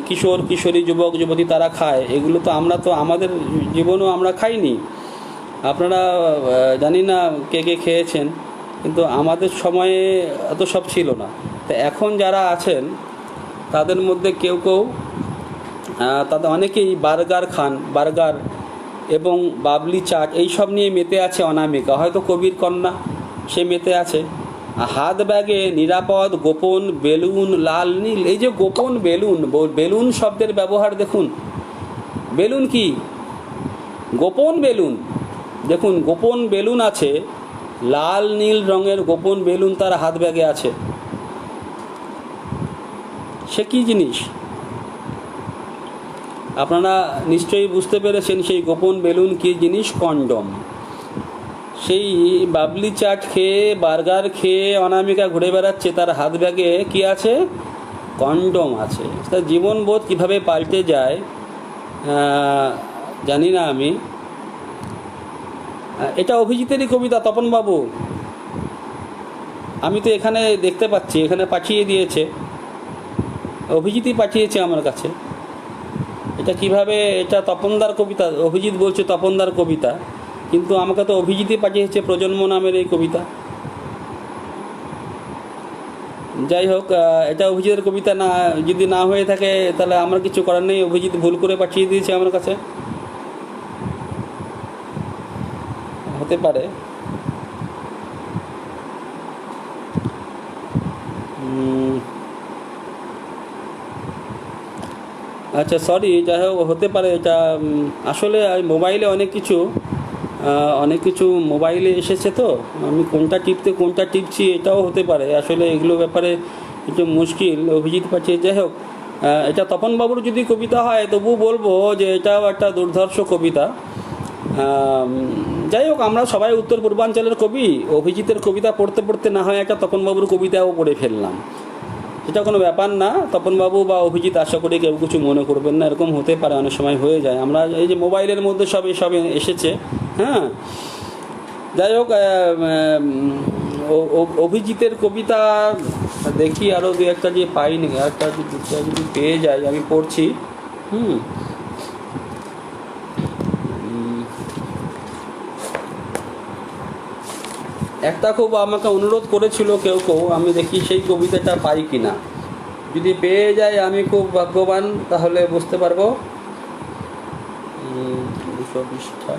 কিশোর কিশোরী যুবক যুবতী তারা খায়। এগুলো তো আমরা তো আমাদের জীবনেও আমরা খাইনি। আপনারা জানি না কে কে খেয়েছেন, কিন্তু আমাদের সময়ে এত সব ছিল না। তো এখন যারা আছেন তাদের মধ্যে কেউ কেউ, তাদের অনেকেই বার্গার খান, বার্গার এবং বাবলি চাট এইসব নিয়ে মেতে আছে অনামিকা, হয়তো কবির কন্যা, সে মেতে আছে। হাত ব্যাগে নিরাপদ গোপন বেলুন লাল নীল। এই যে গোপন বেলুন, বেলুন শব্দের ব্যবহার দেখুন। বেলুন কি? গোপন বেলুন। দেখুন, গোপন বেলুন আছে, লাল নীল রঙের গোপন বেলুন তার হাত ব্যাগে আছে। সে কি জিনিস? আপনারা নিশ্চয়ই বুঝতে পেরেছেন সেই গোপন বেলুন কি জিনিস। কন্ডম। সেই বাবলি চাট খেয়ে বার্গার খেয়ে অনামিকা ঘুরে বেড়াচ্ছে, তার হাত ব্যাগে কি আছে? কন্ডম আছে। তার জীবনবোধ কিভাবে পাল্টে যায় জানি না আমি। এটা অভিজিতেরই কবিতা, তপনবাবু। আমি তো এখানে দেখতে পাচ্ছি, এখানে পাঠিয়ে দিয়েছে, অভিজিৎই পাঠিয়েছে আমার কাছে। এটা কিভাবে? এটা তপনদার কবিতা, অভিজিৎ বলছে তপনদার কবিতা, কিন্তু আমাকে তো অভিজিৎই পাঠিয়েছে প্রজন্ম নামের এই কবিতা। যাই হোক, এটা অভিজিতের কবিতা না, যদি না হয়ে থাকে তাহলে আমার কিছু করার নেই, অভিজিৎ ভুল করে পাঠিয়ে দিয়েছে আমার কাছে, হতে পারে। আচ্ছা, সরি, যাই হোক, হতে পারে এটা। আসলে মোবাইলে অনেক কিছু মোবাইলে এসেছে, তো আমি কোনটা টিপতে কোনটা টিপছি এটাও হতে পারে। আসলে এগুলো ব্যাপারে একটু মুশকিল। অভিজিৎ পাঠিয়ে, যাই হোক, এটা তপনবাবুর যদি কবিতা হয় তবু বলবো যে এটাও একটা দুর্ধর্ষ কবিতা। যাই হোক, আমরা সবাই উত্তর পূর্বাঞ্চলের কবি, অভিজিতের কবিতা পড়তে পড়তে না হয় একটা তপনবাবুর কবিতাও পড়ে ফেললাম, এটা কোনো ব্যাপার না। তপনবাবু বা অভিজিৎ আশা করি কেউ কিছু মনে করবেন না, এরকম হতে পারে, অনেক সময় হয়ে যায়। আমরা এই যে মোবাইলের মধ্যে সব এসব এসেছে, হ্যাঁ। যাই হোক, অভিজিতের কবিতা দেখি আরও দু একটা যে পাইনি, একটা যদি পেয়ে যাই আমি পড়ছি। একটা খুব আমাকে অনুরোধ করেছিল কেউ, আমি দেখি সেই কবিতাটা পাই কিনা। যদি পেয়ে যাই আমি খুব ভাগ্যবান, তাহলে বুঝতে পারবো। 200 পৃষ্ঠা।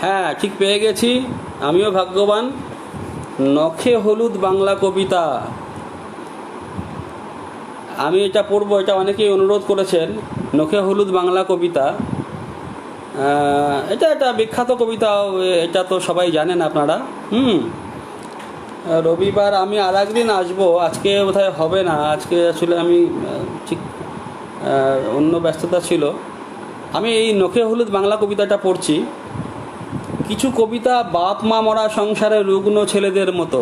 হ্যাঁ, ঠিক পেয়ে গেছি, আমিও ভাগ্যবান। নখে হলুদ বাংলা কবিতা, আমি এটা পড়বো, এটা অনেকেই অনুরোধ করেছেন। নখে হলুদ বাংলা কবিতা, এটা একটা বিখ্যাত কবিতা, এটা তো সবাই জানেন আপনারা। রবিবার আমি আর একদিন আসবো, আজকে বোধহয় হবে না, আজকে আসলে আমি ঠিক অন্য ব্যস্ততা ছিল। আমি এই নখে হলুদ বাংলা কবিতাটা পড়ছি। কিছু কবিতা বাপ মা মরা সংসারে রুগ্ন ছেলেদের মতো,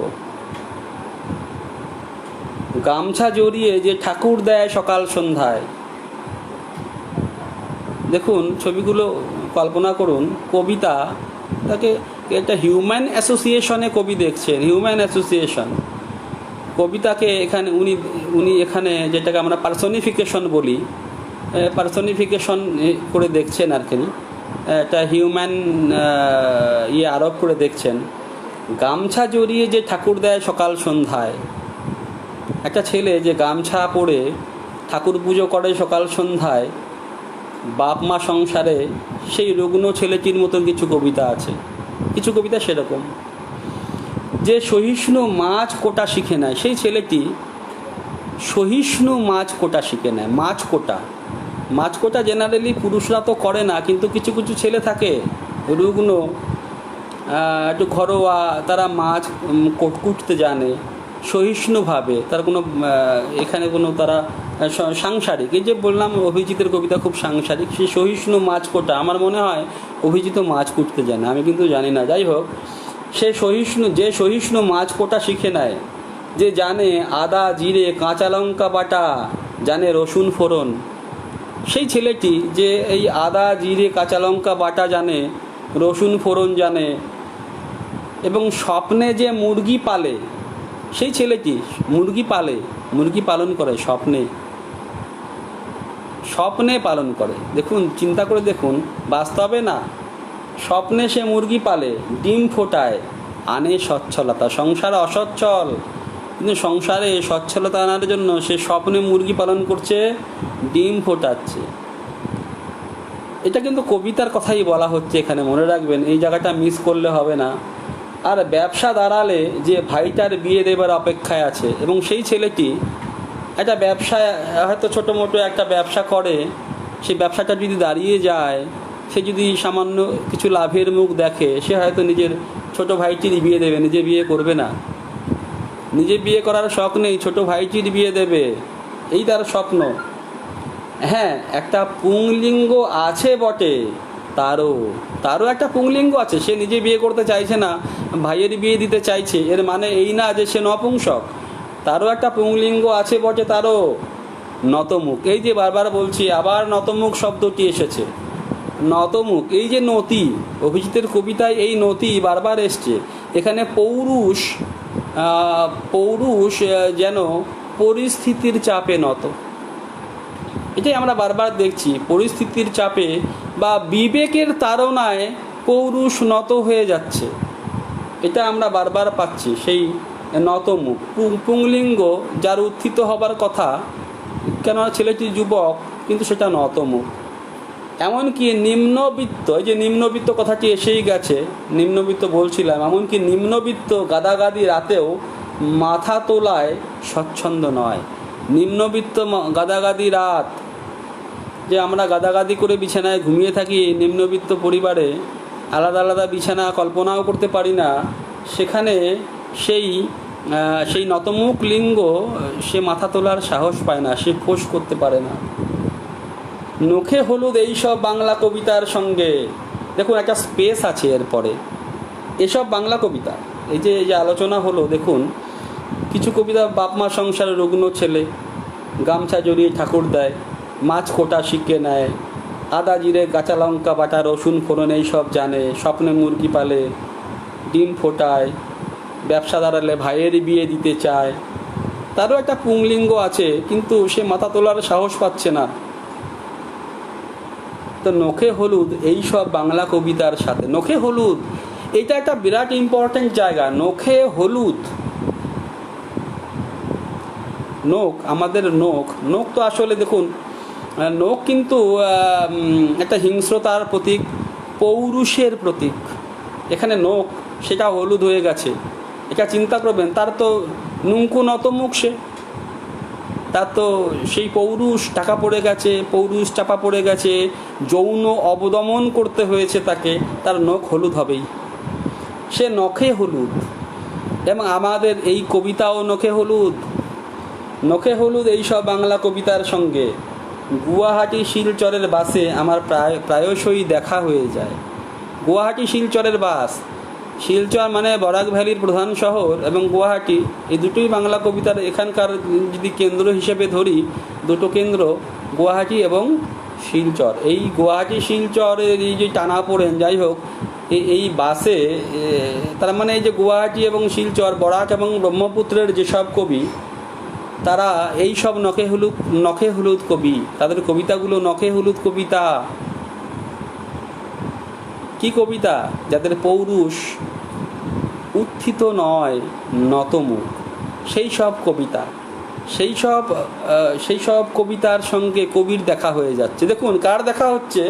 গামছা জড়িয়ে যে ঠাকুর দেয় সকাল সন্ধ্যায়। দেখুন ছবিগুলো, কল্পনা করুন, কবিতা, তাকে একটা হিউম্যান অ্যাসোসিয়েশনে কবি দেখছেন, হিউম্যান অ্যাসোসিয়েশন। কবিতাকে এখানে উনি এখানে যেটাকে আমরা পার্সনিফিকেশন বলি, পার্সনিফিকেশন করে দেখছেন আর কি, একটা হিউম্যান আরোপ করে দেখছেন। গামছা জড়িয়ে যে ঠাকুর দেয় সকাল সন্ধ্যায়, একটা ছেলে যে গামছা পরে ঠাকুর পুজো করে সকাল সন্ধ্যায়, বাপ মা সংসারে সেই রুগ্ন ছেলেটির মতন কিছু কবিতা আছে, কিছু কবিতা সেরকম। যে সহিষ্ণু মাছ কোটা শিখে নেয়, সেই ছেলেটি সহিষ্ণু মাছ কোটা শিখে নেয়। মাছ কোটা জেনারেলি পুরুষরা তো করে না, কিন্তু কিছু কিছু ছেলে থাকে রুগ্ন, একটু ঘরোয়া, তারা মাছ কুটতে জানে সহিষ্ণুভাবে, তার কোনো এখানে কোনো তারা সাংসারিক, এই যে বললাম অভিজিতের কবিতা খুব সাংসারিক, সেই সহিষ্ণু মাছ কোটা। আমার মনে হয় অভিজিৎ মাছ কুটতে জানে, আমি কিন্তু জানি না। যাই হোক, যে সহিষ্ণু মাছ কোটা শিখে নেয়, যে জানে আদা জিরে কাঁচা লঙ্কা বাটা, জানে রসুন ফোড়ন, সেই ছেলেটি যে এই আদা জিরে কাঁচা লঙ্কা বাটা জানে, রসুন ফোড়ন জানে, এবং স্বপ্নে যে মুরগি পালে, সেই ছেলেটি মুরগি পালন করে, স্বপ্নে পালন করে। দেখুন, চিন্তা করে দেখুন, বাস্তবে না, স্বপ্নে সে মুরগি পালে, ডিম ফোটায়, আনে সচ্ছলতা। সংসার অসচ্ছল, কিন্তু সংসারে সচ্ছলতা আনার জন্য সে স্বপ্নে মুরগি পালন করছে, ডিম ফোটাচ্ছে। এটা কিন্তু কবিতার কথাই বলা হচ্ছে এখানে, মনে রাখবেন, এই জায়গাটা মিস করলে হবে না। আর ব্যবসা দাঁড়ালে যে ভাইটার বিয়ে দেবার অপেক্ষায় আছে, এবং সেই ছেলেটি একটা ব্যবসায় হয়তো ছোটো মোটো একটা ব্যবসা করে, সেই ব্যবসাটা যদি দাঁড়িয়ে যায়, সে যদি সামান্য কিছু লাভের মুখ দেখে, সে হয়তো নিজের ছোট ভাইটির বিয়ে দেবে, নিজে বিয়ে করবে না। নিজে বিয়ে করার শখ নেই, ছোট ভাইটির বিয়ে দেবে, এই তার স্বপ্ন। হ্যাঁ, একটা পুংলিঙ্গ আছে বটে, তারও একটা পুংলিঙ্গ আছে। সে নিজে বিয়ে করতে চাইছে না, ভাইয়ের বিয়ে দিতে চাইছে, এর মানে এই না যে সে নপুংসক। তারও একটা পুংলিঙ্গ আছে বটে, তারও নতমুখ। এই যে বারবার বলছি, আবার নতমুখ শব্দটি এসেছে। নতমুখ, এই যে নতি, অভিজিতের কবিতায় এই নতি বারবার এসছে। এখানে পৌরুষ যেন পরিস্থিতির চাপে নত। এটাই আমরা বারবার দেখছি, পরিস্থিতির চাপে বা বিবেকের তাড়নায় পৌরুষ নত হয়ে যাচ্ছে। এটা আমরা বারবার পাচ্ছি। সেই নতমুখ পুংলিঙ্গ, যার উত্থিত হবার কথা, কেননা ছেলেটি যুবক, কিন্তু সেটা নতমুখ। এমনকি নিম্নবিত্ত, এই যে নিম্নবিত্ত কথাটি এসেই গেছে, নিম্নবিত্ত বলছিলাম, এমনকি নিম্নবিত্ত গাদাগাদি রাতেও মাথা তোলায় স্বচ্ছন্দ নয়। নিম্নবিত্ত গাদাগাদি রাত, যে আমরা গাদাগাদি করে বিছানায় ঘুমিয়ে থাকি নিম্নবিত্ত পরিবারে, আলাদা আলাদা বিছানা কল্পনাও করতে পারি না, সেখানে সেই নতমুখ লিঙ্গ সে মাথা তোলার সাহস পায় না, সে ফোঁস করতে পারে না। নখে হলুদ এইসব বাংলা কবিতার সঙ্গে, দেখুন একটা স্পেস আছে এরপরে, এসব বাংলা কবিতা, এই যে আলোচনা হলো, দেখুন কিছু কবিতা, বাপ মা সংসারে রুগ্ন ছেলে, গামছা জড়িয়ে ঠাকুর দেয়, মাছ কোটা শিখে নেয়, আদা জিরে কাঁচা লঙ্কা বাটা রসুন ফোড়ন এইসব জানে, স্বপ্নে মুরগি পালে, ডিম ফোটায়, ব্যবসা দাঁড়ালে ভাইয়ের বিয়ে দিতে চায়। তারও একটা পুংলিঙ্গ আছে, কিন্তু সে মাথা তোলার সাহস পাচ্ছে না। তো নখে হলুদ এই সব বাংলা কবিতার সাথে, নখে হলুদ এটা একটা বিরাট ইম্পর্টেন্ট জায়গা। নখে হলুদ, নখ, আমাদের নখ তো আসলে দেখুন, নখ কিন্তু একটা হিংস্রতার প্রতীক, পৌরুষের প্রতীক। এখানে নখ, সেটা হলুদ হয়ে গেছে। এটা চিন্তা করবেন, তার তো নুঙ্কু নতমুখ, তার তো সেই পৌরুষ ঢাকা পড়ে গেছে, পৌরুষ চাপা পড়ে গেছে, যৌন অবদমন করতে হয়েছে তাকে, তার নখ হলুদ হবেই, সে নখে হলুদ। এবং আমাদের এই কবিতাও নখে হলুদ, নখে হলুদ এইসব বাংলা কবিতার সঙ্গে। গুয়াহাটি শিলচরের বাসে আমার প্রায়শই দেখা হয়ে যায়। গুয়াহাটি শিলচরের বাস, শিলচর মানে বরাক ভ্যালির প্রধান শহর, এবং গুয়াহাটি, এই দুটোই বাংলা কবিতার এখানকার যদি কেন্দ্র হিসেবে ধরি, দুটো কেন্দ্র গুয়াহাটি এবং শিলচর। এই গুয়াহাটি শিলচরের এই যে টানাপোড়েন, যাই হোক, এই বাসে, তার মানে এই যে গুয়াহাটি এবং শিলচর, বরাক এবং ব্রহ্মপুত্রের যেসব কবি, তারা এই সব নখে হলুদ কবি, তাদের কবিতাগুলো নখে হলুদ কবিতা। কি কবিতা? যাদের পৌরুষ উত্থিত নয়, নতমুখ, সেই সব কবিতা, সেই সব কবিতার সঙ্গে কবির দেখা হয়ে যাচ্ছে। দেখুন কার দেখা হচ্ছে,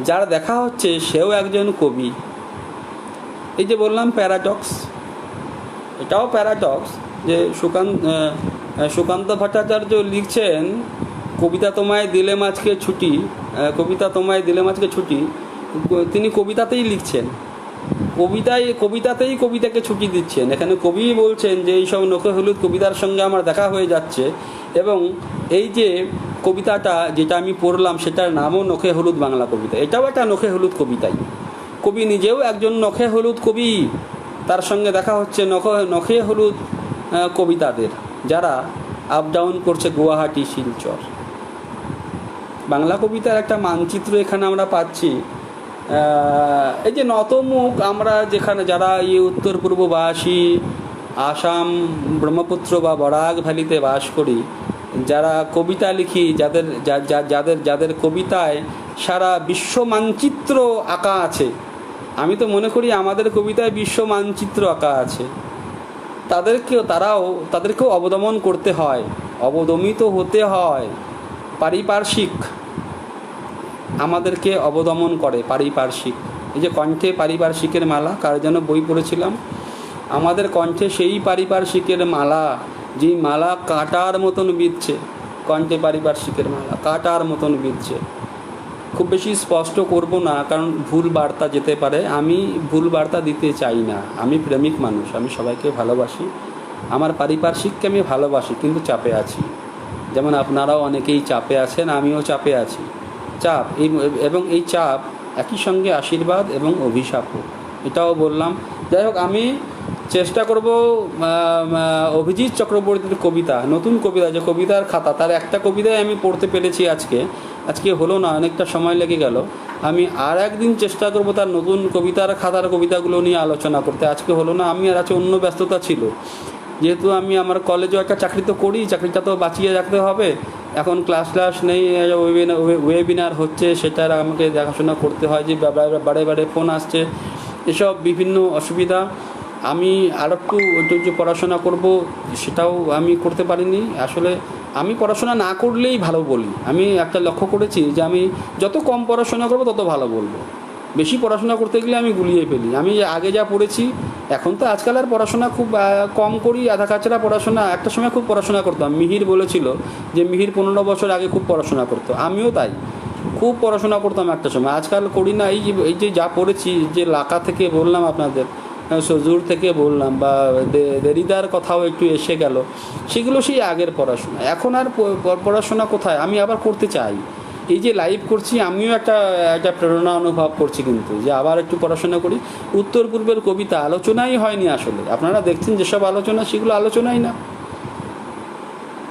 যার দেখা হচ্ছে সেও একজন কবি। এই যে বললাম প্যারাডক্স, এটাও প্যারাডক্স যে সুকান্ত ভট্টাচার্য লিখছেন, কবিতা তোমায় দিলে মাঝকে ছুটি, কবিতা তোমায় দিলে মাঝকে ছুটি, তিনি কবিতাতেই লিখছেন, কবিতাতেই কবিতাকে ছুটি দিচ্ছেন। এখানে কবি বলছেন যে এই সব নখে হলুদ কবিতার সঙ্গে আমার দেখা হয়ে যাচ্ছে, এবং এই যে কবিতাটা যেটা আমি পড়লাম সেটার নামও নখে হলুদ বাংলা কবিতা, এটাও একটা নখে হলুদ কবিতাই। কবি নিজেও একজন নখে হলুদ কবি, তার সঙ্গে দেখা হচ্ছে নখে হলুদ কবিতাদের, যারা আপ ডাউন করছে গুয়াহাটি শিলচর। বাংলা কবিতার একটা মানচিত্র এখানে আমরা পাচ্ছি। এই যে নতমুখ, আমরা যেখানে যারা উত্তর পূর্ববাসী, আসাম, ব্রহ্মপুত্র বা বরাক ভ্যালিতে বাস করি, যারা কবিতা লিখি, যাদের কবিতায় সারা বিশ্ব মানচিত্র আঁকা আছে, আমি তো মনে করি আমাদের কবিতায় বিশ্ব মানচিত্র আঁকা আছে, তাদেরকেও অবদমন করতে হয়, অবদমিত হতে হয়। পারিপার্শ্বিক আমাদেরকে অবদমন করে, পারিপার্শ্বিক। এই যে কণ্ঠে পারিপার্শ্বিকের মালা, কার যেন বই পড়েছিলাম, আমাদের কণ্ঠে সেই পারিপার্শ্বিকের মালা, যেই মালা কাঁটার মতন বিঁধছে, কণ্ঠে পারিপার্শ্বিকের মালা কাঁটার মতন বিঁধছে। খুব বেশি স্পষ্ট করব না, কারণ ভুল বার্তা যেতে পারে। আমি ভুল বার্তা দিতে চাই না। আমি প্রেমিক মানুষ, আমি সবাইকে ভালোবাসি, আমার পারিপার্শ্বিককে আমি ভালোবাসি, কিন্তু চাপে আছি। যেমন আপনারাও অনেকেই চাপে আছেন, আমিও চাপে আছি। চাপ এবং এই চাপ একই সঙ্গে আশীর্বাদ এবং অভিশাপও, এটাও বললাম। যাই হোক, আমি চেষ্টা করব অভিজিৎ চক্রবর্তীর কবিতা, নতুন কবিতা, যে কবিতার খাতা, তার একটা কবিতায় আমি পড়তে পেরেছি আজকে হলো না, অনেকটা সময় লেগে গেল। আমি আর একদিন চেষ্টা করব তার নতুন কবিতার খাতার কবিতাগুলো নিয়ে আলোচনা করতে। আজকে হলো না, আমি আর আছে অন্য ব্যস্ততা ছিল। যেহেতু আমি আমার কলেজেও একটা চাকরি তো করি, চাকরিটা তো বাঁচিয়ে রাখতে হবে। এখন ক্লাস নেই, ওয়েবিনার হচ্ছে, সেটার আমাকে দেখাশোনা করতে হয়, যে বারে বারে ফোন আসছে, এসব বিভিন্ন অসুবিধা। আমি আর একটু পড়াশোনা করব, সেটাও আমি করতে পারিনি। আসলে আমি পড়াশোনা না করলেই ভালো বলি। আমি একটা লক্ষ্য করেছি যে আমি যত কম পড়াশোনা করব তত ভালো বলবো। বেশি পড়াশোনা করতে গেলে আমি গুলিয়ে ফেলি। আমি আগে যা পড়েছি, এখন তো আজকাল আর পড়াশোনা খুব কম করি, আধা কাচরা পড়াশোনা। একটা সময় খুব পড়াশোনা করতাম। মিহির বলেছিল যে মিহির 15 বছর আগে খুব পড়াশোনা করতো, আমিও তাই খুব পড়াশোনা করতাম একটা সময়। আজকাল করি না। এই যে যা পড়েছি, যে লাকা থেকে বললাম আপনাদের, সজুর থেকে বললাম, বা দেরিদার কথাও একটু এসে গেল, সেগুলো সেই আগের পড়াশোনা। এখন আর পড়াশোনা কোথায়, আমি আবার করতে চাই। এই যে লাইভ করছি, আমিও একটা প্রেরণা অনুভব করছি, কিন্তু যে আবার একটু পড়াশোনা করি। উত্তর পূর্বের কবিতা আলোচনাই হয়নি আসলে। আপনারা দেখছেন যেসব আলোচনা, সেগুলো আলোচনাই না।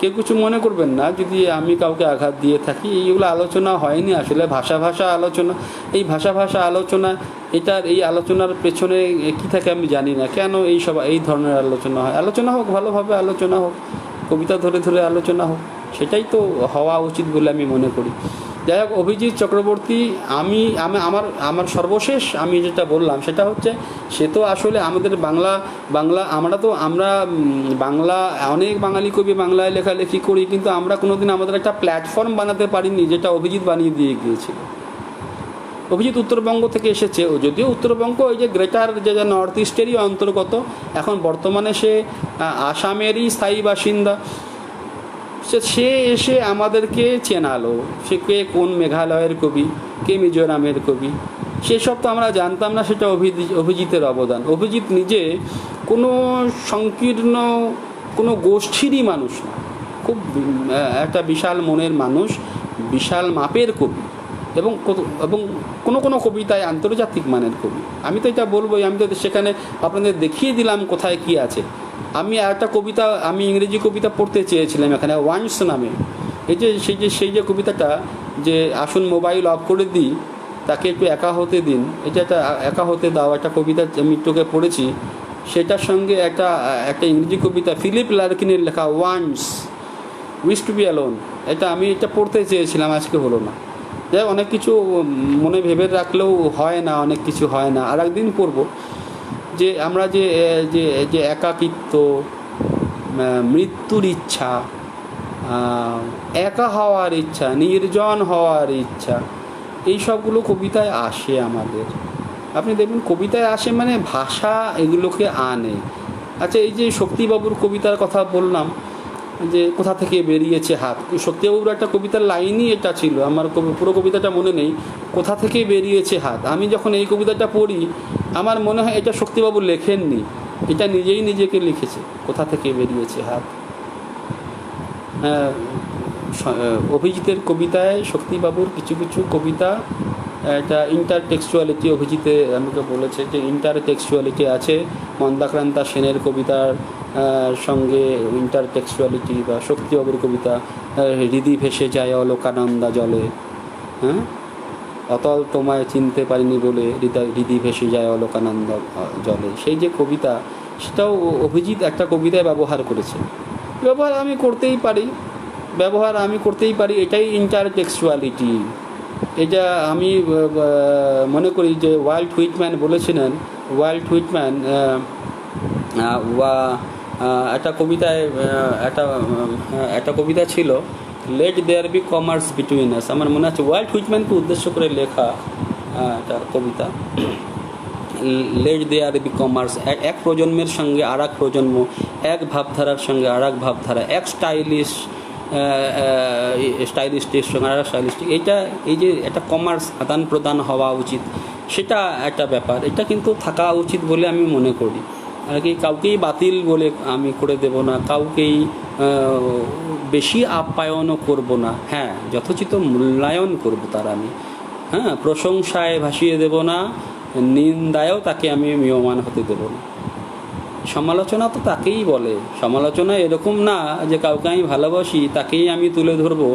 কেউ কিছু মনে করবেন না যদি আমি কাউকে আঘাত দিয়ে থাকি। এইগুলো আলোচনা হয়নি আসলে, ভাষা আলোচনা। এই ভাষা আলোচনা, এই আলোচনার পেছনে কী থাকে আমি জানি না। কেন এই ধরনের আলোচনা হয়? আলোচনা হোক, ভালোভাবে আলোচনা হোক, কবিতা ধরে আলোচনা হোক, সেটাই তো হওয়া উচিত বলে আমি মনে করি। যাই হোক, অভিজিৎ চক্রবর্তী, আমার সর্বশেষ আমি যেটা বললাম সেটা হচ্ছে, সে তো আসলে আমাদের বাংলা আমরা বাংলা, অনেক বাঙালি কবি বাংলায় লেখালেখি করি, কিন্তু আমরা কোনোদিন আমাদের একটা প্ল্যাটফর্ম বানাতে পারিনি, যেটা অভিজিৎ বানিয়ে দিয়ে গিয়েছিল। অভিজিৎ উত্তরবঙ্গ থেকে এসেছে, ও যদিও উত্তরবঙ্গ ওই যে গ্রেটার যে নর্থ ইস্টেরই অন্তর্গত। এখন বর্তমানে সে আসামেরই স্থায়ী বাসিন্দা। সে এসে আমাদেরকে চেনালো, সে কে কোন মেঘালয়ের কবি, কে মিজোরামের কবি, সেসব তো আমরা জানতাম না। সেটা অভিজিতের অবদান। অভিজিৎ নিজে কোনো সংকীর্ণ কোনো গোষ্ঠীরই মানুষ না, খুব একটা বিশাল মনের মানুষ, বিশাল মাপের কবি, এবং কোনো কবিতায় আন্তর্জাতিক মানের কবি। আমি তো এটা বলবোই। আমি তো সেখানে আপনাদের দেখিয়ে দিলাম কোথায় কী আছে। আমি একটা কবিতা, আমি ইংরেজি কবিতা পড়তে চেয়েছিলাম এখানে, ওয়ান্স নামে। সেই যে কবিতাটা, যে আসুন মোবাইল অফ করে দিই, তাকে একটু একা হতে দিন, এটা একটা একা হতে দাও, একটা কবিতা আমি তোকে পড়েছি। সেটার সঙ্গে একটা ইংরেজি কবিতা, ফিলিপ লার্কিনের লেখা, wants wish to be alone, আমি এটা পড়তে চেয়েছিলাম, আজকে হলো না। যাই অনেক কিছু মনে ভেবে রাখলেও হয় না, অনেক কিছু হয় না। আর একদিন পড়বো। যে আমরা যে একাকিত্ব, মৃত্যুর ইচ্ছা, একা হওয়ার ইচ্ছা, নির্জন হওয়ার ইচ্ছা, এই সবগুলো কবিতায় আসে আমাদের। আপনি দেখবেন কবিতায় আসে মানে ভাষা এগুলোকে আনে। আচ্ছা, এই যে শক্তিবাবুর কবিতার কথা বললাম, যে কোথা থেকে বেরিয়েছে হাত, শক্তিবাবুর একটা কবিতার লাইনই এটা ছিল, আমার পুরো কবিতাটা মনে নেই, কোথা থেকে বেরিয়েছে হাত। আমি যখন এই কবিতাটা পড়ি, আমার মনে হয় এটা শক্তিবাবু লেখেননি, এটা নিজেই নিজেকে লিখেছে, কোথা থেকে বেরিয়েছে হাত। অভিজিতের কবিতায়, শক্তিবাবুর কিছু কবিতা, একটা ইন্টারটেক্সচুয়ালিটি, অভিজিতে আমাকে বলেছে যে ইন্টারটেক্সচুয়ালিটি আছে। মন্দাক্রান্তা সেনের কবিতার সঙ্গে ইন্টারটেক্সচুয়ালিটি, বা শক্তিবাবুর কবিতা, হৃদি ভেসে যায় অলোকানন্দা জলে, হ্যাঁ, অতল তোমায় চিনতে পারিনি বলে হৃদি ভেসে যায় অলোকানন্দা জলে। সেই যে কবিতা, সেটাও অভিজিৎ একটা কবিতায় ব্যবহার করেছে। ব্যবহার আমি করতেই পারি, এটাই ইন্টারটেক্সচুয়ালিটি। এটা আমি মনে করি যে ওয়াল্ট হুইটম্যান বলেছিলেন, একটা কবিতায়, একটা কবিতা ছিল, let there be commerce between us. আমার মনে আছে ওয়াল্ট হুইটম্যানকে উদ্দেশ্য করে লেখা একটা কবিতা, লেট দেয়ার বি কমার্স। এক প্রজন্মের সঙ্গে আর এক প্রজন্ম, এক ভাবধারার সঙ্গে আর এক ভাবধারা, এক স্টাইলিশ স্টাইলিস্টের সঙ্গে আর স্টাইলিস্টিক, এইটা এই যে একটা কমার্স আদান প্রদান হওয়া উচিত, সেটা একটা ব্যাপার। এটা কিন্তু থাকা উচিত বলে আমি মনে করি। আর কি কাউকেই বাতিল বলে আমি করে দেব না, কাউকেই বেশি আপ্যায়নও করব না। হ্যাঁ, যথোচিত মূল্যায়ন করব তার আমি। হ্যাঁ, প্রশংসায় ভাসিয়ে দেব না, নিন্দায়ও তাকে আমি মিয়মান হতে দেব না। সমালোচনা তো তাকেই বলে। সমালোচনা এরকম না যে কাউকে আমি ভালোবাসি তাকেই আমি তুলে ধরবো।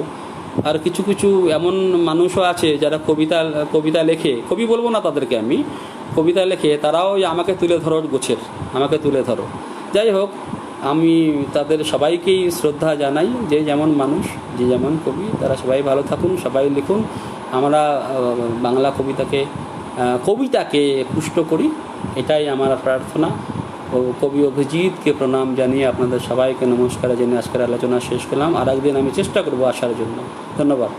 আর কিছু কিছু এমন মানুষও আছে যারা কবিতা লেখে, কবি বলবো না তাদেরকে আমি, কবিতা লেখে, তারাও আমাকে তুলে ধরো গোছের, আমাকে তুলে ধরো। যাই হোক, আমি তাদের সবাইকেই শ্রদ্ধা জানাই, যে যেমন মানুষ, যে যেমন কবি, তারা সবাই ভালো থাকুন, সবাই লিখুন। আমরা বাংলা কবিতাকে পুষ্ট করি, এটাই আমার প্রার্থনা। ও কবি অভিজিৎকে প্রণাম জানিয়ে আপনাদের সবাইকে নমস্কার জানিয়ে আজকের আলোচনা শেষ করলাম। আর একদিন আমি চেষ্টা করবো আসার জন্য। ধন্যবাদ।